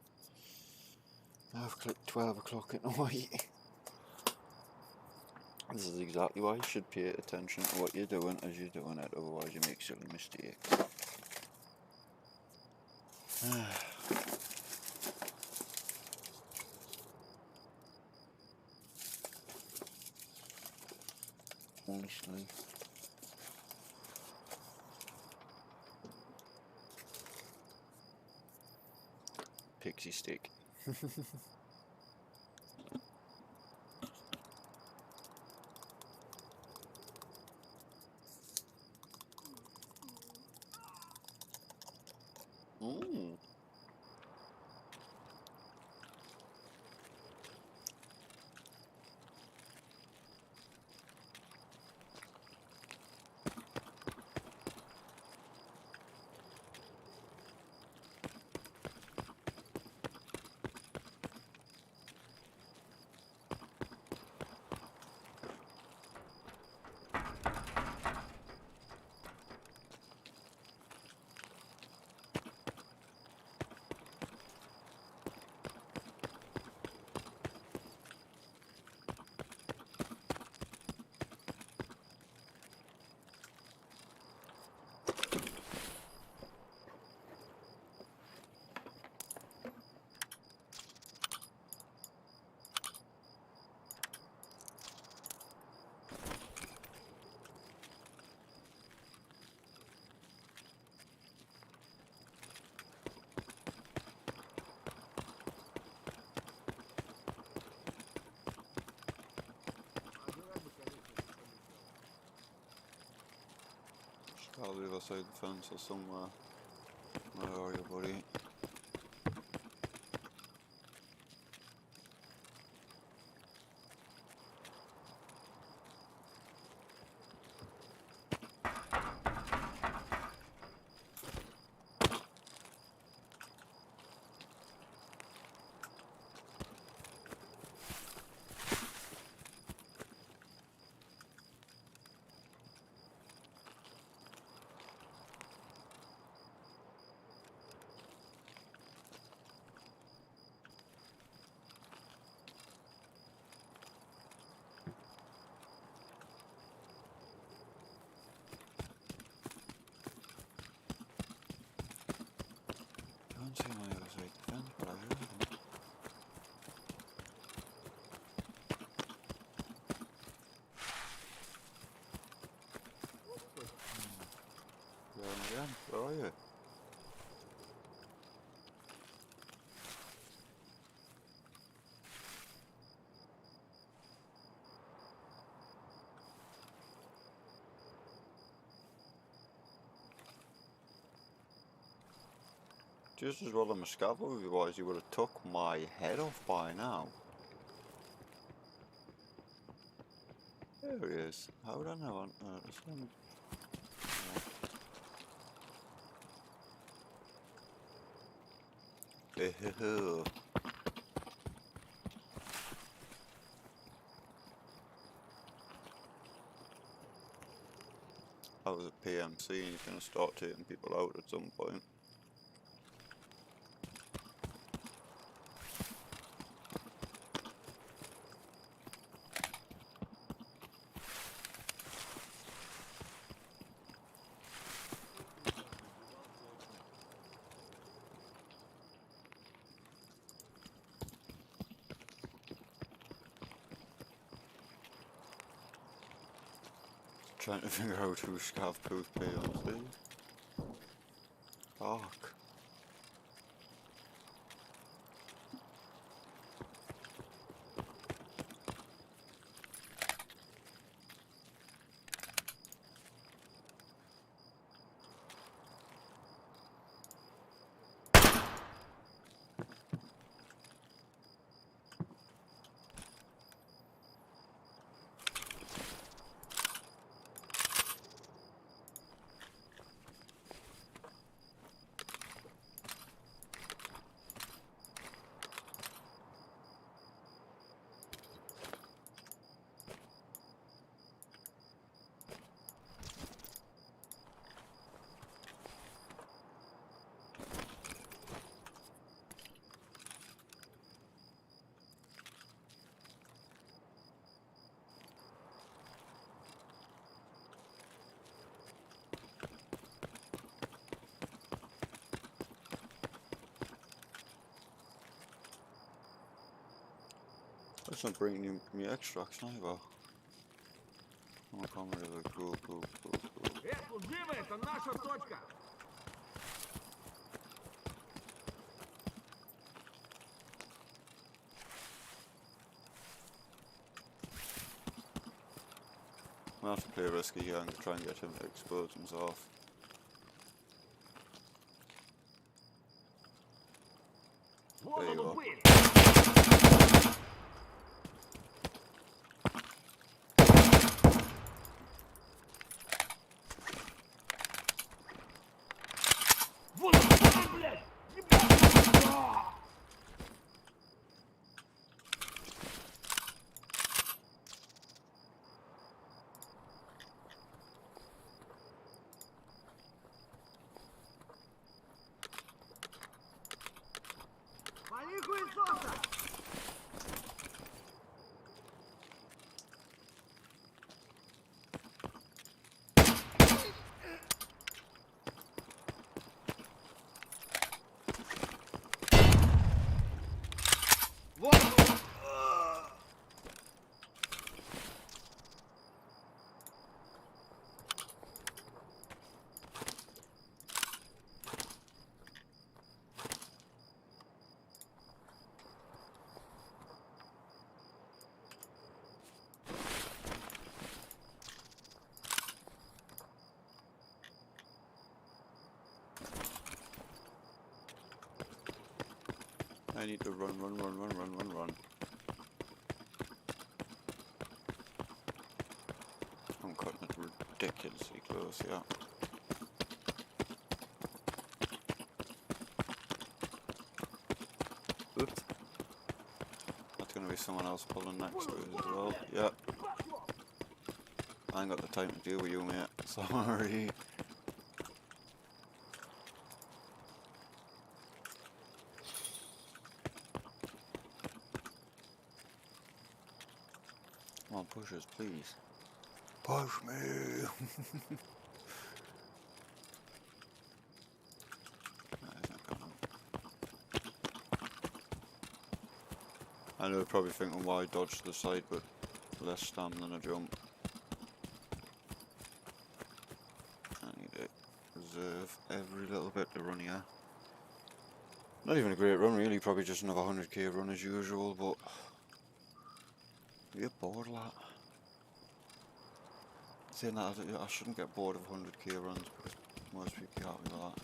I've clicked 12 o'clock at night. This is exactly why you should pay attention to what you're doing as you're doing it, otherwise you make silly mistakes. Honestly. Pixie stick. Mmm. Probably the other side of the fence or somewhere. Where are you, buddy? Can't see my other side of the fence, but I heard them. Again, where are you? Just as well I'm a scabber, otherwise you would have took my head off by now. There he is. How would I know? I was at PMC and he's going to start taking people out at some point. Trying to figure out who Scav Poof PMC. Fuck. That's not bringing you me extracts neither. Oh, come here, cool. Служивый, это наша точка. I'm gonna have to play risky here and try and get him to explode himself. Вот There you он are. был. Вот он, блядь! Ебать! А! Вали хуесоса! Вот он! А! I need to run. I'm cutting it ridiculously close, yeah. Oops. That's gonna be someone else pulling next to it as well. Yeah. I ain't got the time to deal with you, mate. Sorry. Come on, push us, please. Push me! Nah, he's not coming. I know you're probably thinking why dodge to the side, but less stam than a jump. I need to reserve every little bit to run here. Not even a great run really, probably just another 100k run as usual, but you get bored of that. Saying that, I shouldn't get bored of 100k runs because most people get happy with that.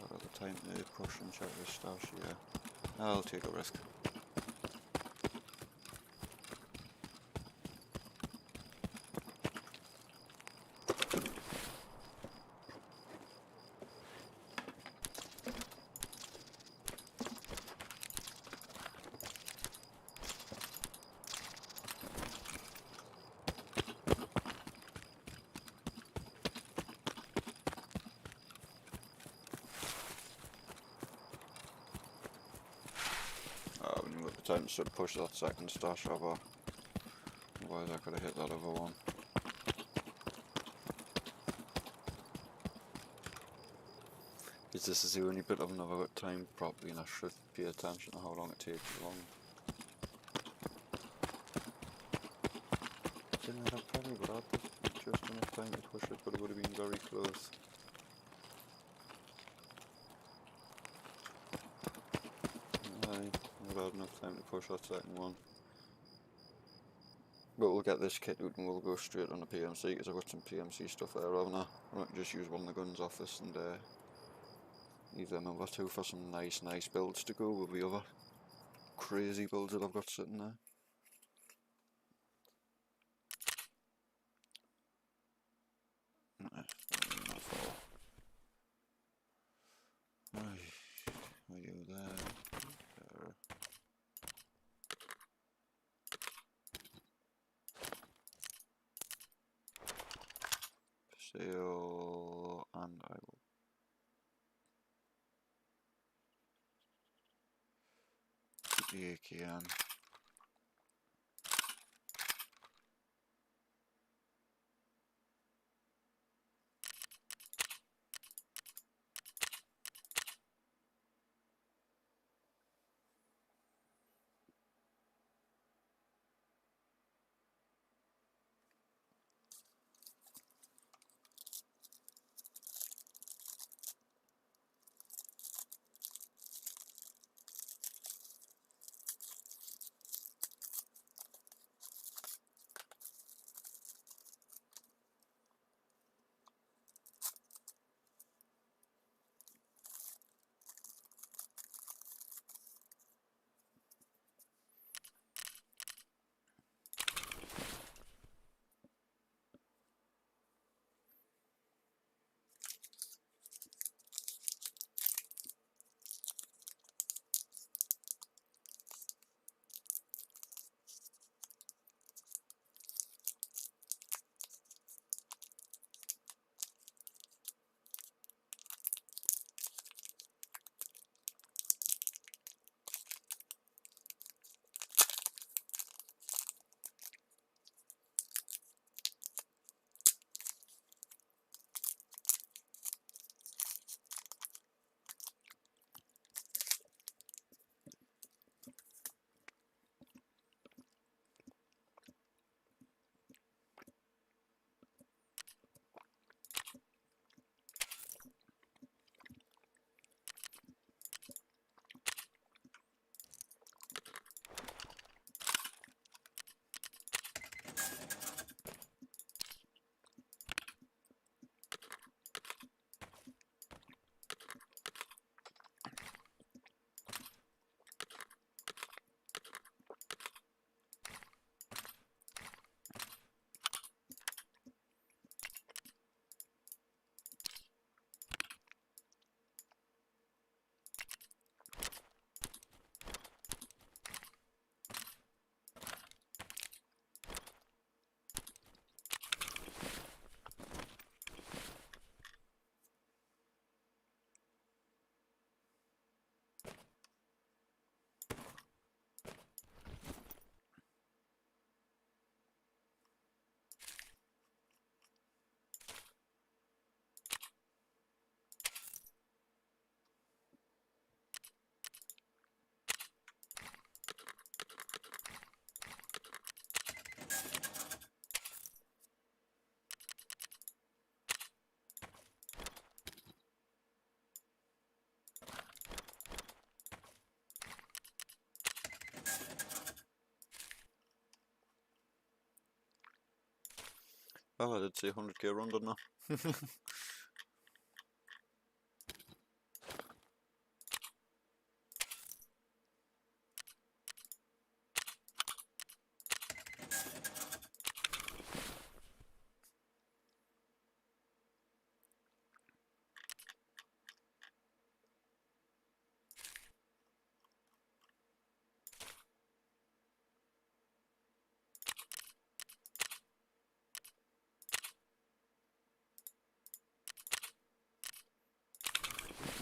I've got the time to push and check this stash here. I'll take a risk. When you got the time to push that second stash over, otherwise I could have hit that other one. Because this is the only bit I've never got timed properly and I should pay attention to how long it takes along. Didn't I probably would have just enough time to push it, but it would have been very close. I would have had enough time to push that second one. But we'll get this kit out and we'll go straight on the PMC because I've got some PMC stuff there, haven't I? I might just use one of the guns off this and leave them over two for some nice builds to go with the other crazy builds that I've got sitting there. Are you there? There. Sale, and I will. The AKM. Well, I did say 100k run, didn't I?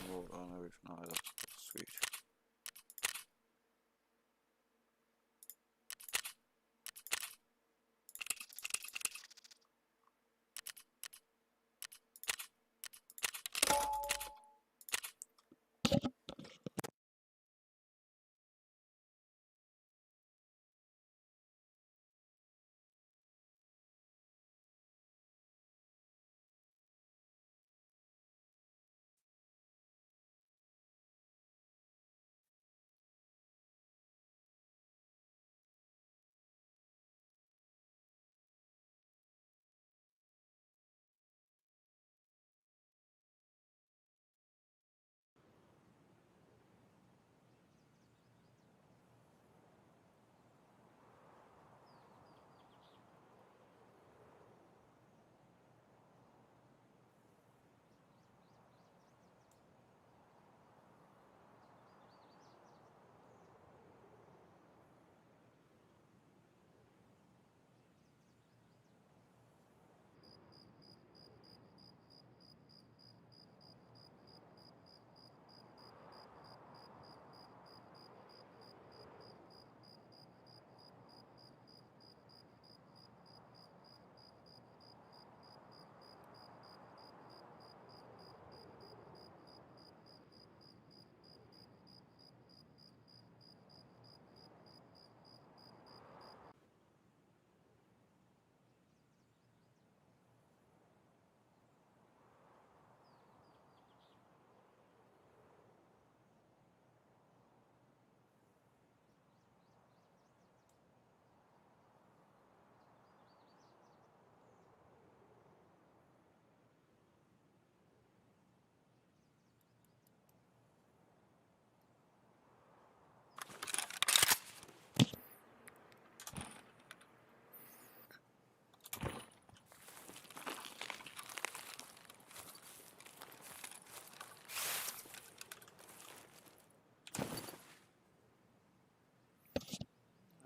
Oh, no, that's sweet.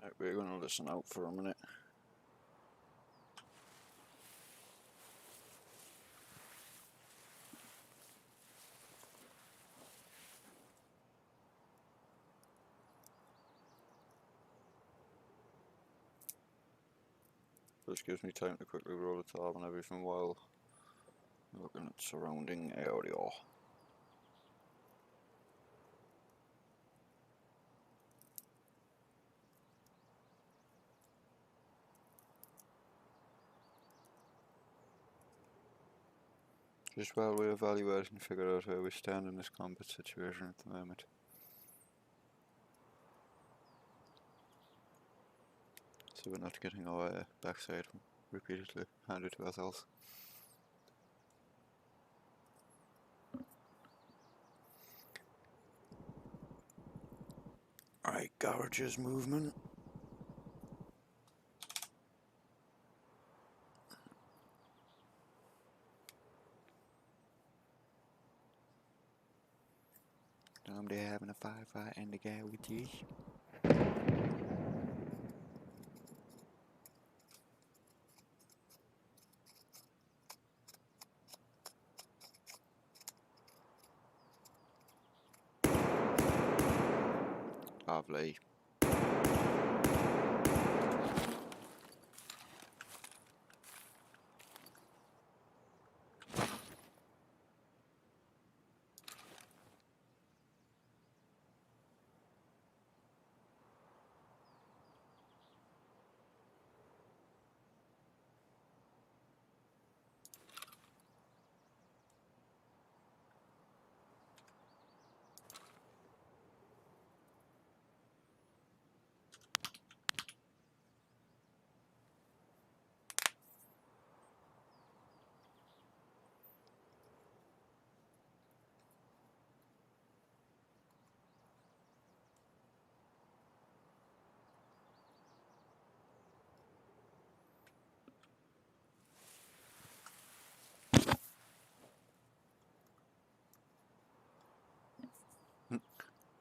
Right, we're going to listen out for a minute. This gives me time to quickly roll the tab and everything while looking at surrounding area. Just while we evaluate and figure out where we stand in this combat situation at the moment. So we're not getting our backside repeatedly handed to ourselves. Right, garages movement. Somebody having a firefight in the garages. Lovely.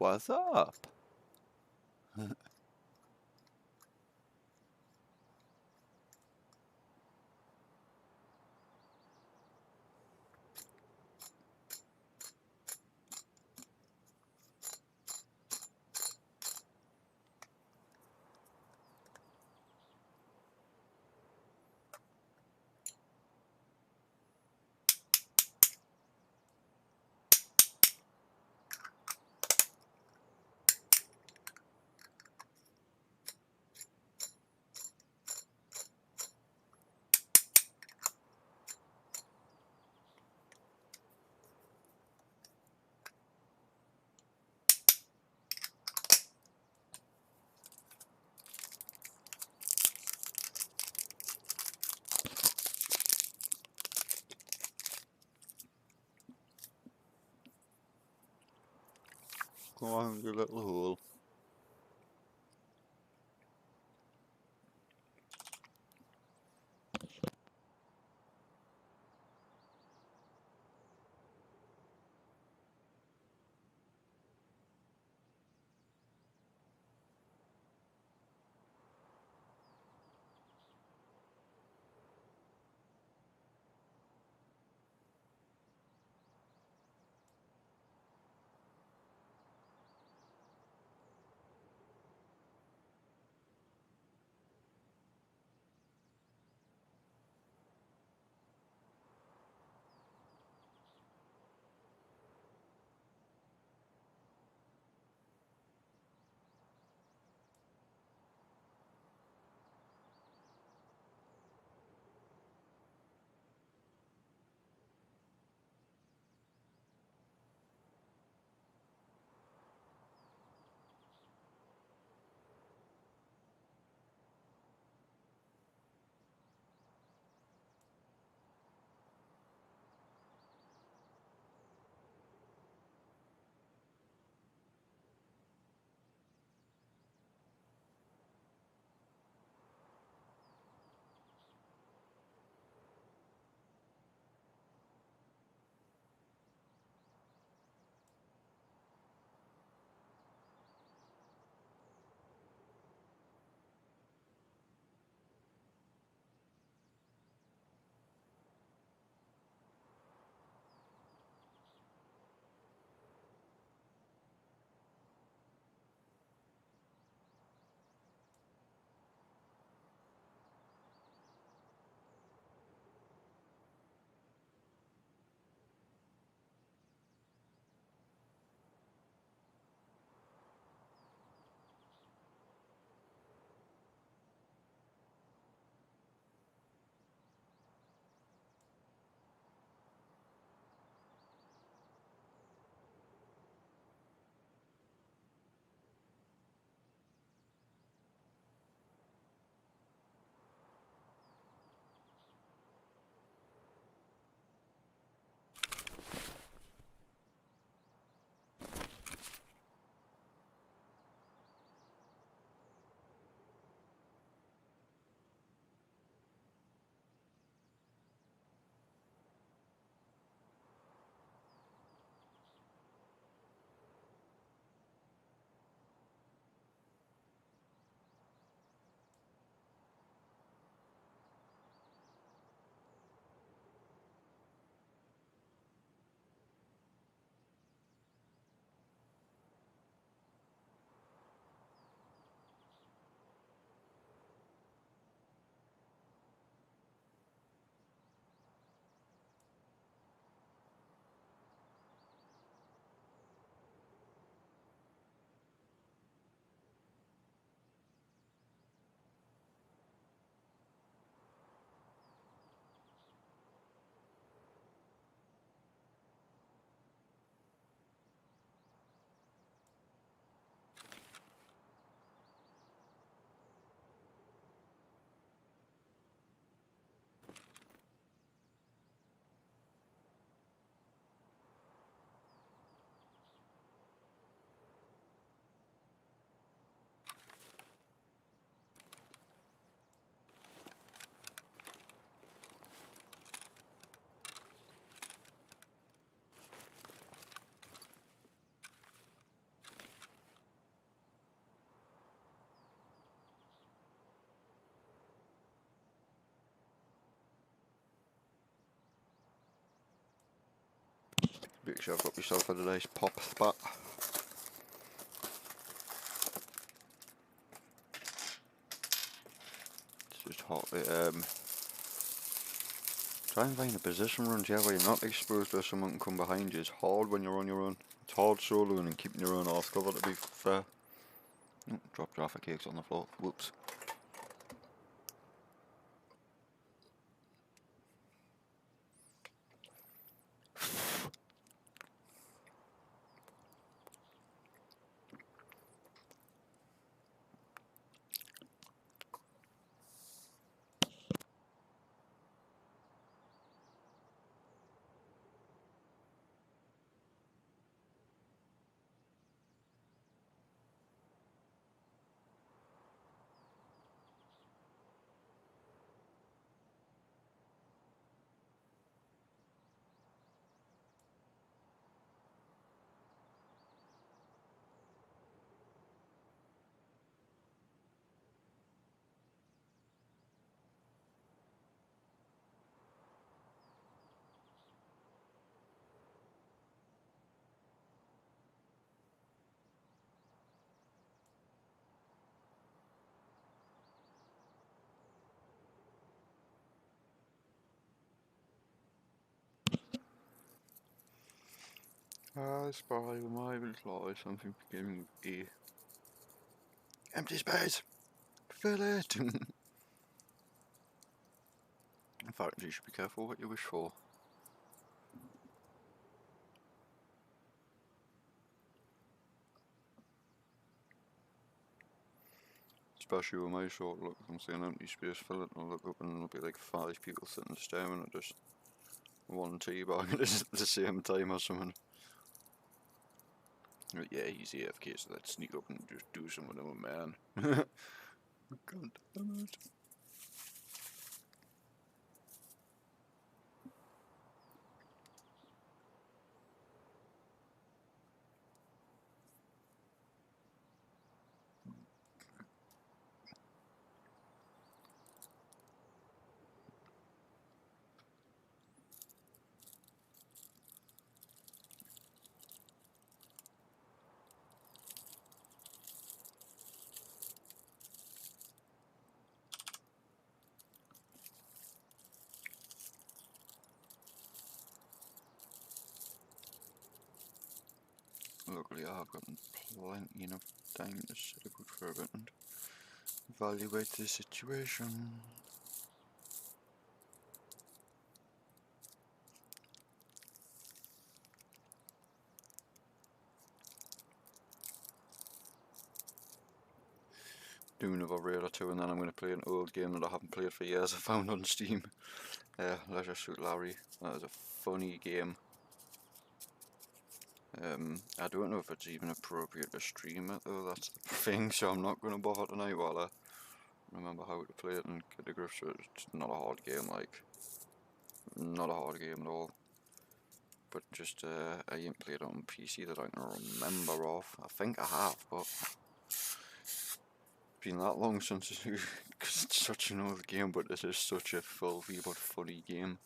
What's up? Go on, you little hole. Make sure I've got myself a nice pop spot. It's just hot. Try and find a position runs, yeah, where you're not exposed where someone can come behind you. It's hard when you're on your own. It's hard soloing and keeping your own off cover, to be fair. Oh, dropped Jaffa cakes on the floor. Whoops. I spy with my little eye something beginning with E. Empty space! Fill it! In fact, you should be careful what you wish for. Especially with my short look, if I'm seeing empty space, fill it, and I'll look up and there'll be like 5 people sitting staring at just one teabag at the same time or something. But yeah, he's AFK, so let's sneak up and just do something with him, man. God damn it. Luckily I've got plenty enough time to sit about for a bit and evaluate the situation. Do another raid or two and then I'm going to play an old game that I haven't played for years I found on Steam. Leisure Suit Larry. That is a funny game. I don't know if it's even appropriate to stream it though, that's the thing, so I'm not going to bother tonight while I remember how to play it and get the grips with it. It's not a hard game, like, not a hard game at all. But just, I ain't played it on PC that I can remember of. I think I have, but it's been that long since, because it's such an old game, but this is such a filthy but funny game.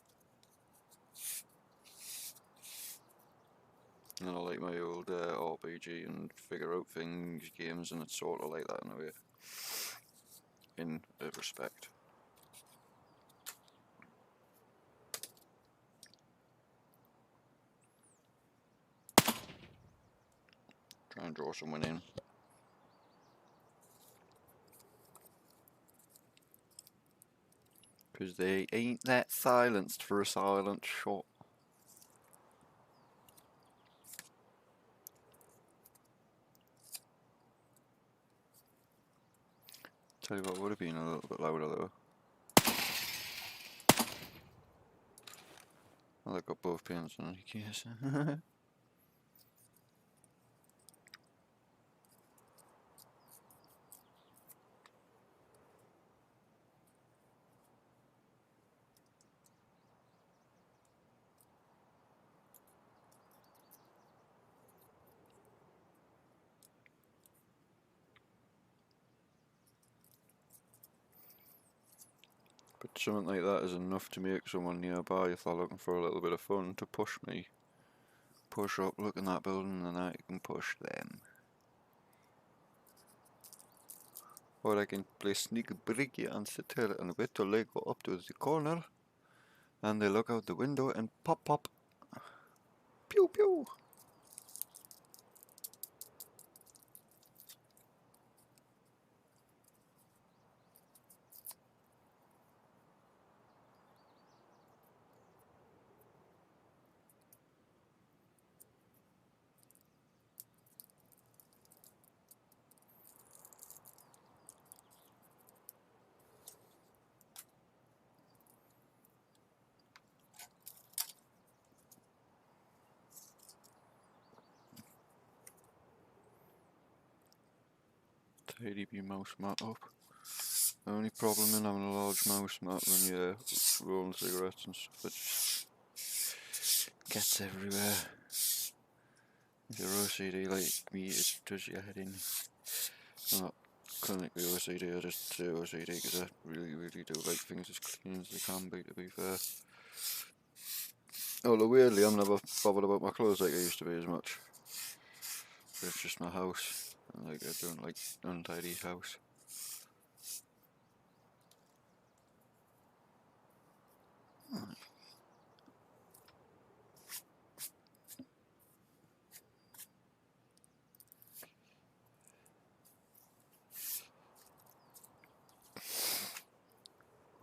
And I like my old RPG and figure out things games, and it's sort of like that in a way, in a respect. Try and draw someone in. Because they ain't that silenced for a silent shot. Tell you what would have been a little bit louder though. Well, I got both pins in any case. But something like that is enough to make someone nearby if they're looking for a little bit of fun to push push up, look in that building, and then I can push them. Or I can play sneaky bricky and sit here and wait till they go up to the corner, and they look out the window and pop pop. Pew pew. Tidy your mouse mat up. The only problem in having a large mouse mat when you're rolling cigarettes and stuff, it just gets everywhere. If you're OCD like me, it does your head in. I'm not clinically OCD, I just say OCD because I really do like things as clean as they can be, to be fair. Although weirdly, I'm never bothered about my clothes like I used to be as much. But it's just my house. Like, I don't like untidy house.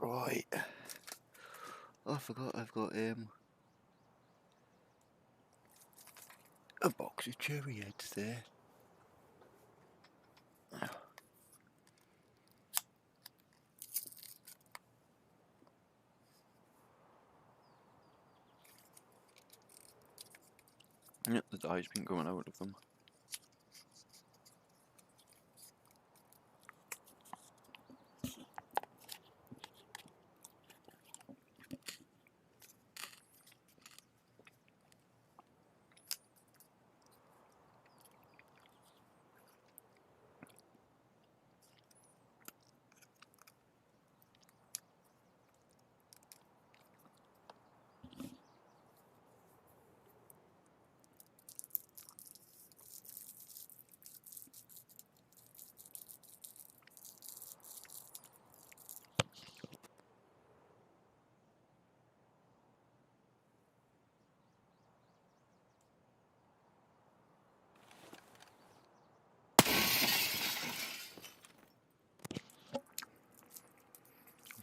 Right. I forgot I've got a box of cherry heads there. Yep, the dye's been coming out of them.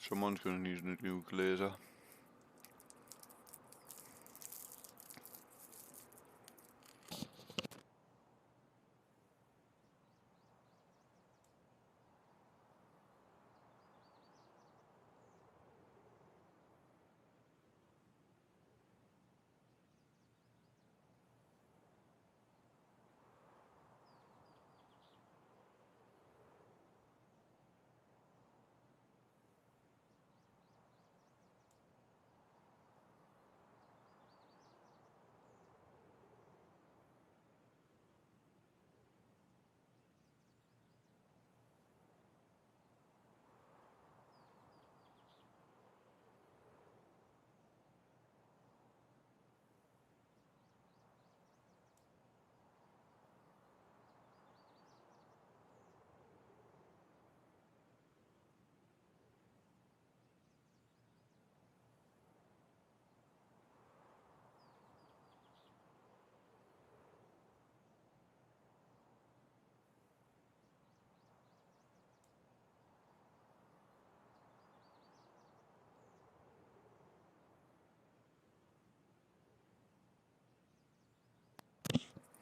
Someone's gonna need a new glazer.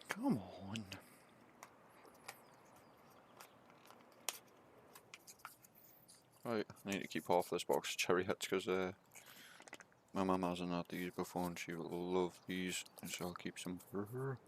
Come on. Right, I need to keep half this box of cherry heads because my mum hasn't had these before and she will love these, so I'll keep some for her.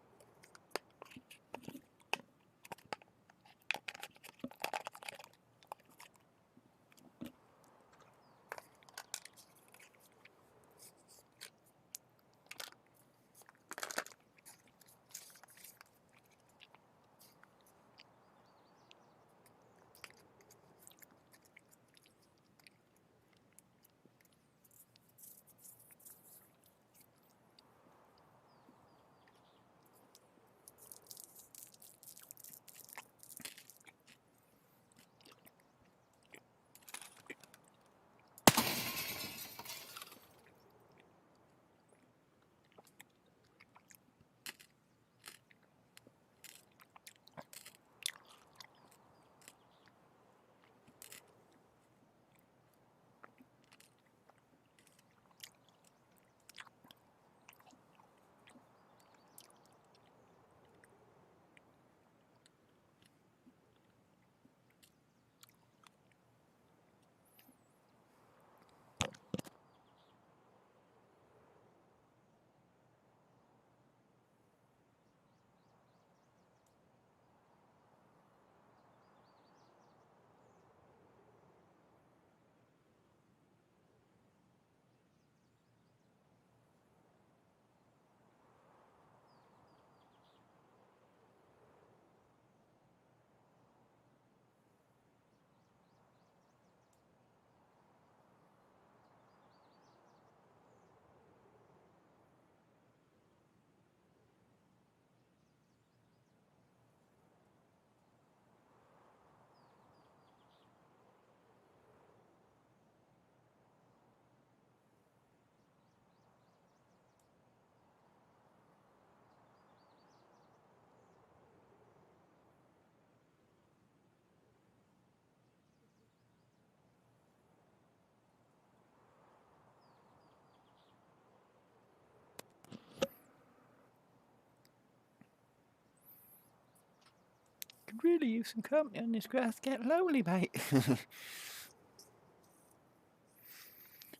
Could really use some company on this grass. Getting lonely, mate.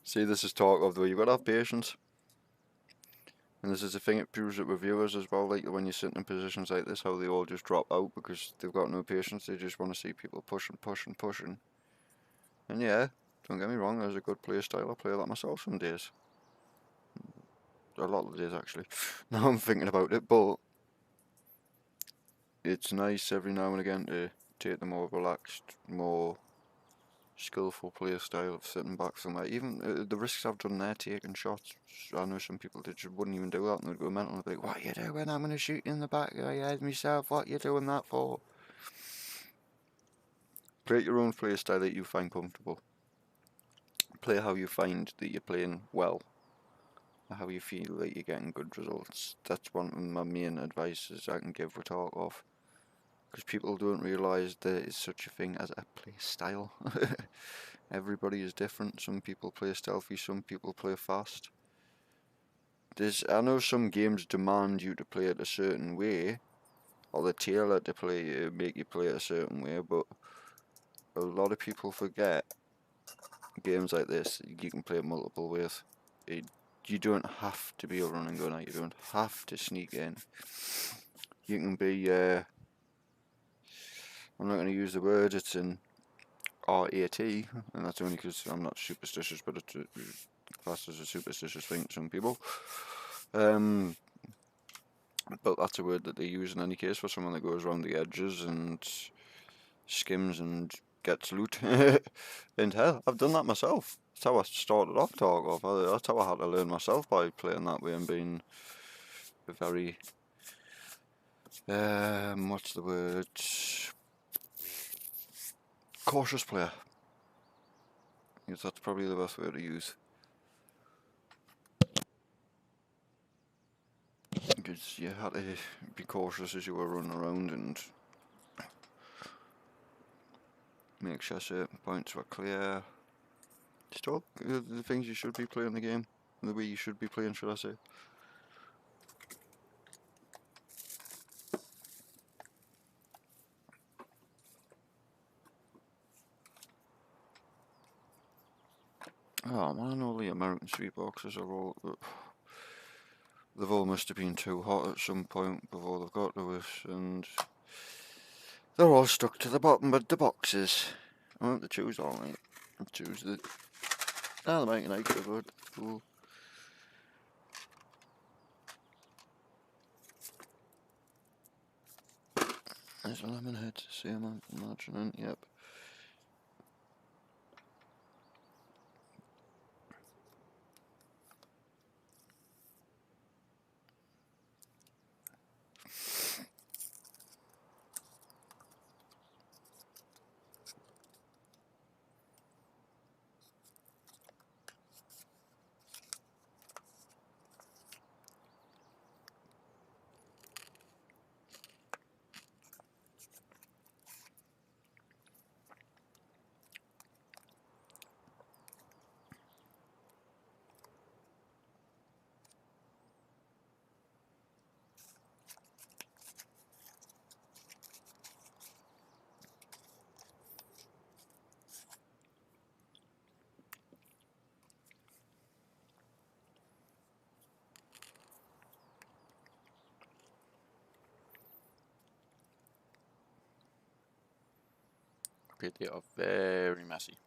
See, this is Tarkov though. You've got to have patience. And this is the thing, it proves it with viewers as well, like when you're sitting in positions like this, how they all just drop out because they've got no patience. They just want to see people pushing, pushing, pushing. And yeah, don't get me wrong, there's a good play style. I play that myself some days. A lot of the days actually. Now I'm thinking about it, but it's nice every now and again to take the more relaxed, more skillful play style of sitting back somewhere. Even the risks I've done there, taking shots, I know some people that just wouldn't even do that and they'd go mental and be like, what are you doing? I'm going to shoot you in the back of the head myself. What are you doing that for? Create your own play style that you find comfortable. Play how you find that you're playing well. How you feel that you're getting good results. That's one of my main advices I can give with Tarkov. Because people don't realise there is such a thing as a play style. Everybody is different. Some people play stealthy, some people play fast. I know some games demand you to play it a certain way, or they're tailored to make you play it a certain way, but a lot of people forget games like this, you can play it multiple ways. You don't have to be a running gunner, you don't have to sneak in. You can be, I'm not going to use the word, it's in RAT, and that's only because I'm not superstitious, but it's classed as a superstitious thing to some people. But that's a word that they use in any case for someone that goes around the edges and skims and gets loot. And hell, I've done that myself. That's how I started off Tarkov. That's how I had to learn myself, by playing that way and being a very, what's the word? Cautious player. Because that's probably the best word to use. Because you had to be cautious as you were running around and make sure certain points were clear. Just all the things you should be playing the game, the way you should be playing, should I say. Oh man, all the American sweet boxes are all... They've all must have been too hot at some point before they've got to us, and they're all stuck to the bottom of the boxes. I want to choose alright. Choose the... Ah, the American eggs are good. Cool. There's a lemon head, same I'm imagining, yep. Okay, they are very messy.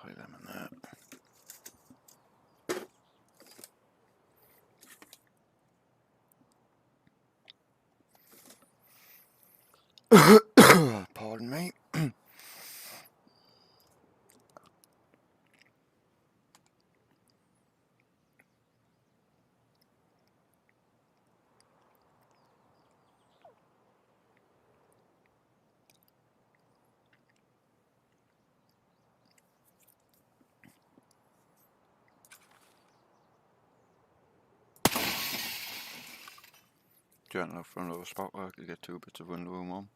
Quite them in there. Pardon me. gentle out for another spot where I could get 2 bits of window room on.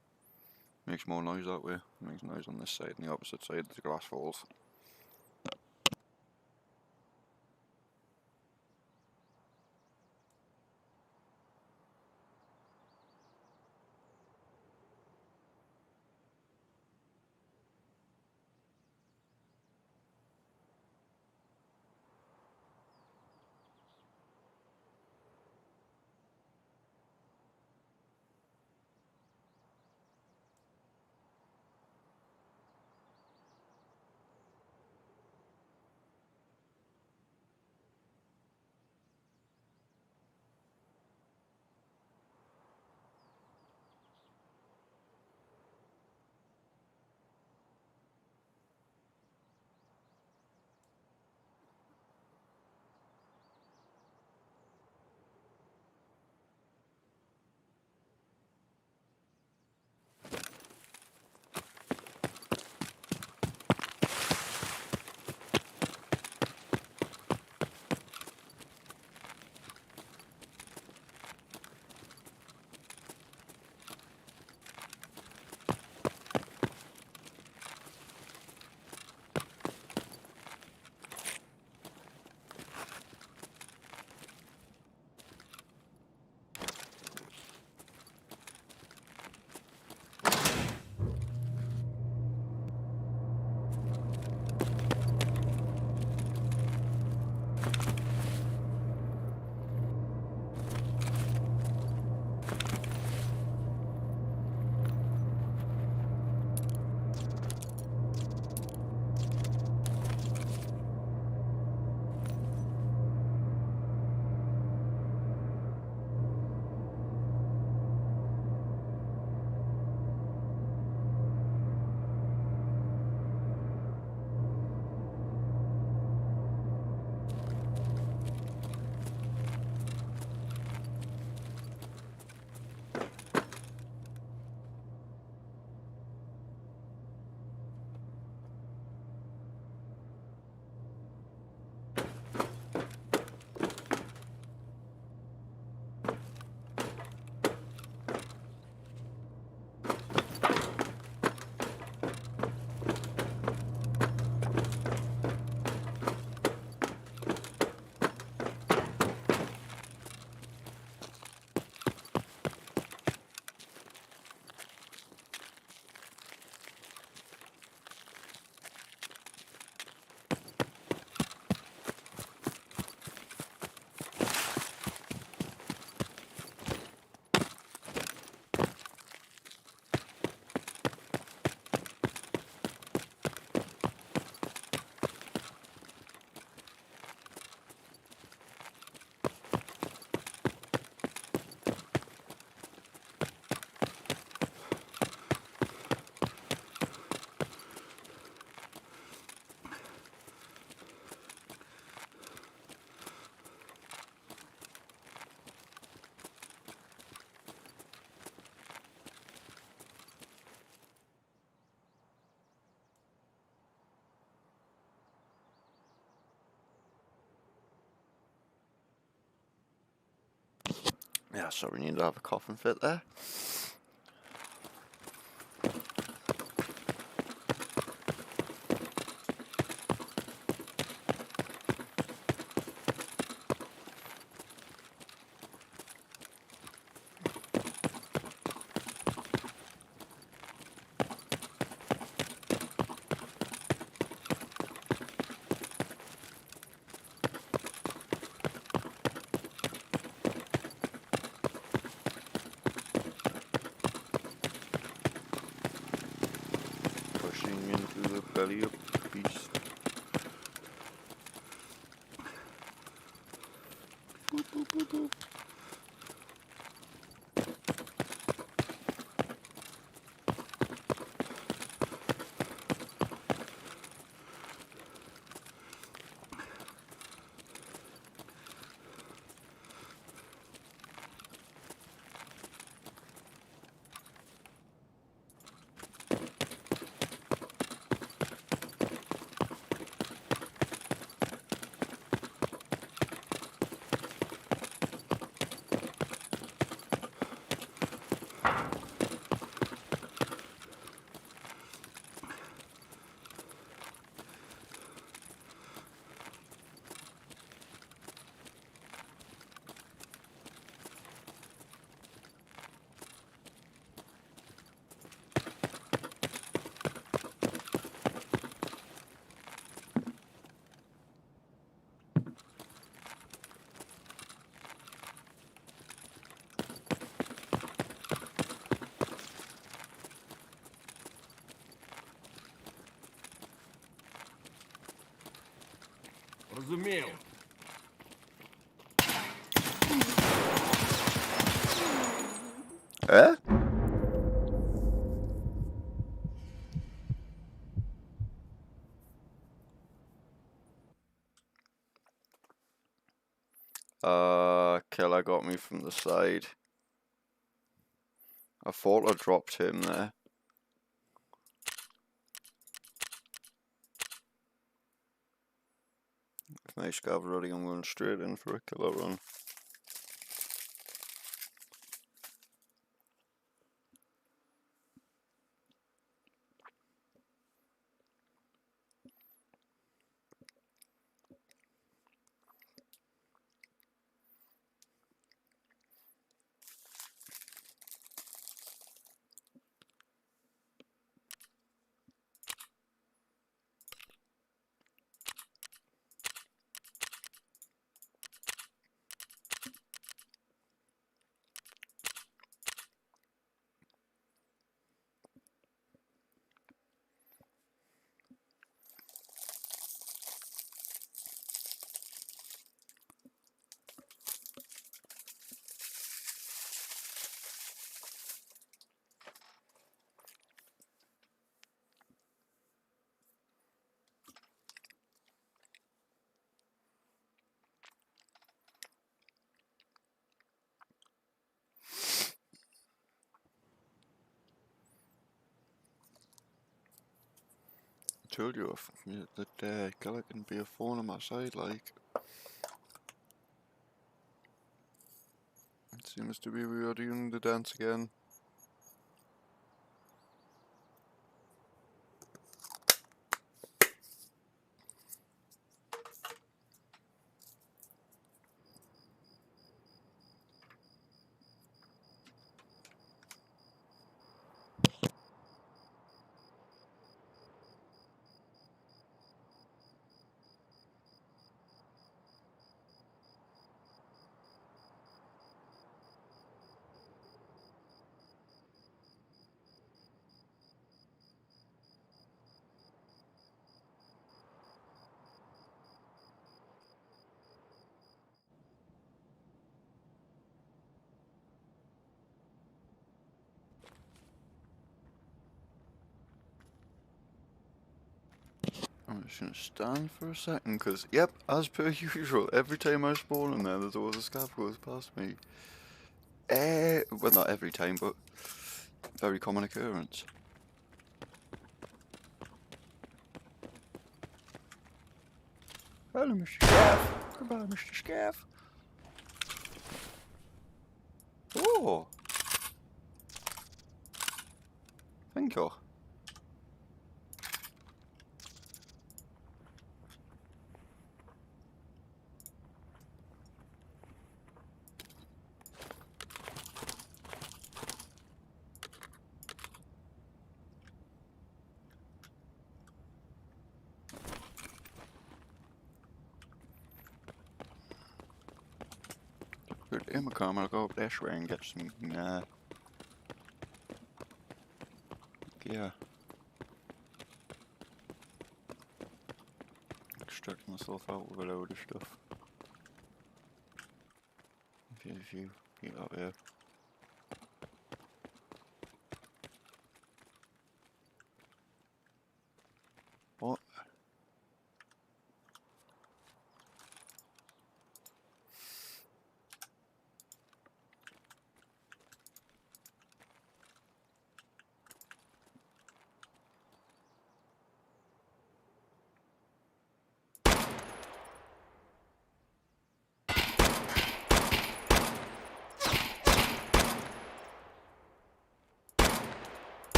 Makes more noise that way. Makes noise on this side and the opposite side the glass falls. Yeah, so we need to have a coffin fit there. Pushing into the belly of the beast. Boop, boop, boop, boop. Зрозумів. Eh? Killer got me from the side. I thought I dropped him there. If my scav's ready, I'm going straight in for a killer run. Told you that killer can be a phone on my side, like. It seems to be we are doing the dance again. I'm just gonna stand for a second, because, yep, as per usual, every time I spawn in there, there's always a scav goes past me. Well, not every time, but very common occurrence. Hello, Mr. Scav. Goodbye, Mr. Scav. Oh! Thank you. Good, in my car, I'll go up this way and get some, gear. Extract myself out with a load of stuff. If you get up here. What?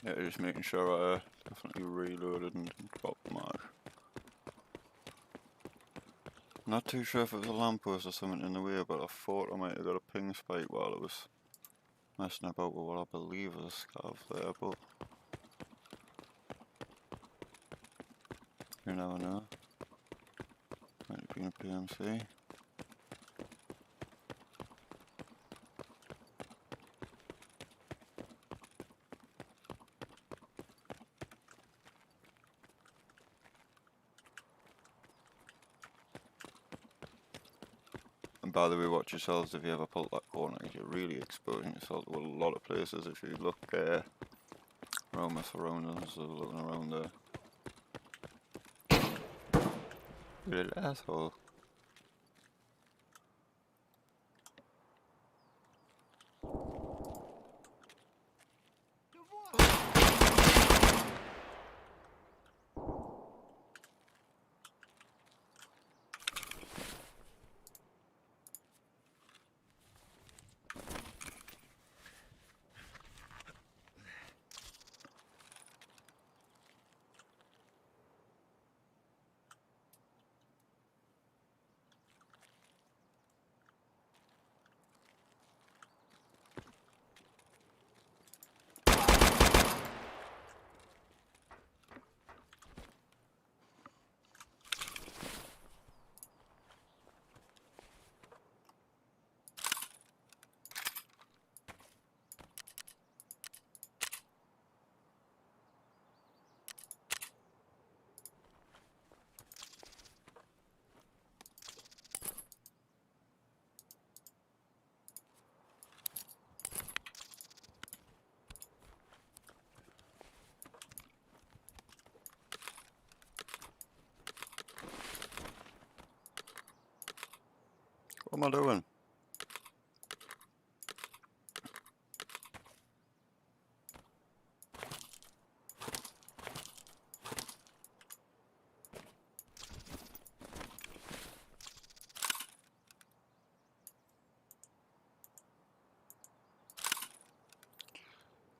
Yeah, just making sure I definitely reloaded and dropped my. Not too sure if it was a lamppost or something in the way, but I thought I might have got a ping spike while I was messing about with what I believe is a scarf there, but you never know. Might have been a PMC. And by the way, watch yourselves if you ever pull that corner, because you're really exposing yourself to a lot of places if you look around my surroundings, looking around there. You little asshole. What am I doing?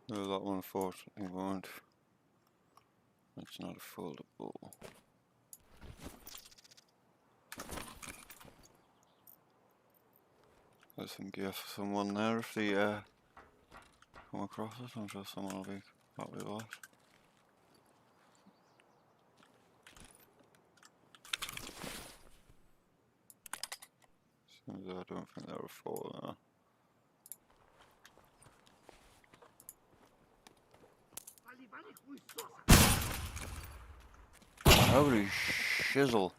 No, that one unfortunately won't. It's not a foldable. There's some gear for someone there if they come across it. I'm sure someone will be happy with that. Seems I don't think there were 4 there. Holy shizzle.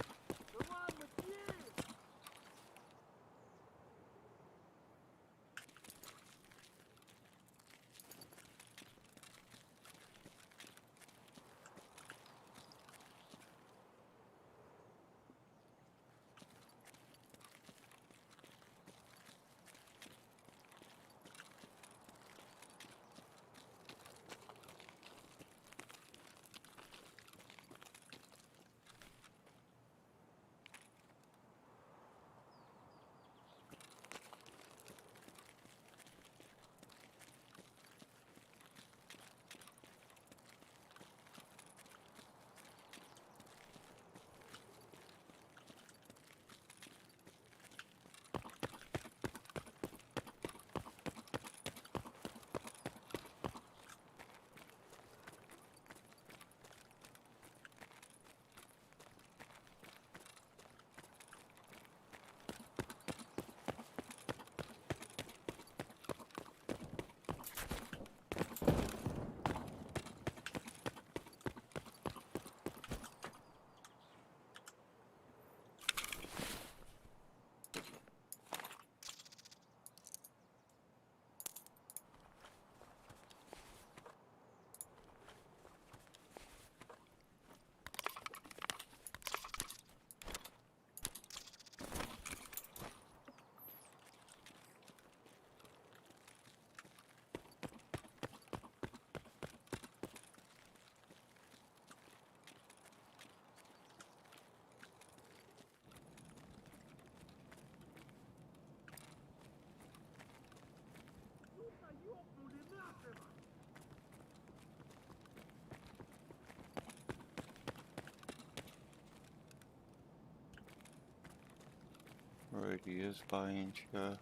Right, he is buying chair.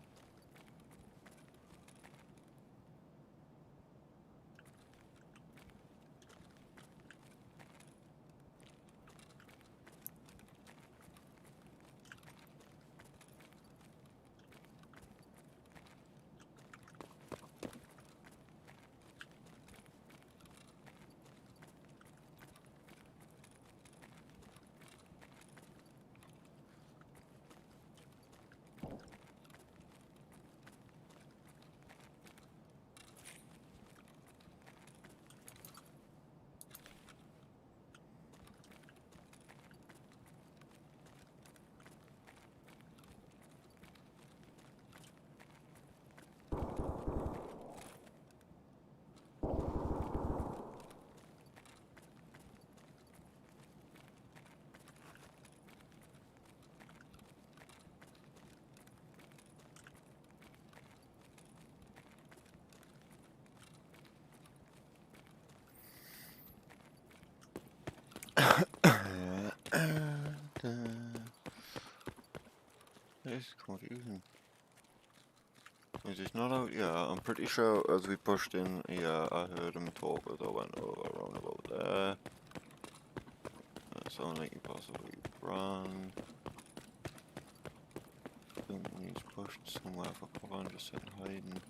This is confusing. Is it not out yet? I'm pretty sure as we pushed in here, I heard him talk as I went over around about there. It sounded like he possibly ran. I think he's pushed somewhere for cover and just sitting hiding.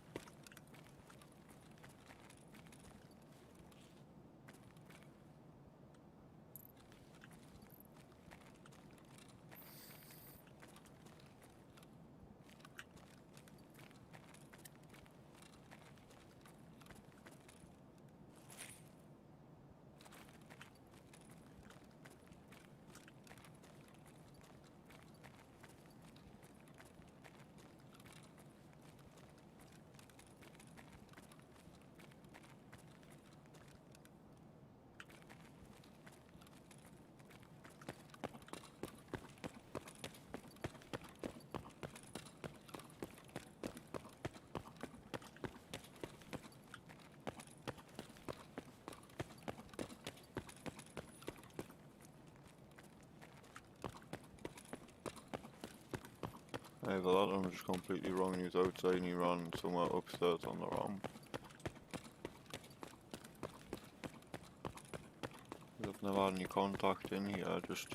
Hey, but that one was just completely wrong. He was outside and he ran somewhere upstairs on the ramp. I've never had any contact in here, just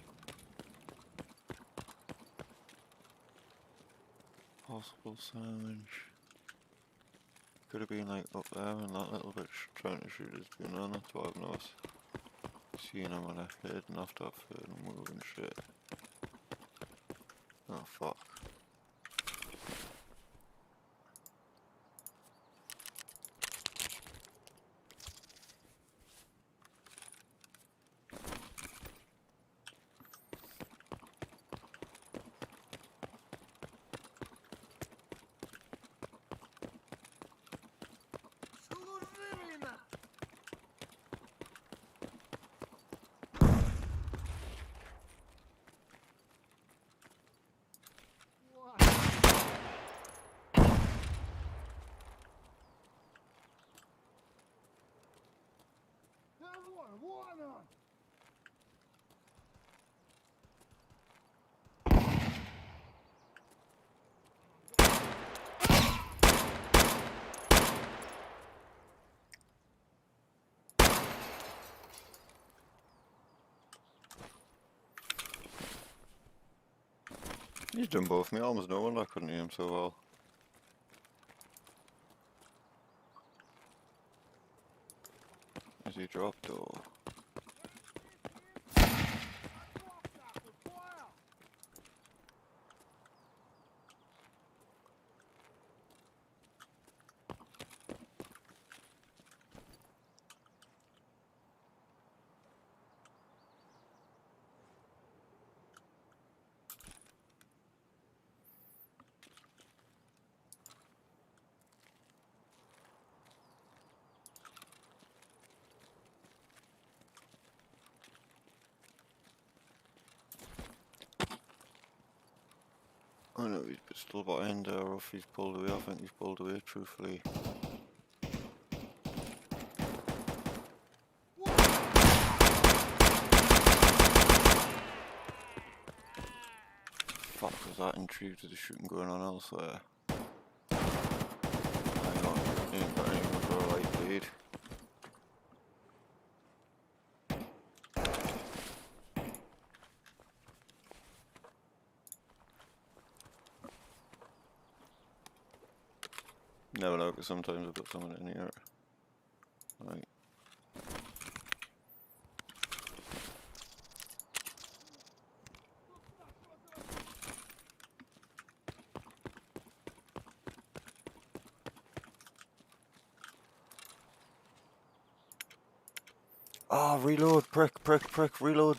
possible damage. Could have been like up there and that little bit trying to shoot his gun on. That's why I've not seen him when I've heard and after I've heard him move and shit. Oh fuck. Вон он! He's done both me arms, no wonder I couldn't hear him so well. Has he dropped or? I know he's still behind there, or if he's pulled away. I think he's pulled away, truthfully. Fuck, was that intrigued with the shooting going on elsewhere? Hang on, ain't got anyone for a light lead. Never know, because sometimes I've got someone in here. Right. Ah, oh, reload, prick, reload.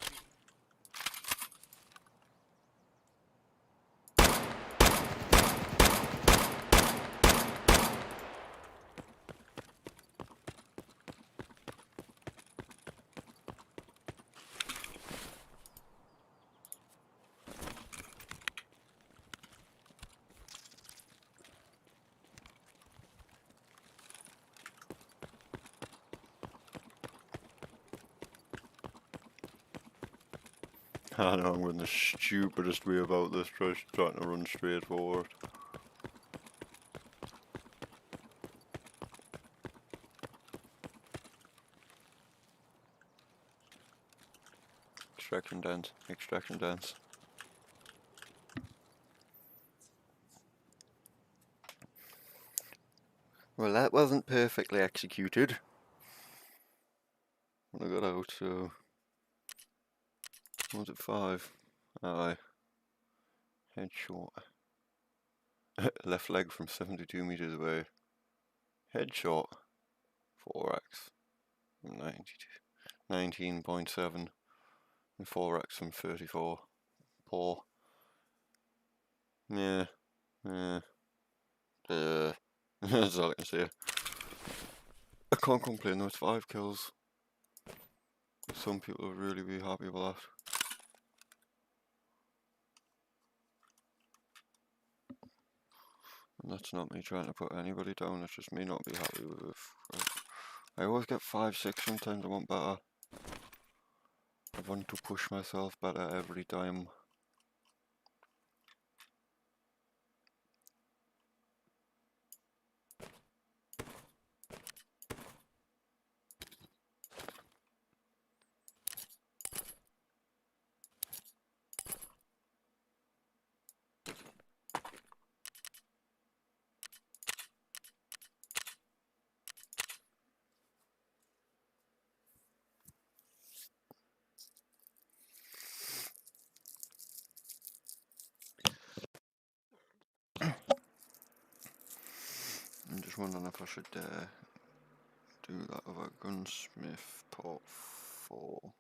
I know I'm going the stupidest way about this, trying to run straight forward. Extraction dance, extraction dance. Well, that wasn't perfectly executed when I got out, so... Was it 5? Aye. Headshot. Left leg from 72 meters away. Headshot. 4x. 19.7. And 4x from 34. Poor. Yeah. Yeah. That's all I can say. I can't complain though, it's 5 kills. Some people would really be happy with that. And that's not me trying to put anybody down, it's just me not be happy with it. I always get 5, 6 sometimes, I want better. I want to push myself better every time. I'm just wondering if I should do that other gunsmith part 4.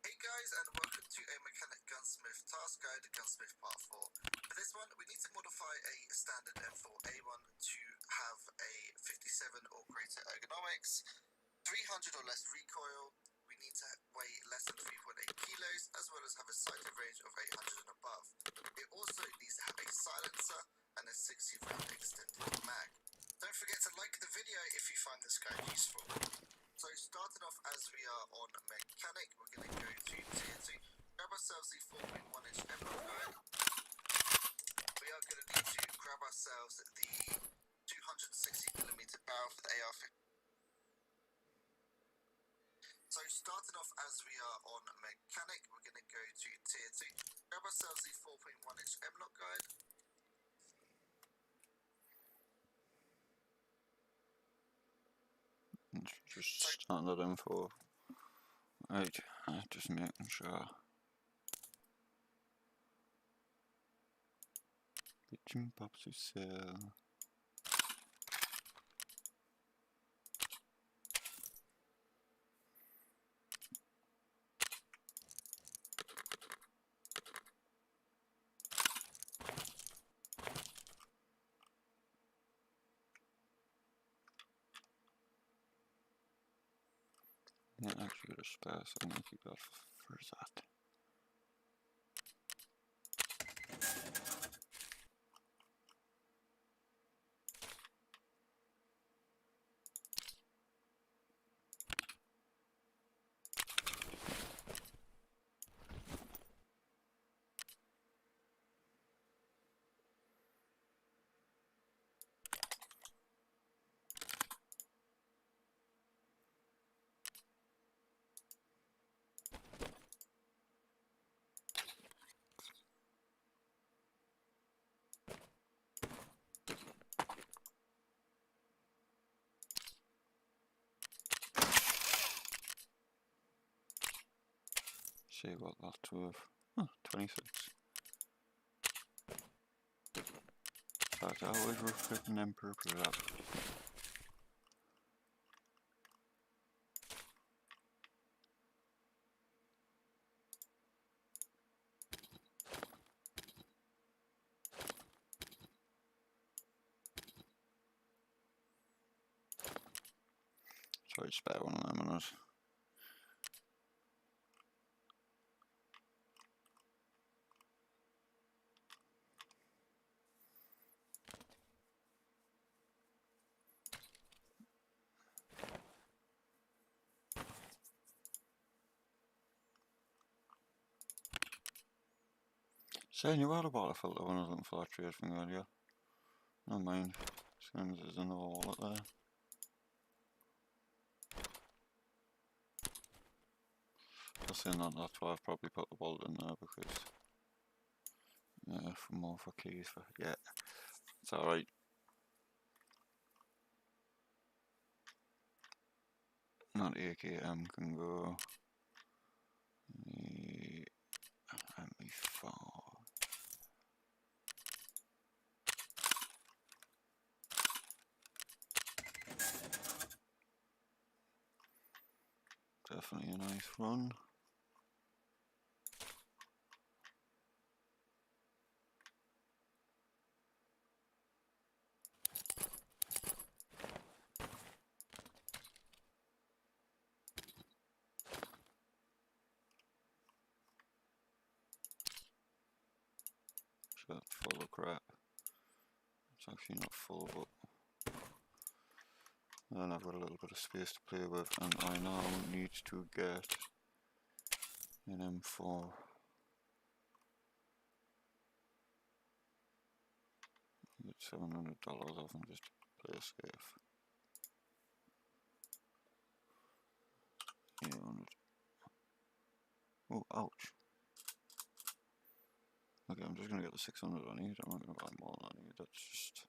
Hey guys, and welcome to a Mechanic Gunsmith Task Guide, Gunsmith Part 4. For this one, we need to modify a standard M4A1 to have a 57 or greater ergonomics, 300 or less recoil, we need to weigh less than 3.8 kilos, as well as have a sighting range of 800 and above. It also needs to have a silencer and a 60 round extended mag. Don't forget to like the video if you find this guide useful. So starting off as we are on mechanic, we're going to go to tier 2, grab ourselves the 4.1 inch M-Lock guide. We are going to need to grab ourselves the 260mm barrel for the AR-15. So starting off as we are on mechanic, we're going to go to tier 2, grab ourselves the 4.1 inch M-Lock guide. Just standard info. Right, just making sure. Bitchin' pops to sell. Yeah, actually, there's space. I'm gonna keep that for that. See what that's worth. Huh, 26. So it's always worth picking them purple up. So I'd spare one of them on us. Saying you had a bottle filter when I was looking for that trade thing earlier. Not mine. Seems there's another wallet there. I'm saying that's why I've probably put the wallet in there because for more for keys for yeah. It's alright. Not AKM can go. ME4. Definitely a nice run. So that's full of crap. It's actually not full, but then I've got a little bit of space to play with, and I now need to get an M4. Get $700 off and just play safe. 800. Oh, ouch. Okay, I'm just gonna get the 600 I need. I'm not gonna buy more than I need. That's just.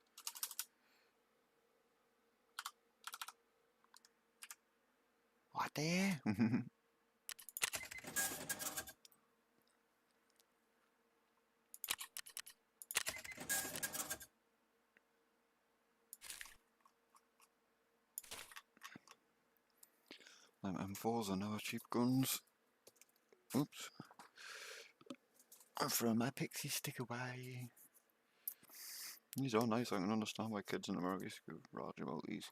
What there? Them M4s are never cheap guns. Oops. I'm throwing my pixie stick away. These are nice. I can understand why kids in America used to rage about these.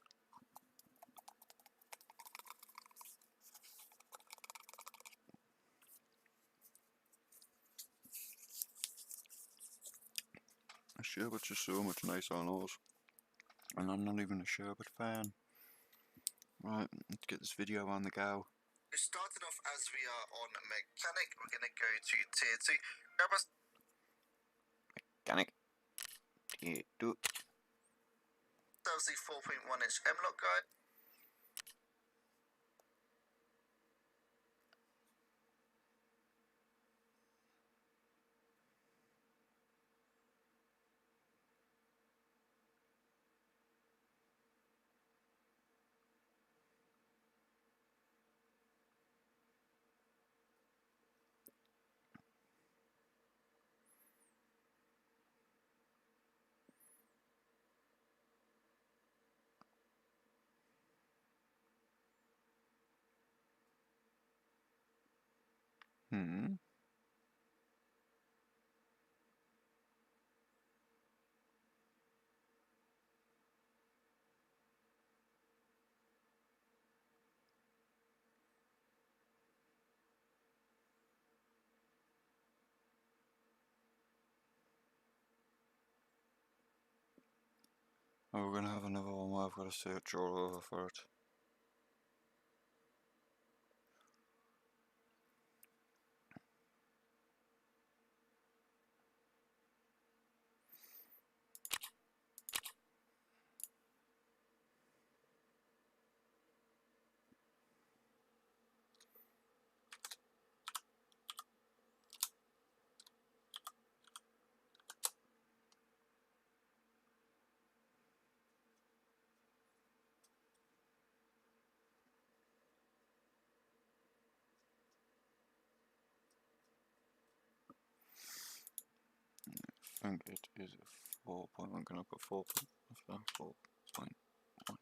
Sherbet's just so much nicer on those. And I'm not even a sherbet fan. Right, let's get this video on the go. Starting off as we are on mechanic, we're going to go to tier 2. Grab us. Mechanic. Tier 2. That's the 4.1 inch M-Lock guide. Oh, we're gonna have another one where I've got to search all over for it. think it is a 4 point. I'm gonna put 4 point after 4.1.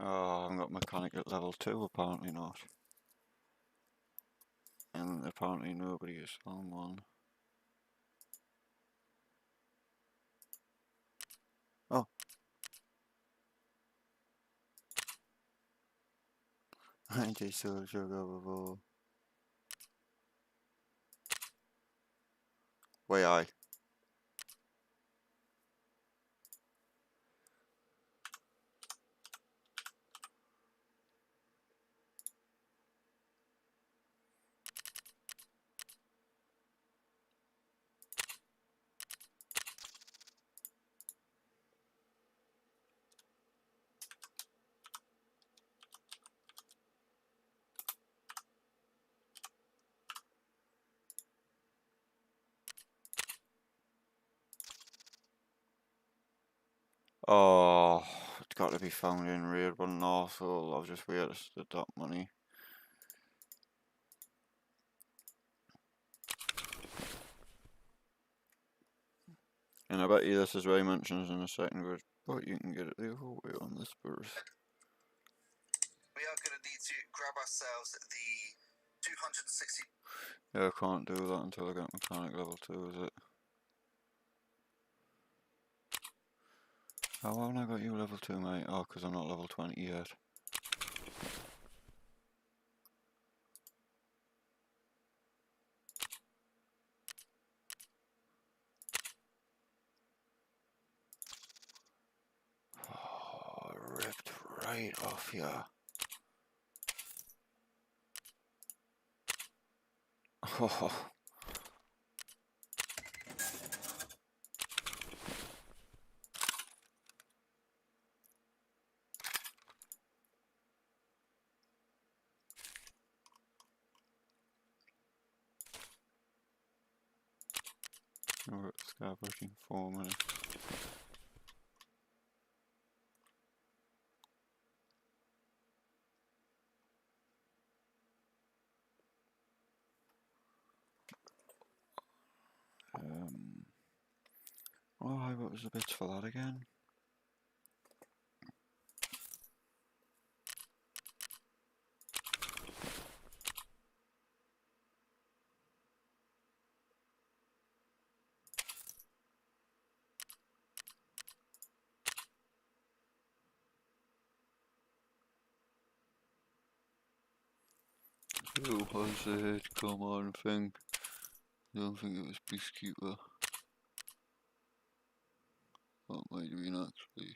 Oh, I've got mechanic at level 2, apparently not. And apparently nobody is on 1. Oh. I just saw sugar before. Way I. Oh, it's got to be found in raid, but no, so I've just wasted that money. And I bet you this is where he mentions in a second, but you can get it the other way on this burst. We are going to need to grab ourselves the 260. Yeah, I can't do that until I get mechanic level 2, is it? How haven't I got you level 2, mate? Oh, because I'm not level 20 yet. Oh, ripped right off ya. Oh. We're at scavenging 4 minutes. Oh, what was the bits for that again? Who was it? Come on, think. I don't think it was Peacekeeper. That might have been actually.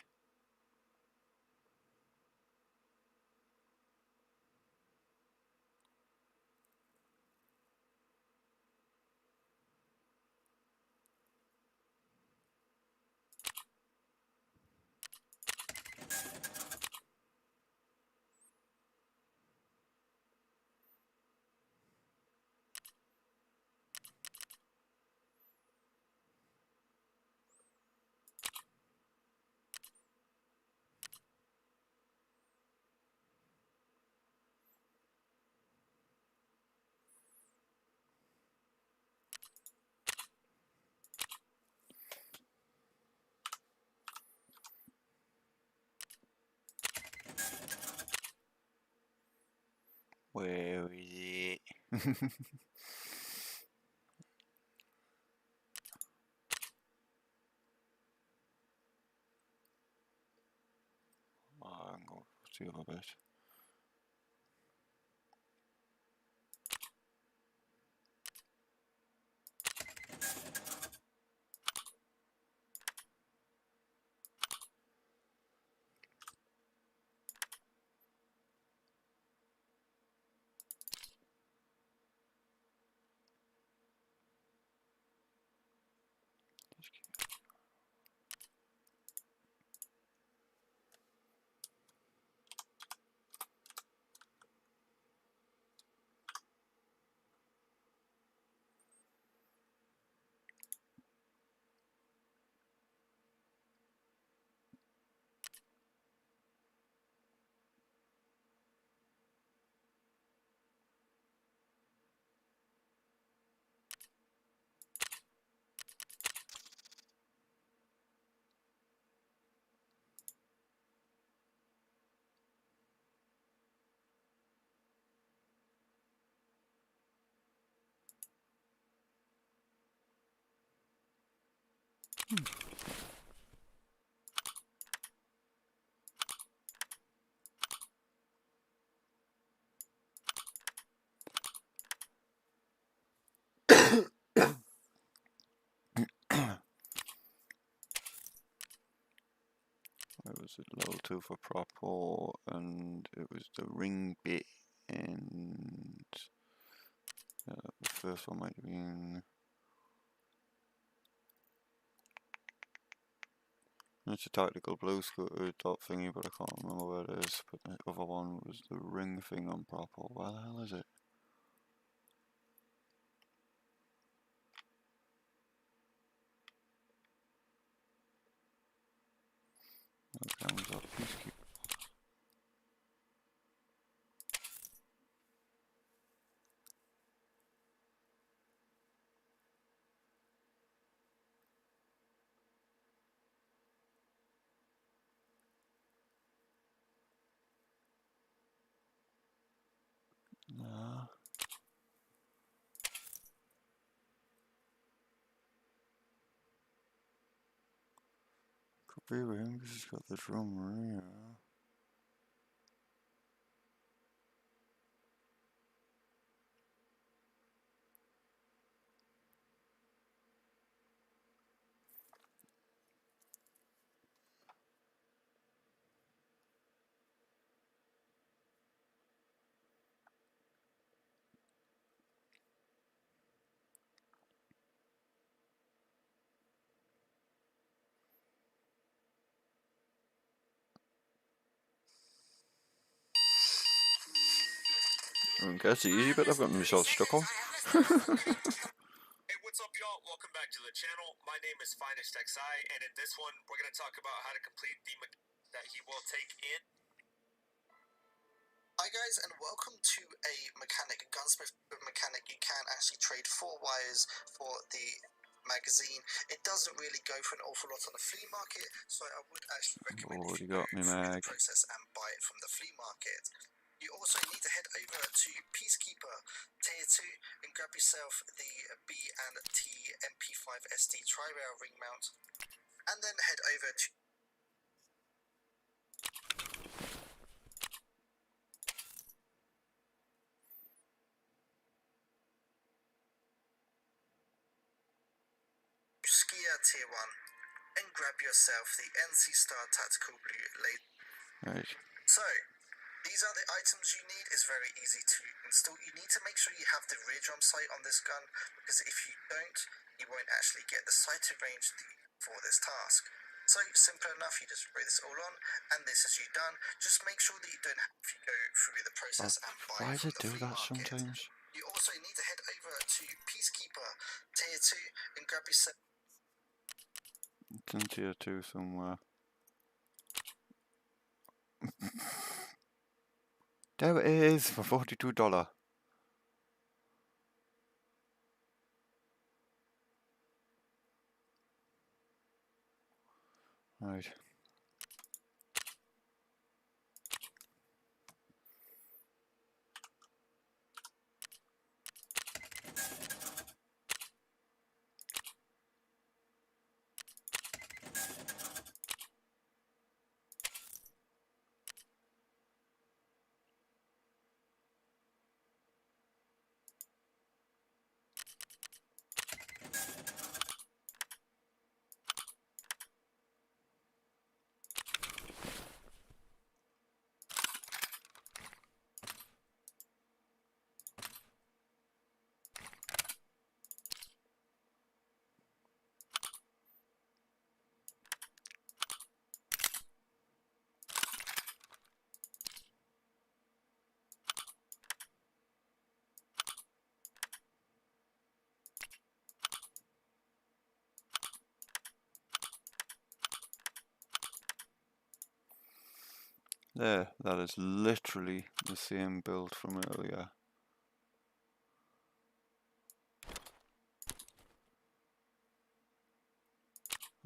Where is it? I'm going to the other bit. It was a level 2 for proper, and it was the ring bit, and the first one might have been. It's a tactical blue scooter dot thingy, but I can't remember where it is. But the other one was the ring thing on proper. Where the hell is it? That comes up peacekeeper. Nah. Could be with him because he's got the drummer here. Okay, that's easy, but I've got myself stuck on. Hey, what's up, y'all? Welcome back to the channel. My name is FinestXI, and in this one, we're going to talk about how to complete the that he will take in. Hi guys, and welcome to a mechanic, gunsmith mechanic. You can actually trade 4 wires for the magazine. It doesn't really go for an awful lot on the flea market, so I would actually recommend if you go got me through the mag. process and buy it from the flea market. You also need to head over to Peacekeeper Tier 2 and grab yourself the B and T MP5 SD tri-rail ring mount, and then head over to Skier Tier 1 and grab yourself the NC Star Tactical Blue laser. Right. So, these are the items you need. It's very easy to install. You need to make sure you have the rear drum sight on this gun, because if you don't, you won't actually get the sighted range for this task. So, simple enough, you just spray this all on, and this is you done. Just make sure that you don't have to go through the process and buy Why it does from it the do flea that market. sometimes? You also need to head over to Peacekeeper Tier 2 and grab yourself. It's in tier 2 somewhere. There it is for $42. Right. There, that is literally the same build from earlier.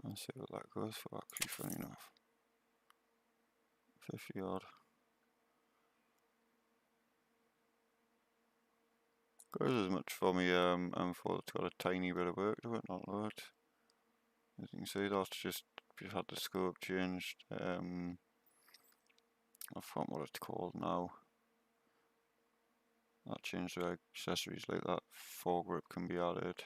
Let's see what that goes for, actually, funny enough. 50 odd. Goes as much for me M4. It's got a tiny bit of work to it, not loads. As you can see, that's just had the scope changed. I forgot what it's called now. That changed the accessories like that. Foregrip can be added.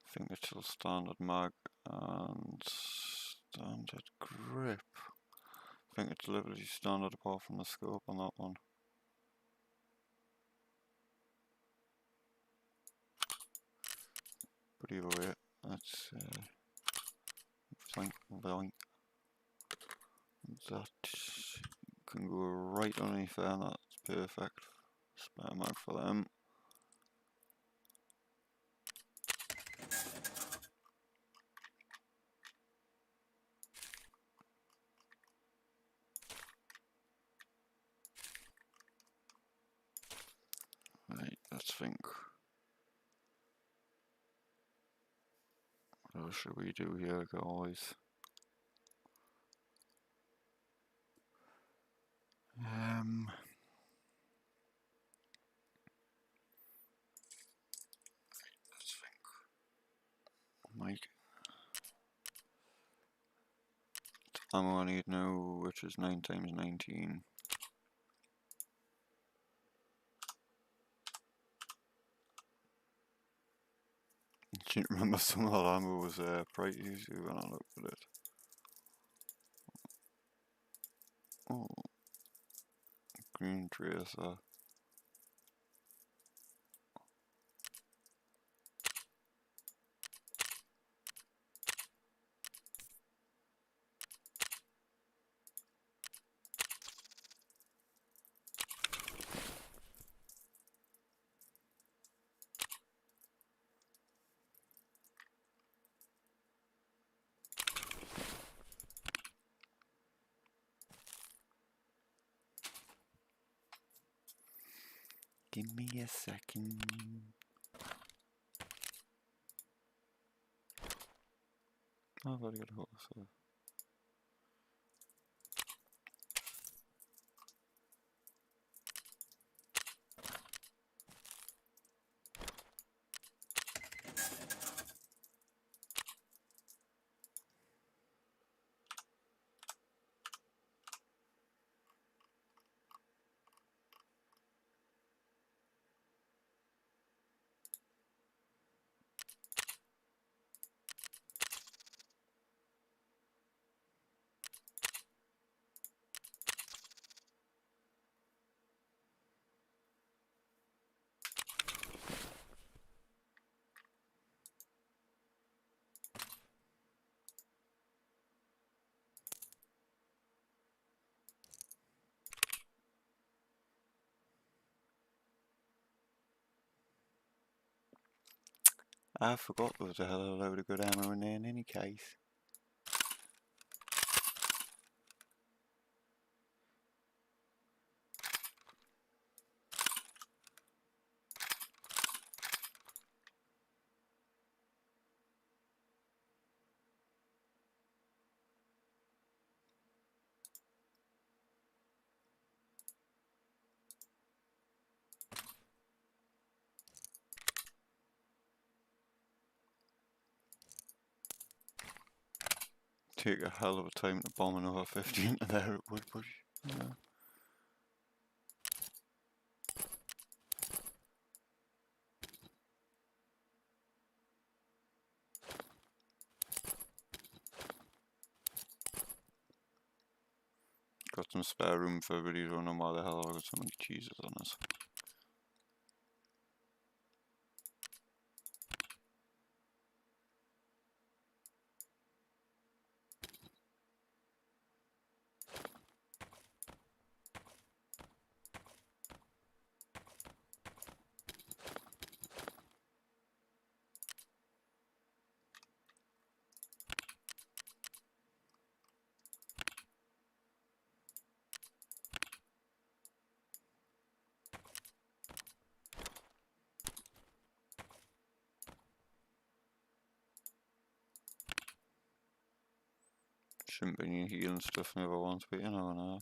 I think it's still standard mag and standard grip. I think it's literally standard apart from the scope on that one. But either way, that's that can go right underneath there, and that's perfect. Spare mag for them. Right, let's think. What else should we do here, guys? Let's think. Mike. Ammo I need now, which is 9 times 19. I can't remember some of that ammo was pricey when I looked at it. Oh, green tracer. Give me a second. Oh, I've already got a horse. I forgot there was a hell of a load of good ammo in there in any case. Take a hell of a time to bomb another 50 into there, it would, but yeah. Got some spare room for everybody, don't know why the hell I got so many cheeses on us. Shouldn't be any healing stuff never once, but you never know.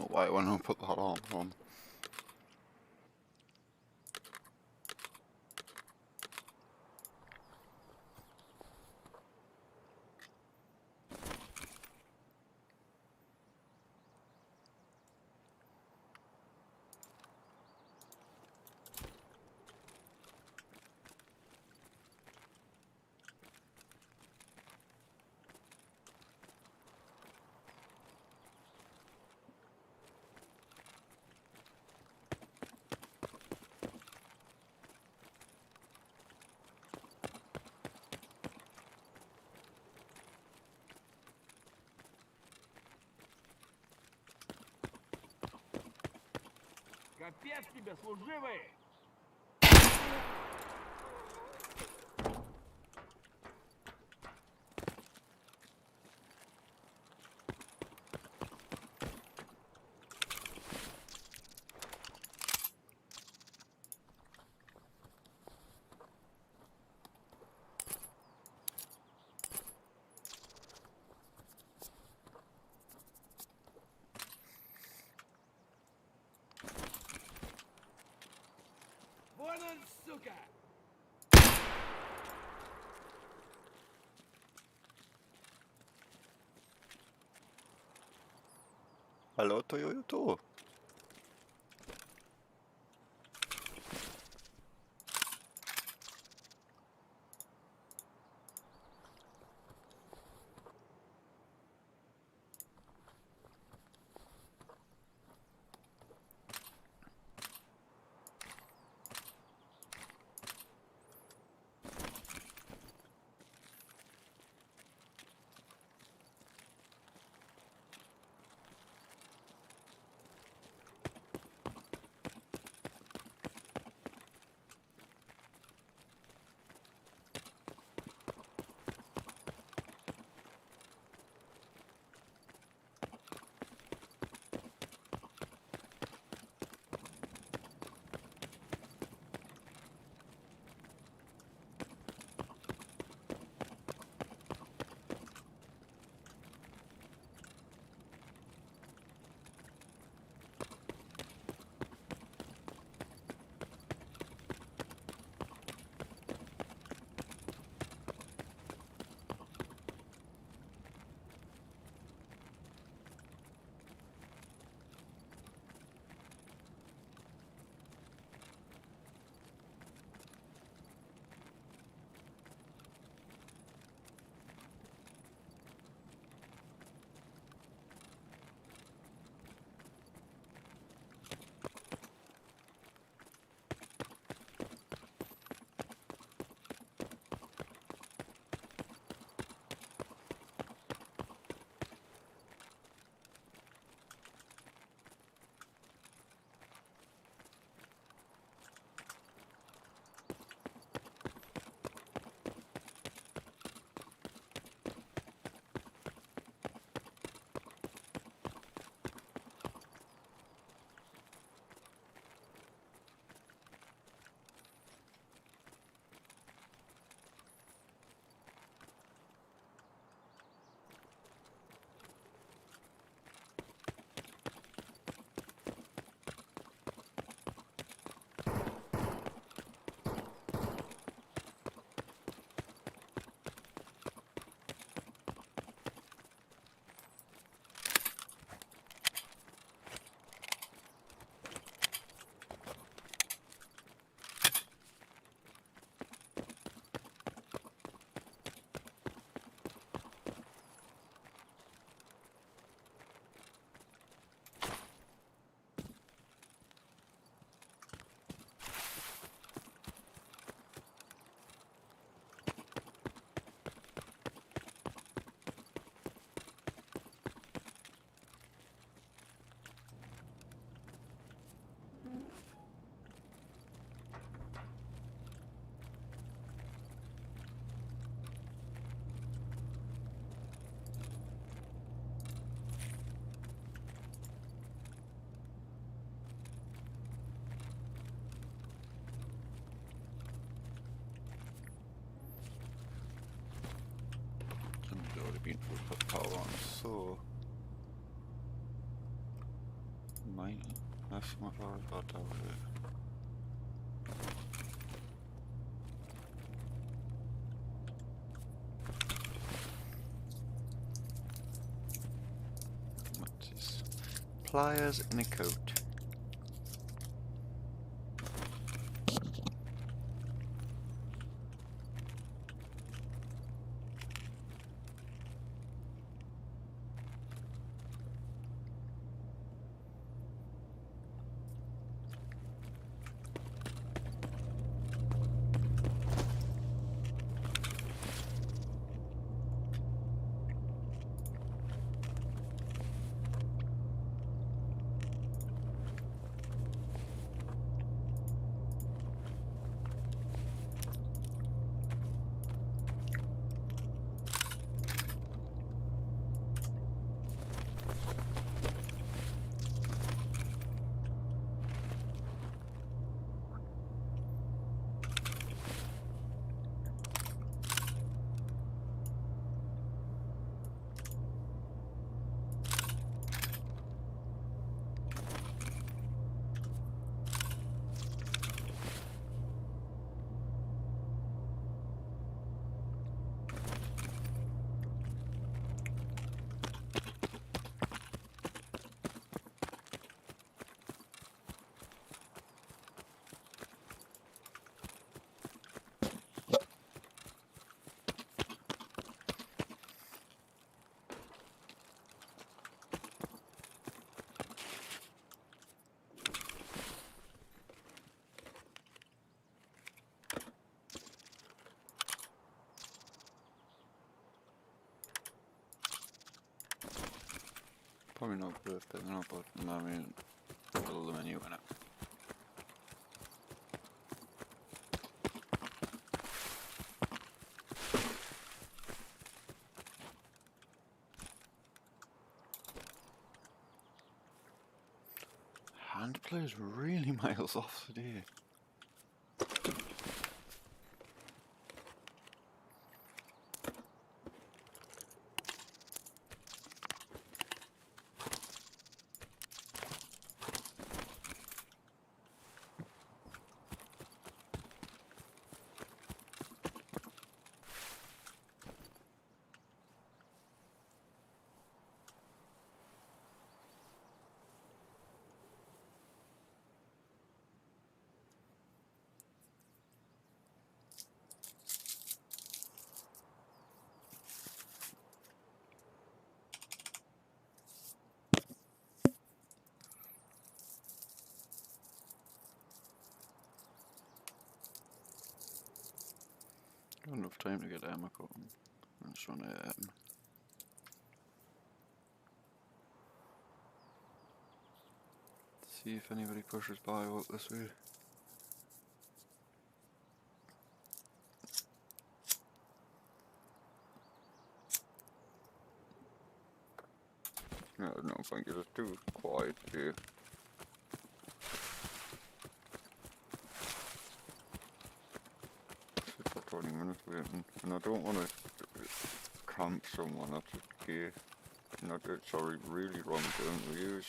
why I went and put that on from. Капец тебе, служивый! Вон он, сука! Hello, Toyota. Right, that's what I've got over here. What's this? Pliers and a coat. Probably not worth picking up, but I mean, fill the menu in it. Hand plays really miles off today. Got enough time to get ammo cutting. I'm just trying to see if anybody pushes by out this way. No, I don't think it's too quiet here. Sit for 20 minutes waiting, and I don't want to cramp someone, that's okay. Not that, sorry, really wrong term to use.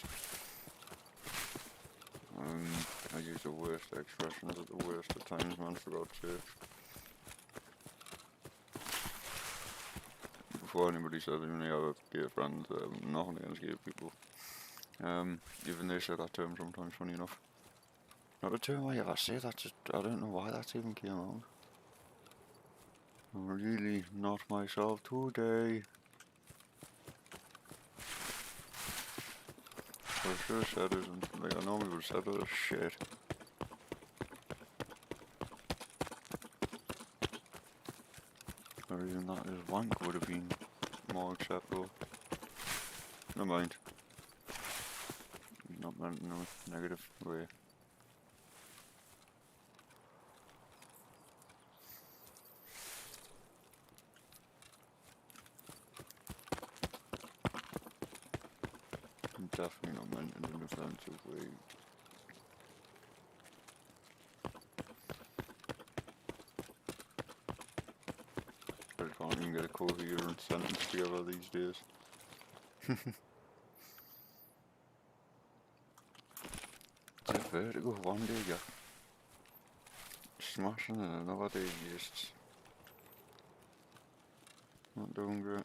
I use the worst expressions at the worst of times, man, for God's sake. Before anybody says even they have gay friends, nothing against gay people. Even they say that term sometimes, funny enough. Not a term I ever say, that's just, I don't know why that even came out. I'm really not myself today. I should have said it, and like, I normally would have said it as shit. Or even that as wank would have been more acceptable. Never mind. Not meant in a negative way. Definitely not meant in an offensive way. I can't even get a coherent sentence together these days. The vertigo one day you're smashing and another day you just not doing great.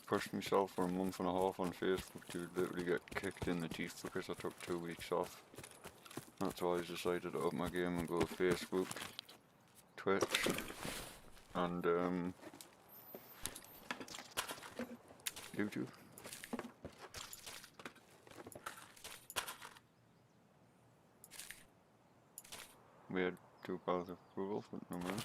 Pushed myself for a month and a half on Facebook to literally get kicked in the teeth because I took 2 weeks off. That's why I decided to up my game and go Facebook, Twitch, and YouTube. We had 2 powers of approval, but no man.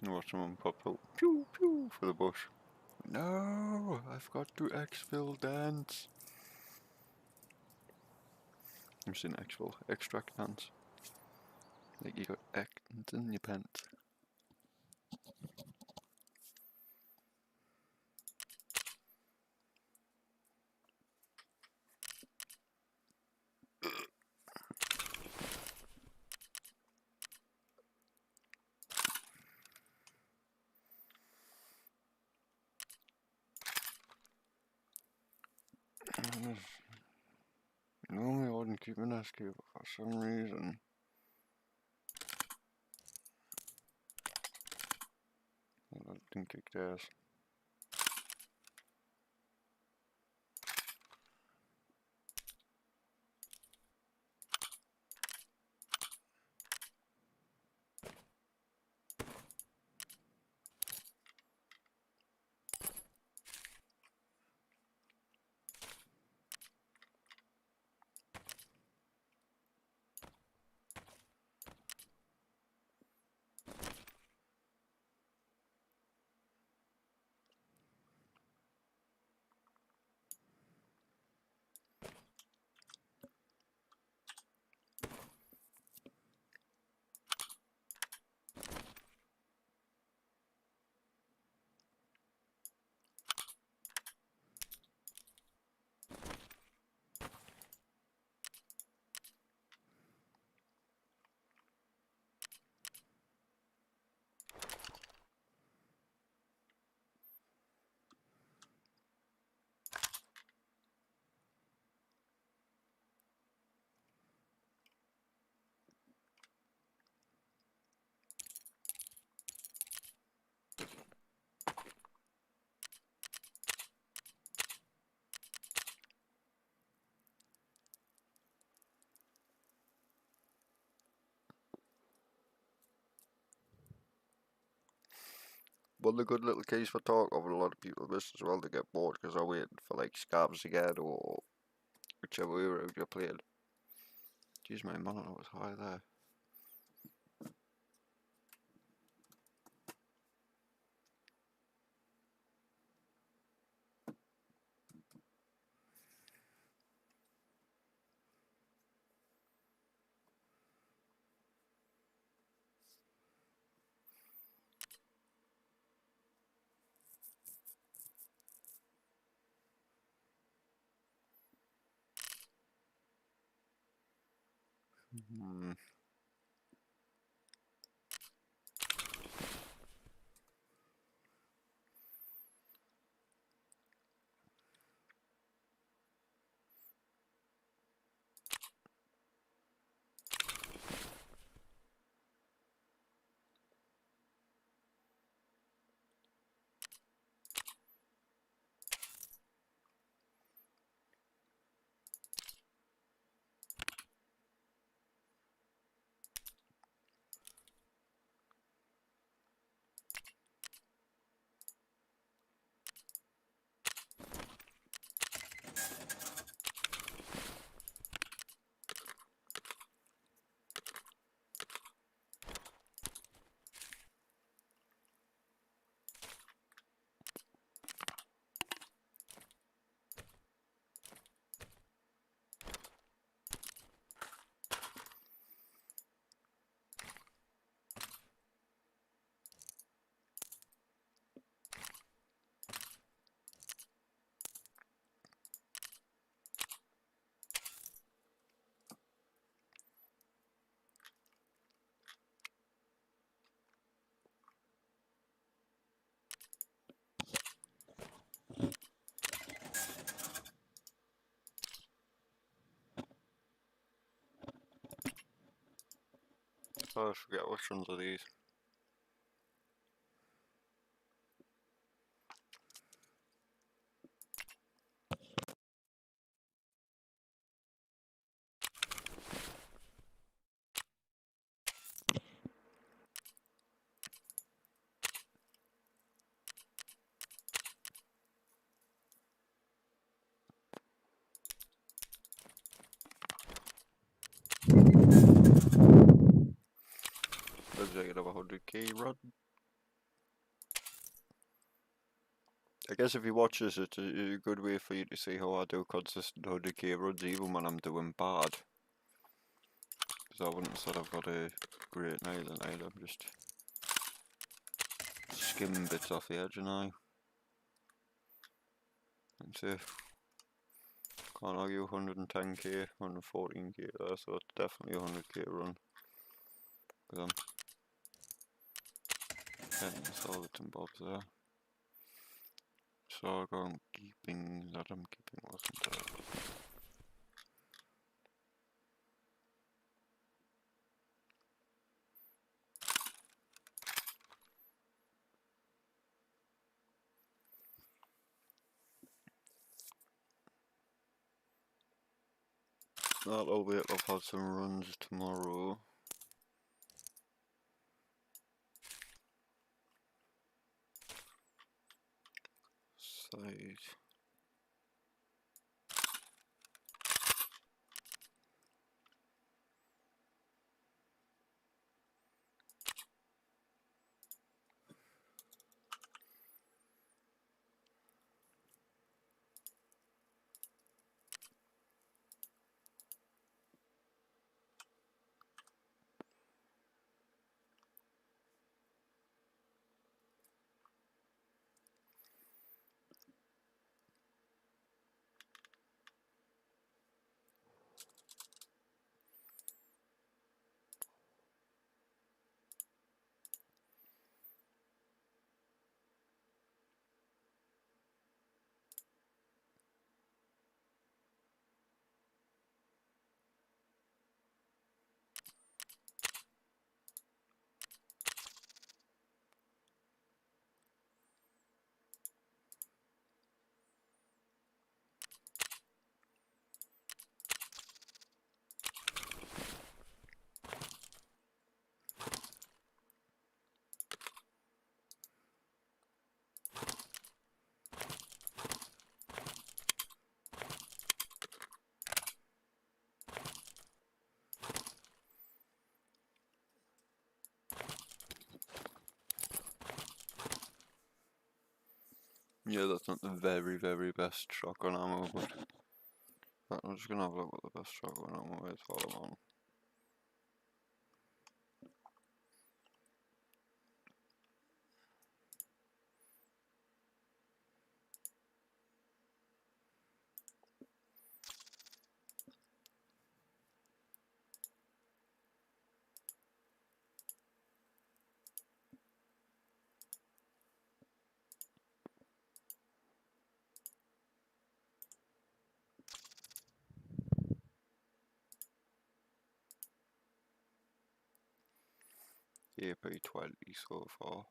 Watch someone pop out, pew pew, for the bush. No, I've got to exfil dance. I'm saying exfil, extract dance. Like you got actions in your pants. Normally I wouldn't keep an escape, but for some reason I didn't kick ass. One of the good little keys for tarkov a lot of people miss as well to get bored because they're waiting for like scabs again or whichever way around you're playing. Jeez, my monitor was high there. I forget which ones are these. Looks like another 100k run. I guess if you watch this, it's a good way for you to see how I do consistent 100k runs even when I'm doing bad. Because I wouldn't say I've got a great night tonight, I'm just skimming bits off the edge and I. And say, can't argue 110k, 114k there, so it's definitely a 100k run. Because I'm getting solid and bobs there. Sargon keeping that I'm keeping wasn't there. That'll wait, I've had some runs tomorrow. Side. Yeah, that's not the very best shotgun ammo, but I'm just gonna have a look what the best shotgun ammo is while I'm on. AP20 so far.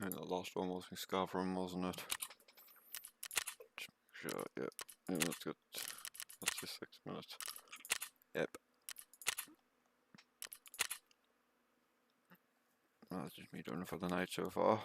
And the last one was my Scavron, wasn't it? Sure, yeah. Yeah, that's good. That's just 6 minutes. Yep. That's just me done for the night so far.